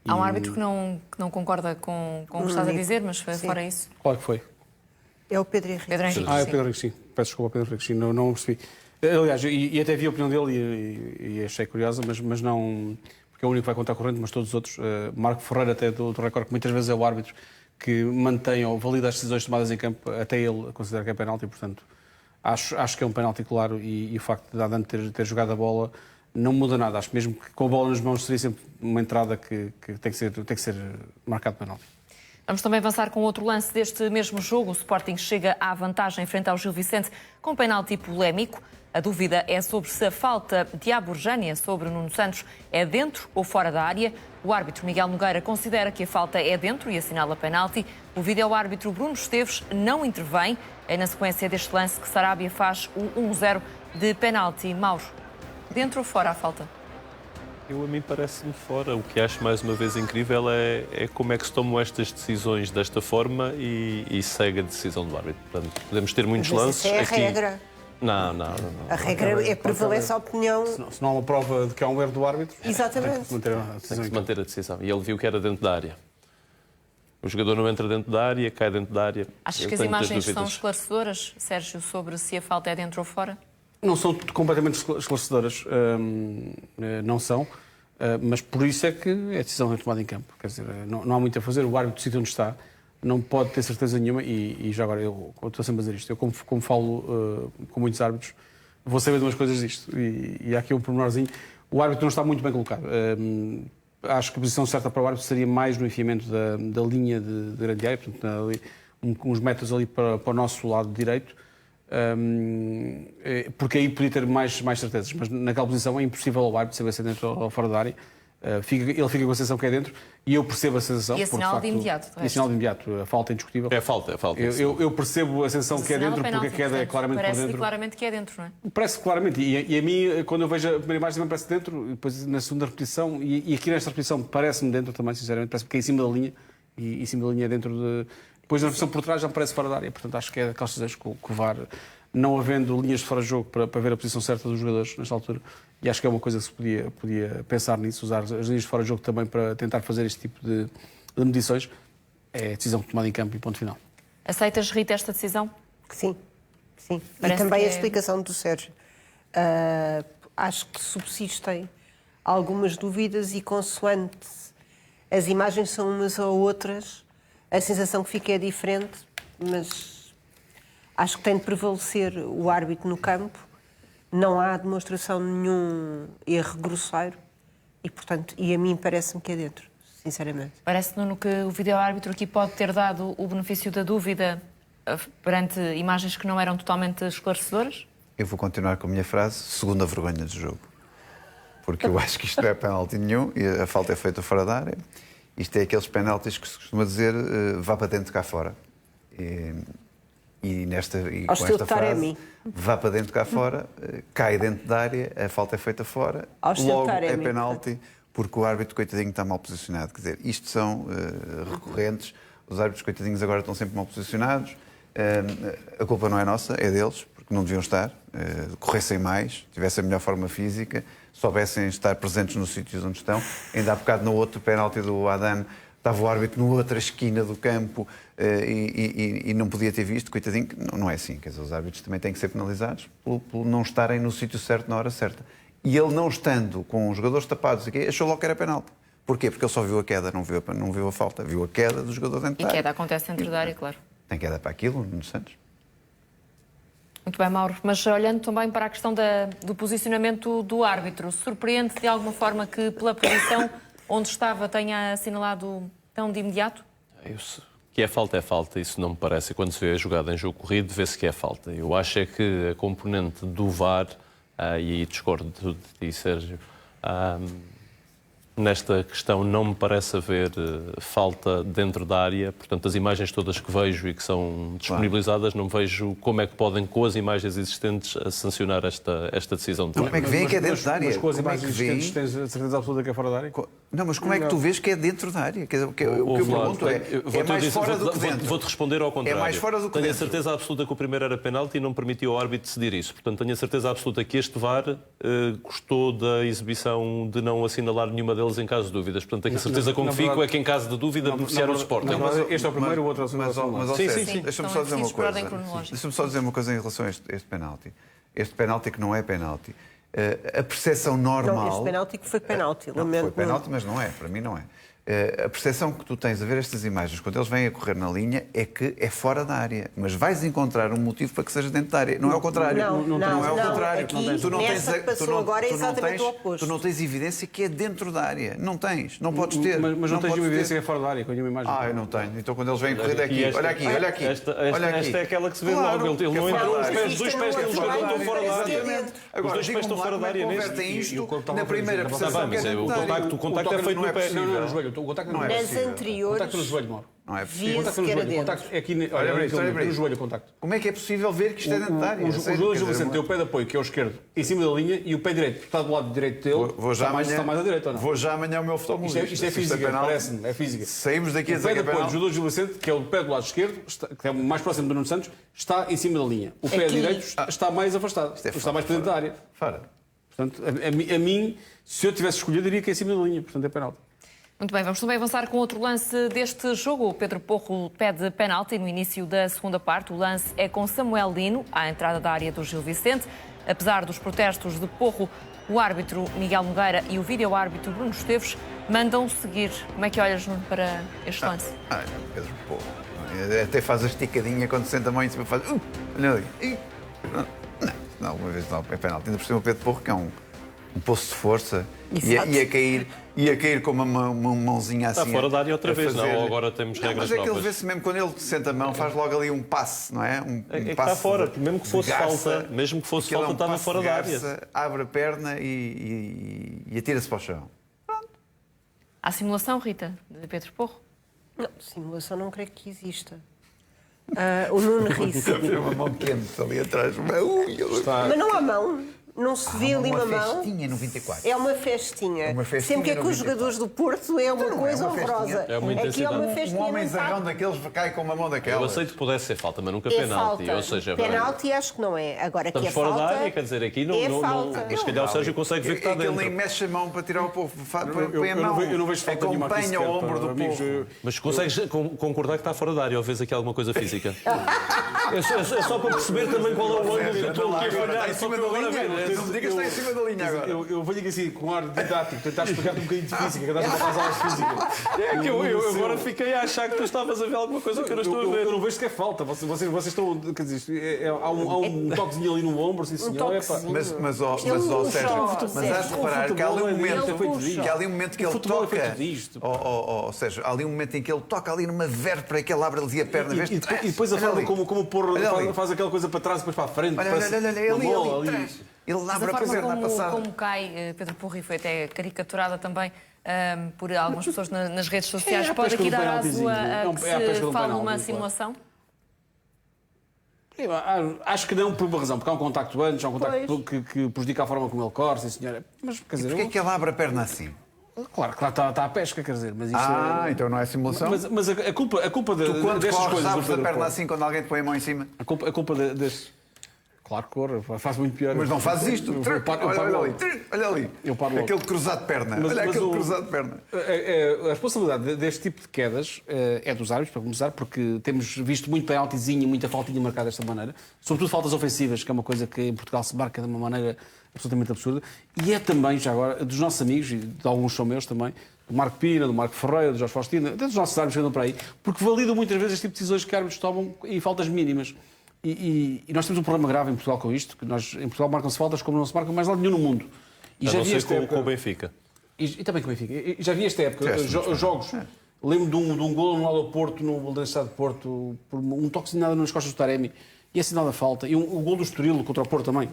Há um árbitro que não concorda com o que estás a dizer, mas fora isso. Qual é que foi? É o Pedro Henrique. Pedro Henrique, é o Pedro Henrique, sim. Peço desculpa ao Pedro Henrique, sim. Não percebi. Aliás, e até vi a opinião dele e achei curiosa, mas não... Porque é o único que vai contar corrente, mas todos os outros. Marco Ferreira, até do Record, que muitas vezes é o árbitro que mantém ou valida as decisões tomadas em campo, até ele considera que é penalti, portanto, acho que é um penalti claro e o facto de Adam ter jogado a bola não muda nada. Acho que mesmo que com a bola nas mãos seria sempre uma entrada que tem que ser marcado penalti. Vamos também avançar com outro lance deste mesmo jogo. O Sporting chega à vantagem frente ao Gil Vicente com um penalti polémico. A dúvida é sobre se a falta de Aborjânia sobre Nuno Santos é dentro ou fora da área. O árbitro Miguel Nogueira considera que a falta é dentro e assinala penalti. O vídeo-árbitro Bruno Esteves não intervém. É na sequência deste lance que Sarabia faz o 1-0 de penalti. Mauro, dentro ou fora a falta? A mim parece-me fora. O que acho mais uma vez incrível é como é que se tomam estas decisões desta forma e segue a decisão do árbitro. Portanto, podemos ter muitos lances. Isso é a aqui. regra. Não. A regra é prevalece a opinião. Se não há uma prova de que há um erro do árbitro, Exatamente. Tem que se manter a decisão. E ele viu que era dentro da área. O jogador não entra dentro da área, cai dentro da área. Achas que as imagens são esclarecedoras, Sérgio, sobre se a falta é dentro ou fora? Não são completamente esclarecedoras, não são, mas por isso é que a decisão é tomada em campo. Quer dizer, não há muito a fazer, o árbitro decide onde está, não pode ter certeza nenhuma e já agora, eu estou sempre a dizer isto, eu como falo com muitos árbitros, vou saber de umas coisas disto e há aqui um pormenorzinho, o árbitro não está muito bem colocado. Acho que a posição certa para o árbitro seria mais no enfiamento da linha de grande área, portanto, ali, uns metros ali para o nosso lado direito, porque aí podia ter mais certezas, mas naquela posição é impossível ao árbitro saber se é dentro ou fora da área. Ele fica com a sensação que é dentro e eu percebo a sensação. E assinala de imediato. E assinala de imediato. A falta é indiscutível. É falta. Eu percebo a sensação que é dentro porque a queda é claramente para dentro. Parece claramente que é dentro, não é? Parece claramente. E a mim, quando eu vejo a primeira imagem, também parece dentro. E depois na segunda repetição, e aqui nesta repetição, parece-me dentro também, sinceramente. Parece que é em cima da linha. E em cima da linha é dentro de... Depois na repetição por trás já me parece fora da área. Portanto, acho que é daquelas decisões que o VAR, não havendo linhas de fora de jogo para ver a posição certa dos jogadores nesta altura, e acho que é uma coisa que se podia pensar nisso, usar as linhas de fora de jogo também para tentar fazer este tipo de medições, é a decisão tomada em campo e ponto final. Aceitas, Rita, esta decisão? Sim. Parece e também que a explicação do Sérgio. Acho que subsistem algumas dúvidas e consoante as imagens são umas ou outras, a sensação que fica é diferente, mas acho que tem de prevalecer o árbitro no campo. Não há demonstração de nenhum erro grosseiro e, portanto, a mim parece-me que é dentro, sinceramente. Parece, Nuno, que o vídeo-árbitro aqui pode ter dado o benefício da dúvida perante imagens que não eram totalmente esclarecedoras? Eu vou continuar com a minha frase, segunda vergonha do jogo. Porque eu acho que isto não é penalti nenhum e a falta é feita fora da área. Isto é aqueles penaltis que se costuma dizer vá para dentro, cá fora. E com esta frase, vá para dentro, cá fora, cai dentro da área, a falta é feita fora, logo é penalti, porque o árbitro, coitadinho, está mal posicionado. Quer dizer, isto são recorrentes, os árbitros, coitadinhos, agora estão sempre mal posicionados, a culpa não é nossa, é deles, porque não deviam estar, corressem mais, tivessem a melhor forma física, soubessem estar presentes nos sítios onde estão. Ainda há bocado no outro penalti do Adam, estava o árbitro na outra esquina do campo e não podia ter visto, coitadinho. Não é assim, quer dizer, os árbitros também têm que ser penalizados por não estarem no sítio certo na hora certa. E ele, não estando com os jogadores tapados aqui, achou logo que era penalti. Porquê? Porque ele só viu a queda, não viu a falta. Viu a queda dos jogadores dentro E da área. queda acontece dentro da área, claro. Tem queda para aquilo, no Santos. Muito bem, Mauro. Mas olhando também para a questão do posicionamento do árbitro, surpreende de alguma forma que, pela posição onde estava, tenha assinalado tão de imediato? Que é falta, isso não me parece. E quando se vê a jogada em jogo corrido, vê-se que é falta. Eu acho é que a componente do VAR, e discordo de ti, Sérgio, nesta questão não me parece haver falta dentro da área. Portanto, as imagens todas que vejo e que são disponibilizadas, não vejo como é que podem, com as imagens existentes, sancionar esta decisão. Como é que vêem que é dentro da área? Mas com as Como é imagens que existentes tens a certeza absoluta que é fora da área? Não, mas como é que tu vês que é dentro da área? Quer dizer, o que eu pergunto é mais fora do que dentro. Vou-te responder ao contrário. É mais fora do que tenho dentro. a certeza absoluta que o primeiro era penalti e não permitiu ao árbitro decidir isso. Portanto, tenho a certeza absoluta que este VAR gostou da exibição de não assinalar nenhuma deles em caso de dúvidas. Portanto, tenho a certeza com que fico é que em caso de dúvida beneficiar o Sporting. Este é o primeiro, o outro é o segundo. Mas, sim. Deixa-me só dizer uma coisa. Deixa-me só dizer uma coisa em relação a este penalti. Este penalti que não é penalti. A percepção normal... Não, este penalti que foi penalti. Lamento. Foi penalti, mas não é. Para mim não é. A percepção que tu tens a ver estas imagens, quando eles vêm a correr na linha, é que é fora da área. Mas vais encontrar um motivo para que seja dentro da área. Não é o contrário. Não é o contrário. Aqui, Tu não tens, nessa que passou agora é exatamente o oposto. Tu não tens evidência que é dentro da área. Não tens. Não podes ter. Mas não tens uma evidência que é fora da área, com nenhuma imagem. Eu não tenho. Então quando eles vêm a correr aqui, olha aqui, olha aqui. Esta é aquela que se vê logo. Ele não entrou, os dois pés dele estão fora da área. Os dois pés estão fora da área convertem isto na primeira percepção. Mas o contacto é feito no pé. Não, no joelho. O contacto não é Nas anteriores, contacto no joelho, Mauro. Não é possível. via-se que era dentro. Contacto é aqui, olha, no joelho o contacto. Como é que é possível ver que isto é dentro da área? O jogador Gil Vicente tem o pé de apoio, que é o esquerdo, em cima da linha, e o pé direito, que está do lado direito dele, está mais à direita, ou não? Vou já amanhã o meu oftalmologista. Isto é física, parece-me, é física. Saímos daqui a o pé de dizer apoio do jogador Gil Vicente, que é o pé do lado esquerdo, que é mais próximo do Nuno Santos, está em cima da linha. O pé direito está mais afastado, está mais para dentro da área. Fora. Portanto, a mim, se eu tivesse escolhido, diria que é em cima da linha, portanto é penalti. Muito bem, vamos também avançar com outro lance deste jogo. O Pedro Porro pede penalti no início da segunda parte. O lance é com Samuel Lino, à entrada da área do Gil Vicente. Apesar dos protestos de Porro, o árbitro Miguel Nogueira e o vídeo-árbitro Bruno Esteves mandam seguir. Como é que olhas, Nuno, para este lance? Pedro Porro. Até faz a esticadinha quando senta a mão em cima, faz... olha ali. Não, alguma vez não, é penalti. Ainda por cima o Pedro Porro, que é um poço de força, ia cair com uma mãozinha assim. Está fora da área outra vez, não? Ou agora temos regras novas. Mas é que ele novas. vê-se mesmo, quando ele senta a mão, faz logo ali um passe, não é? Que está fora, mesmo que fosse falta, estava fora da área. Abre a perna e atira-se para o chão. Há simulação, Rita, de Pedro Porro? Não, simulação não creio que exista. O Nuno ri-se. Uma mão quente ali atrás. Mas não há mão. Não se vê ali uma mão. É uma festinha no 24. É uma festinha. Sempre que é com os jogadores do Porto é uma coisa horrorosa. Aqui é uma festinha. Um homem zarrão daqueles cai com uma mão daquela. Eu aceito que pudesse ser falta, mas nunca É penalti. falta. Ou seja, Penalti acho que não é. Agora aqui estamos é fora falta. da área, quer dizer, aqui não. Mas se calhar o Sérgio consegue ver que está dentro. É que ele nem mexe a mão para tirar o povo. Põe a mão. Eu não vejo falta nenhuma aqui acompanha o ombro do povo. Mas consegues concordar que está fora da área ou vês aqui alguma coisa física? É só para perceber também qual é o ângulo que estou aqui a olhar. Está em cima da linha. Não me digas que está em cima da linha agora. Eu venho aqui assim, com ar didático, tentar explicar-te um bocadinho de física, que estás a fazer aulas de física. É que eu agora fiquei a achar que tu estavas a ver alguma coisa que eu não estou a ver. Eu não vejo que é falta. Vocês estão. Quer dizer, há um toquezinho ali no ombro, sim senhor. Mas has de reparar que há ali um momento que ele toca. Ou seja, há ali um momento em que ele toca ali numa vértebra que ele abre ali a perna. E depois a forma como faz aquela coisa para trás e depois para a frente. Olha ali. Ele abre a perna passada. Como cai Pedro Porro, e foi até caricaturada também por algumas pessoas nas redes sociais. Pode aqui dar aso a que se fale numa simulação? Acho que não, por uma razão, porque há um contacto antes, há um contacto que prejudica a forma como ele corre, sim senhora. Mas, quer dizer, porquê é que ele abre a perna assim? Claro que lá está a pesca, quer dizer, mas isto então não é simulação? Mas a culpa tu quando destas corres, coisas... abres a perna assim quando alguém te põe a mão em cima? A culpa destes... Claro que corre, faz muito pior. Mas não fazes isto. Eu paro Olha logo. ali, olha ali. Eu paro logo. Aquele cruzado de perna. Mas Aquele cruzado de perna. A responsabilidade deste tipo de quedas é dos árbitros, para começar, porque temos visto muito penaltizinho e muita faltinha marcada desta maneira. Sobretudo faltas ofensivas, que é uma coisa que em Portugal se marca de uma maneira absolutamente absurda. E é também, já agora, dos nossos amigos, e de alguns são meus também, do Marco Pina, do Marco Ferreira, do Jorge Faustino, até dos nossos árbitros que andam para aí, porque validam muitas vezes este tipo de decisões que árbitros tomam em faltas mínimas. E nós temos um problema grave em Portugal com isto, que nós em Portugal marcam-se faltas como não se marcam mais lado nenhum no mundo. E já vi esta época com o Benfica. E também com o Benfica. E já vi esta época, jogos. Lembro de um golo no lado do Porto, no Estado de Porto, por um toque de nada nas costas do Taremi. E assinala a falta. E o gol do Estoril contra o Porto também,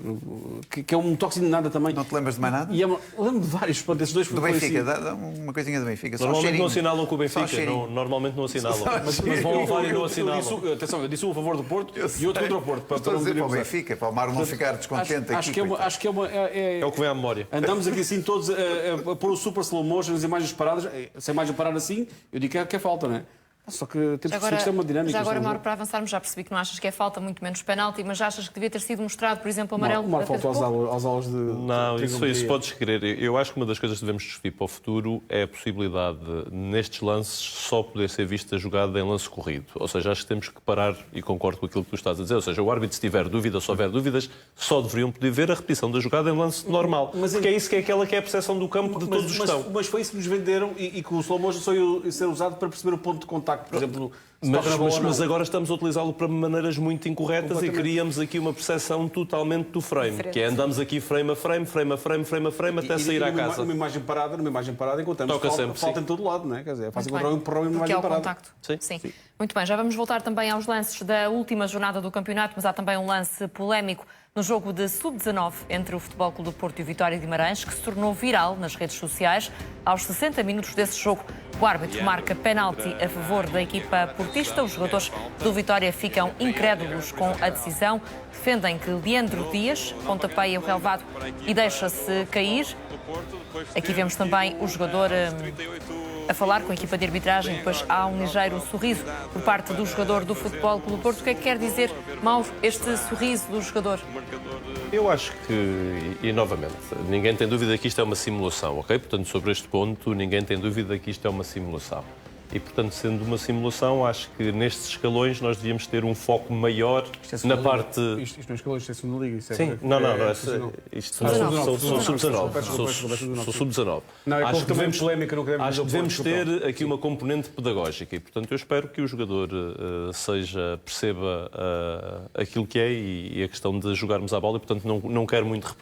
que é um toque de nada também. Não te lembras de mais nada? Lembro de vários, pronto, esses dois do Benfica, dá uma coisinha do Benfica. Normalmente não assinalam com o Benfica, normalmente não assinalam. Mas vão levar e não assinalam. Atenção, eu disse um a favor do Porto e outro contra o Porto. Para não dizer para o Benfica, para o Mário não ficar descontente aqui. Acho que é o que vem à memória. Andamos aqui assim todos a pôr o super slow motion, as imagens paradas, se a imagem parar assim, eu digo que é falta, não é? Só que temos que perceber que isto é uma dinâmica. Já agora, Mauro, para avançarmos, já percebi que não achas que é falta, muito menos penalti, mas achas que devia ter sido mostrado, por exemplo, amarelo? Uma falta às aulas de... Não, isso podes querer. Eu acho que uma das coisas que devemos desferir para o futuro é a possibilidade de, nestes lances, só poder ser vista a jogada em lance corrido. Ou seja, acho que temos que parar, e concordo com aquilo que tu estás a dizer, ou seja, o árbitro, se tiver dúvida ou se houver dúvidas, só deveriam poder ver a repetição da jogada em lance normal. Porque é isso que é aquela que é a percepção do campo de todos os que estão. Mas foi isso que nos venderam e que o slow motion só ia ser usado para perceber o ponto de contacto, por exemplo... Mas agora estamos a utilizá-lo para maneiras muito incorretas e criamos aqui uma percepção totalmente do frame, que é andamos aqui frame a frame, até sair à casa. Numa imagem parada encontramos falta em todo lado, não é? Quer dizer, é fácil encontrar um problema numa imagem parada. Contacto. Sim. Muito bem, já vamos voltar também aos lances da última jornada do campeonato, mas há também um lance polémico no jogo de Sub-19 entre o Futebol Clube do Porto e o Vitória de Guimarães, que se tornou viral nas redes sociais. Aos 60 minutos desse jogo, o árbitro marca penalti a favor da equipa portista. Os jogadores do Vitória ficam incrédulos com a decisão. Defendem que Leandro Dias pontapeia o relvado e deixa-se cair. Aqui vemos também o jogador a falar com a equipa de arbitragem, depois há um ligeiro sorriso por parte do jogador do Futebol Clube do Porto. O que é que quer dizer, Mauro, este sorriso do jogador? Eu acho que, e novamente, ninguém tem dúvida que isto é uma simulação, ok? Portanto, sobre este ponto, ninguém tem dúvida que isto é uma simulação. E, portanto, sendo uma simulação, acho que nestes escalões nós devíamos ter um foco maior na parte... Isto não é escalões, isto é segunda liga. Sim, não. Isto são sub-19. Sou sub-19. Não, é como também polémica, não queremos... Acho que devemos ter aqui uma componente pedagógica e, portanto, eu espero que o jogador perceba aquilo que é e a questão de jogarmos à bola e, portanto, não quero muito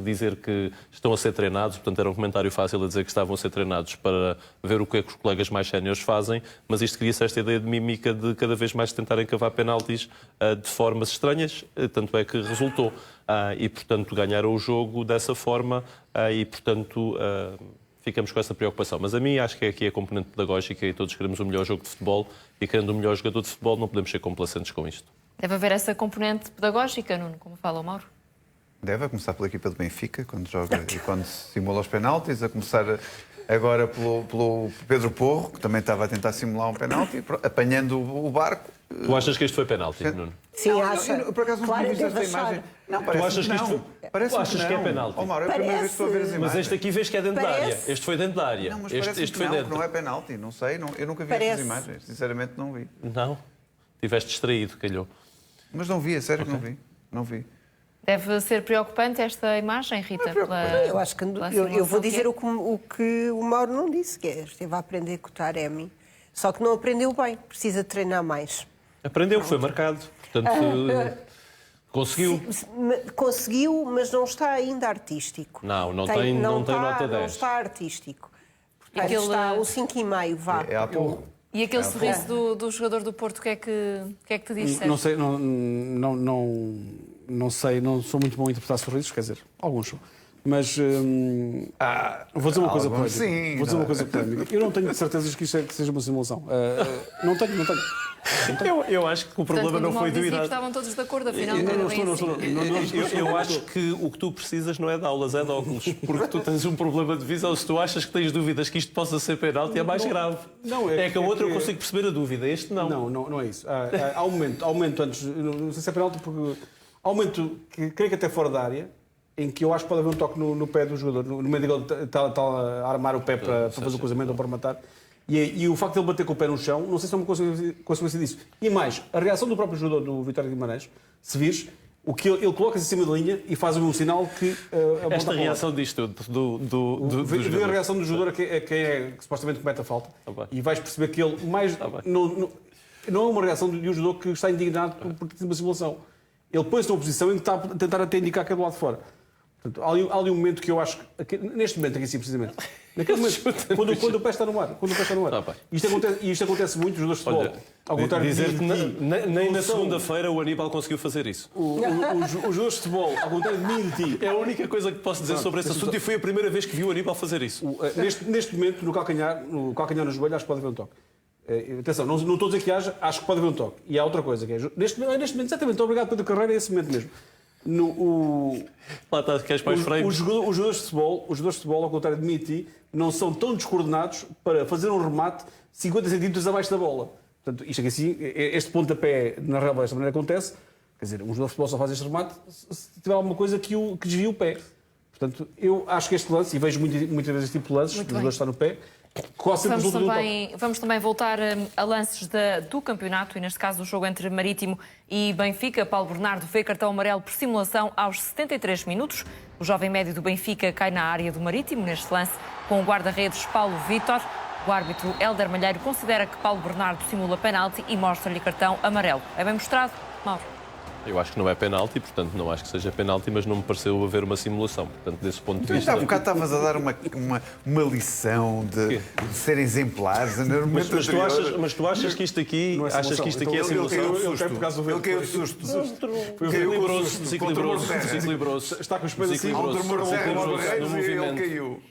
dizer que estão a ser treinados, portanto, era um comentário fácil a dizer que estavam a ser treinados para ver o que é que os colegas mais séniores fazem, mas isto cria-se esta ideia de mímica de cada vez mais tentarem cavar penaltis de formas estranhas, tanto é que resultou. E, portanto, ganharam o jogo dessa forma e, portanto, ficamos com essa preocupação. Mas a mim acho que aqui é a componente pedagógica e todos queremos o melhor jogo de futebol e querendo o melhor jogador de futebol não podemos ser complacentes com isto. Deve haver essa componente pedagógica, Nuno, como fala o Mauro? Deve, a começar pela equipa do Benfica, quando joga e quando simula os penaltis, a começar... Agora pelo Pedro Porro, que também estava a tentar simular um penalti, apanhando o barco. Tu achas que isto foi penalti, Nuno? Sim, acho. Eu, por acaso, não tinha visto esta imagem. Não, parece tu achas que isto foi... Parece tu achas que é penalti? Oh, Mauro, é a primeira vez que estou a ver as imagens. Mas este aqui vês que é dentro da área. Este foi dentro da área. Não, mas este foi dentro. Não é penalti, não sei. Eu nunca vi estas imagens. Sinceramente, não vi. Não? Estiveste distraído, calhou. Mas não vi, é sério que não vi. Não vi. Deve ser preocupante esta imagem, Rita? Eu acho que eu vou dizer o que o Mauro não disse, que é esteve a aprender com o Taremi, só que não aprendeu bem, precisa treinar mais. Aprendeu, foi marcado, portanto conseguiu. Conseguiu, mas não está ainda artístico. Não tem nota 10. Não está artístico. Portanto, está um 5,5, vá. É à porra. E aquele sorriso do jogador do Porto, o que é que te disse? Não sei, não sei, não sou muito bom a interpretar sorrisos, quer dizer, alguns são. Mas vou dizer uma coisa polémica. Vou dizer uma coisa polémica. Eu não tenho certezas que isto seja uma simulação. Não tenho. Eu acho que o problema não foi do Irã. Estavam todos de acordo, afinal. Eu acho que o que tu precisas não é de aulas, é de óculos. Porque tu tens um problema de visão. Se tu achas que tens dúvidas que isto possa ser penalti, é mais grave. É que a outra eu consigo perceber a dúvida. Este não. Não é isso. Há um momento antes, não sei se é penalti porque há um momento, que creio que até fora da área, em que eu acho que pode haver um toque no pé do jogador, no momento em que ele está a armar o pé para fazer o cruzamento ou para matar. E o facto de ele bater com o pé no chão, não sei se é uma consequência disso. E mais, a reação do próprio jogador do Vitória de Guimarães, se vires, o que ele coloca-se em cima da linha e faz um sinal que... Esta reação disto do vê a reação do jogador a quem é que supostamente comete a falta. E vais perceber que ele mais... Não é uma reação de um jogador que está indignado por ter uma simulação. Ele põe-se numa posição em que está a tentar até indicar que é do lado de fora. Portanto, há ali um momento que eu acho que, neste momento, aqui sim, precisamente, naquele momento, quando o pé está no ar, isto acontece muito nos jogadores de futebol. Ao contrário dizer que nem na segunda-feira o Aníbal conseguiu fazer isso. Os jogadores de futebol, ao contrário de mim e de ti, é a única coisa que posso dizer sobre esse assunto e foi a primeira vez que vi o Aníbal fazer isso. Neste momento, no calcanhar no joelho, acho que pode haver um toque. Atenção, não estou a dizer que haja, acho que pode haver um toque. E há outra coisa, que é, neste momento, exatamente, obrigado pela carreira, é esse momento mesmo. Lá está, queres mais frames? Os jogadores de futebol, ao contrário de mim e ti, não são tão descoordenados para fazer um remate 50 centímetros abaixo da bola. Portanto, isto aqui assim, este pontapé na relva desta maneira acontece. Quer dizer, um jogador de futebol só faz este remate se tiver alguma coisa que desvie o pé. Portanto, eu acho que este lance, e vejo muitas vezes este tipo de lances, os jogadores estão no pé, vamos também voltar a lances do campeonato, e neste caso do jogo entre Marítimo e Benfica. Paulo Bernardo vê cartão amarelo por simulação aos 73 minutos. O jovem médio do Benfica cai na área do Marítimo neste lance com o guarda-redes Paulo Vítor. O árbitro Hélder Malheiro considera que Paulo Bernardo simula penalti e mostra-lhe cartão amarelo. É bem mostrado, Mauro? Eu acho que não é penalti, portanto não acho que seja penalti, mas não me pareceu haver uma simulação. Portanto, desse ponto de vista... Há bocado estavas a dar uma lição de serem exemplares. Mas tu achas que isto aqui é simulação? Ele caiu de susto. Desequilibrou-se. Está com os pés assim.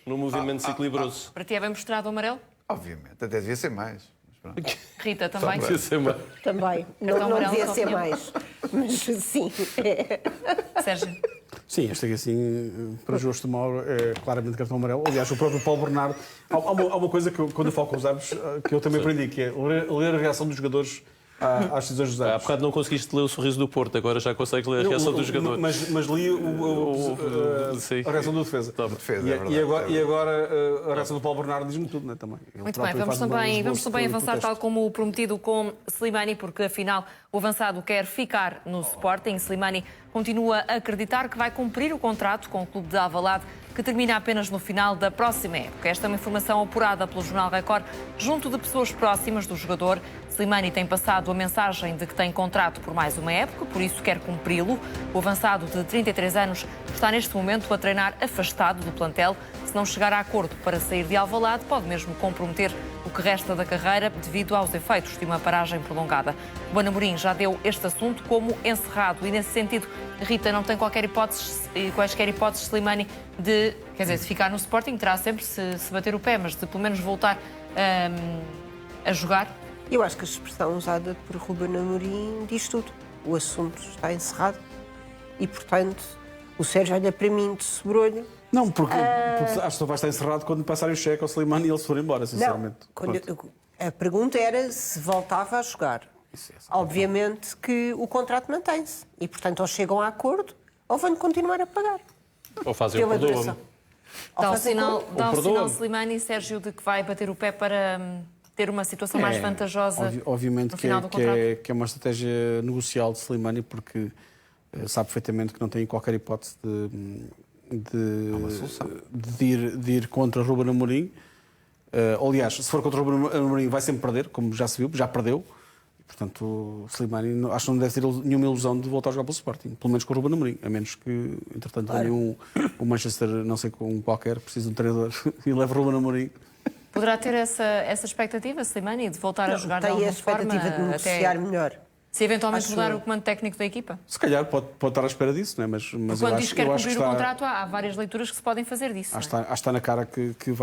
No movimento desequilibrou-se. Para ti é bem mostrado o amarelo? Obviamente, até devia ser mais. Rita, também? Também. Não devia ser mais. Mas sim. Sérgio? Sim, este aqui assim, para os de Mauro, é claramente cartão amarelo. Aliás, o próprio Paulo Bernardo... Há uma coisa que quando eu falo com os árbitros, que eu também aprendi, que é ler a reação dos jogadores às decisões dos árbitros. Há bocado não conseguiste ler o sorriso do Porto, agora já consegues ler a reação do jogador. Mas li a reação do defesa. E agora a reação do Paulo Bernardo diz-me tudo, né, também. Muito bem, vamos também avançar tal como prometido com Slimani, porque afinal o avançado quer ficar no Sporting. Slimani continua a acreditar que vai cumprir o contrato com o clube de Alvalade, que termina apenas no final da próxima época. Esta é uma informação apurada pelo Jornal Record junto de pessoas próximas do jogador. Slimani tem passado a mensagem de que tem contrato por mais uma época, por isso quer cumpri-lo. O avançado de 33 anos está neste momento a treinar afastado do plantel. Se não chegar a acordo para sair de Alvalade, pode mesmo comprometer o que resta da carreira devido aos efeitos de uma paragem prolongada. O Amorim já deu este assunto como encerrado e, nesse sentido, Rita, não tem quaisquer hipóteses Slimani de ficar no Sporting, terá sempre se bater o pé, mas de pelo menos voltar a jogar? Eu acho que a expressão usada por Ruben Amorim diz tudo. O assunto está encerrado e, portanto, o Sérgio olha para mim de sobrolho. Não, porque acho que vai estar encerrado quando passarem o cheque ao Slimani e ele se for embora, sinceramente. Não, a pergunta era se voltava a jogar. Obviamente que o contrato mantém-se e, portanto, ou chegam a acordo ou vão continuar a pagar. Ou fazem o perdão. Dá o sinal Slimani, Sérgio, de que vai bater o pé para ter uma situação mais vantajosa obviamente no final do contrato. Que é uma estratégia negocial de Slimani, porque sabe perfeitamente que não tem qualquer hipótese de ir contra Ruben Amorim. Aliás, se for contra Ruben Amorim vai sempre perder, como já se viu, já perdeu. Portanto, o Slimani acho que não deve ter nenhuma ilusão de voltar a jogar pelo Sporting, pelo menos com o Ruben Amorim, a menos que, entretanto, venha o Manchester, não sei, um qualquer, precisa de um treinador e leve o Ruben Amorim. Poderá ter essa expectativa, Slimani, de voltar a jogar de alguma forma? Tem a expectativa de negociar melhor. Se eventualmente mudar o comando técnico da equipa? Se calhar pode estar à espera disso, não é? Mas quando diz que quer cumprir o contrato, há várias leituras que se podem fazer disso. Acho que está na cara que o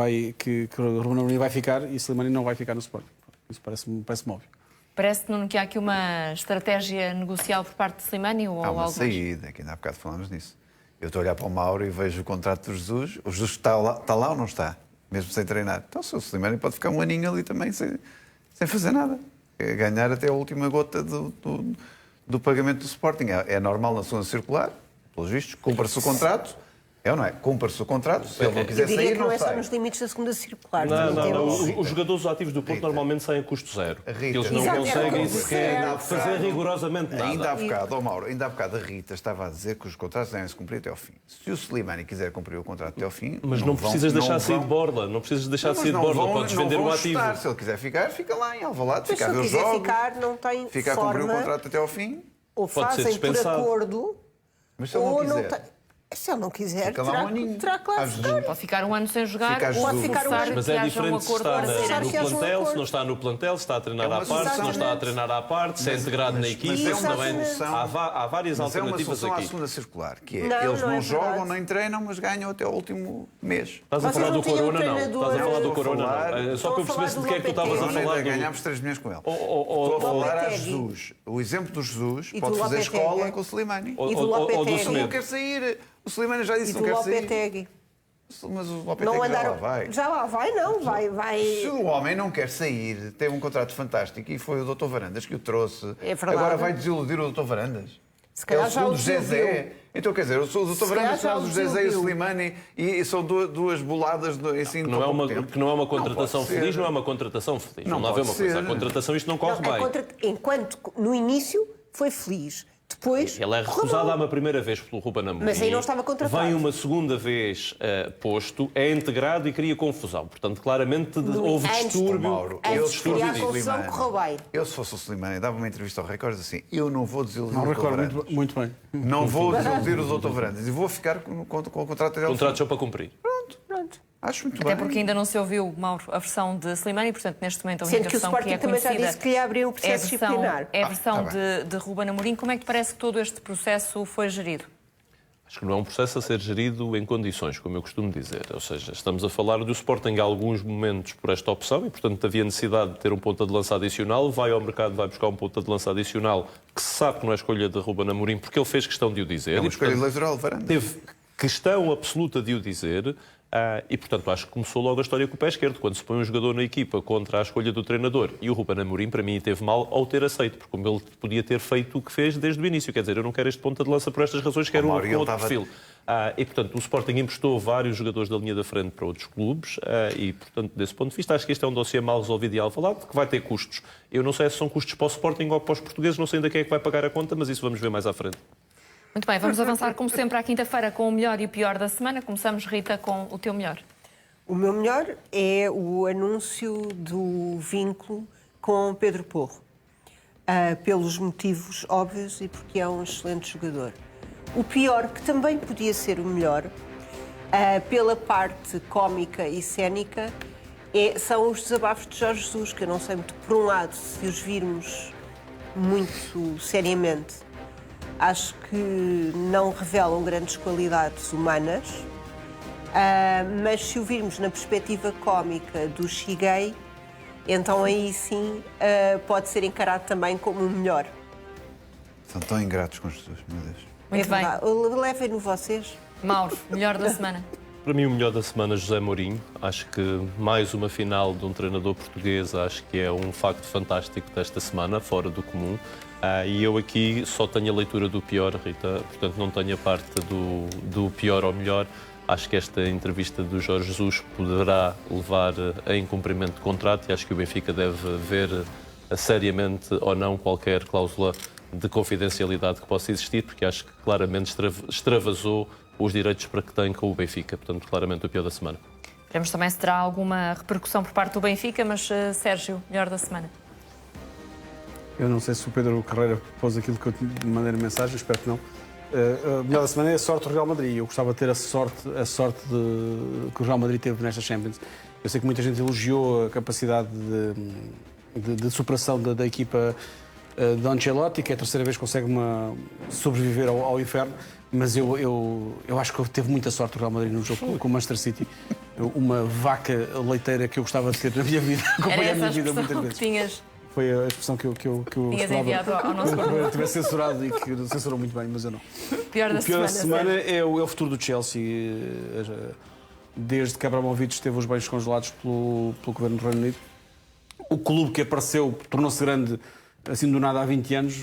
Ruben Amorim vai ficar e Slimani não vai ficar no Sporting. Isso parece-me óbvio. Parece, Nuno, que há aqui uma estratégia negocial por parte de Slimani ou há uma algo saída, que ainda há bocado falamos nisso. Eu estou a olhar para o Mauro e vejo o contrato do Jesus. O Jesus está lá ou não está? Mesmo sem treinar. Então, o Slimani pode ficar um aninho ali também sem fazer nada. Ganhar até a última gota do pagamento do Sporting. É normal na segunda circular, pelos vistos, cumpra-se o contrato. É ou não é? Cumpra-se o contrato, se ele não quiser Eu diria sair, que não é só sai. nos limites da segunda circular. Não. Rita. Os jogadores ativos do Porto Rita. normalmente saem a custo zero. Rita. Eles não Exato, conseguem era sequer fazer rigorosamente Ainda há nada. bocado, Mauro, ainda há bocado a Rita estava a dizer que os contratos devem se cumprir até ao fim. Se o Slimani quiser cumprir o contrato até ao fim... Mas não precisas deixar de sair de vão- borla. Não precisas deixar de Mas sair de não borla. vão- Podes não vender vão um ativo. ajustar. Se ele quiser ficar, fica lá em Alvalade, Mas fica a se ver ele os quiser jogos, ficar, não tem fica a cumprir o forma, contrato até ao fim. ou Pode ser fazem por dispensado. acordo, Mas se ele não ou não quiser, tem... Se ele não quiser, fica lá um aninho. terá que lá Às ficar. vezes- Pode ficar um ano sem jogar Fica às ou vezes. Ficar um ano. Mas que é haja um diferente se acordo está para ser Achar que haja um no plantel, se acordo. não está no plantel, se está a treinar É uma à parte, se não está a exatamente. treinar à parte, se é integrado na equipe, mas é se não é. uma solução. Há várias Mas é uma alternativas solução à aqui. segunda circular, que é, Não, eles não não é jogam verdade. nem treinam, mas ganham até o último mês. Estás a Vocês falar não do tinham Corona, não? treinador? Estás a falar do Estou a Corona, falar- não? Só Estou para eu a falar perceber do de que é que tu estavas a Lopetegui. falar. Ainda Do... ganhámos 3 milhões com ele. Ou- ou- Estou a ou- falar a Lopetegui. Jesus. O exemplo do Jesus E pode do fazer Lopetegui. escola com o Slimani. ou- E do ou- ou do Lopetegui. Ele não Semedo. quer sair. O Slimani já disse E que do não quer sair. Lopetegui. Mas o Lopetegui Não já lá andaram. vai. Já lá vai, não. Vai. Se o homem não quer sair, teve um contrato fantástico e foi o Dr. Varandas que o trouxe. É verdade. Agora vai desiludir o Dr. Varandas. Se calhar é o já o segundo Zezé. desiludiu. Então, quer dizer, o Dr. Se calhar Varandas já traz o o Zezé e o desiludiu. Slimani e são duas boladas assim Que não, é uma, que não é uma contratação Não pode feliz, ser. não é uma contratação feliz. Não Vamos lá ver pode uma coisa. ser. A contratação, isto não corre Não, bem. enquanto no início foi feliz. Depois. Ele é correu recusado mal. há uma primeira vez pelo Ruben Amorim. Mas aí não estava contratado. Vem uma segunda vez posto, é integrado e cria confusão. Portanto, claramente houve Antes, distúrbio. Mauro, houve antes distúrbio criar disso. confusão, correu bem. Eu, se fosse o Slimani, dava uma entrevista ao Record assim: eu não vou desiludir Não o Dr. recordo Varandas. muito bem. Não vou desiludir o Dr. Varandas e vou ficar com o contrato dele. Contratos só para cumprir. Pronto. Acho muito Até bem. porque ainda não se ouviu, Mauro, a versão de Slimani, portanto, neste momento a Sendo única que o versão que é Sporting também já conhecida disse que lhe abriu o é a processo versão, disciplinar. é a versão tá de Ruben Amorim. Como é que te parece que todo este processo foi gerido? Acho que não é um processo a ser gerido em condições, como eu costumo dizer. Ou seja, estamos a falar do Sporting há alguns momentos por esta opção e, portanto, havia necessidade de ter um ponta de lança adicional. Vai ao mercado, vai buscar um ponta de lança adicional que se sabe que não é escolha de Ruben Amorim, porque ele fez questão de o dizer. É uma E, escolha portanto, eleitoral, Varandas. teve questão absoluta de o dizer. E, portanto, acho que começou logo a história com o pé esquerdo, quando se põe um jogador na equipa contra a escolha do treinador. E o Ruben Amorim, para mim, teve mal ao ter aceito, porque como ele podia ter feito o que fez desde o início. Quer dizer, eu não quero este ponta de lança por estas razões, quero Mauro, um ele outro estava- perfil. E, portanto, o Sporting emprestou vários jogadores da linha da frente para outros clubes e, portanto, desse ponto de vista, acho que este é um dossiê mal resolvido e Alvalade, que vai ter custos. Eu não sei se são custos para o Sporting ou para os portugueses, não sei ainda quem é que vai pagar a conta, mas isso vamos ver mais à frente. Muito bem, vamos avançar, como sempre, à quinta-feira com o melhor e o pior da semana. Começamos, Rita, com o teu melhor. O meu melhor é o anúncio do vínculo com Pedro Porro. Pelos motivos óbvios e porque é um excelente jogador. O pior, que também podia ser o melhor, pela parte cómica e cénica, são os desabafos de Jorge Jesus, que eu não sei muito, por um lado, se os virmos muito seriamente, acho que não revelam grandes qualidades humanas, mas se o virmos na perspectiva cómica do Shigei, então aí sim pode ser encarado também como o melhor. São tão ingratos com Jesus, meu Deus. Muito bem. Levem-no vocês. Mauro, melhor da semana. Para mim, o melhor da semana, José Mourinho. Acho que mais uma final de um treinador português, acho que é um facto fantástico desta semana, fora do comum. E eu aqui só tenho a leitura do pior, Rita, portanto não tenho a parte do pior ao melhor. Acho que esta entrevista do Jorge Jesus poderá levar a incumprimento de contrato e acho que o Benfica deve ver seriamente ou não qualquer cláusula de confidencialidade que possa existir, porque acho que claramente extravasou os direitos para que tem com o Benfica. Portanto, claramente o pior da semana. Veremos também se terá alguma repercussão por parte do Benfica, mas Sérgio, melhor da semana. Eu não sei se o Pedro Carreira pôs aquilo que eu te mandei na mensagem, espero que não. A melhor da semana é a sorte do Real Madrid. Eu gostava de ter a sorte que o Real Madrid teve nesta Champions. Eu sei que muita gente elogiou a capacidade de superação da equipa de Ancelotti, que é a terceira vez que consegue sobreviver ao inferno, mas eu acho que teve muita sorte o Real Madrid no jogo com o Manchester City. Uma vaca leiteira que eu gostava de ter na minha vida, Era acompanhar a essa minha a vida muitas expressão que vezes. tinhas, Foi a expressão que eu tinhas esperava. enviado ao nosso Eu programa. tivesse censurado e que censurou muito bem, mas eu não. Pior da O pior da semana. semana é o futuro do Chelsea. Desde que Abramovich teve os bens congelados pelo governo do Reino Unido. O clube que apareceu, tornou-se grande assim do nada há 20 anos,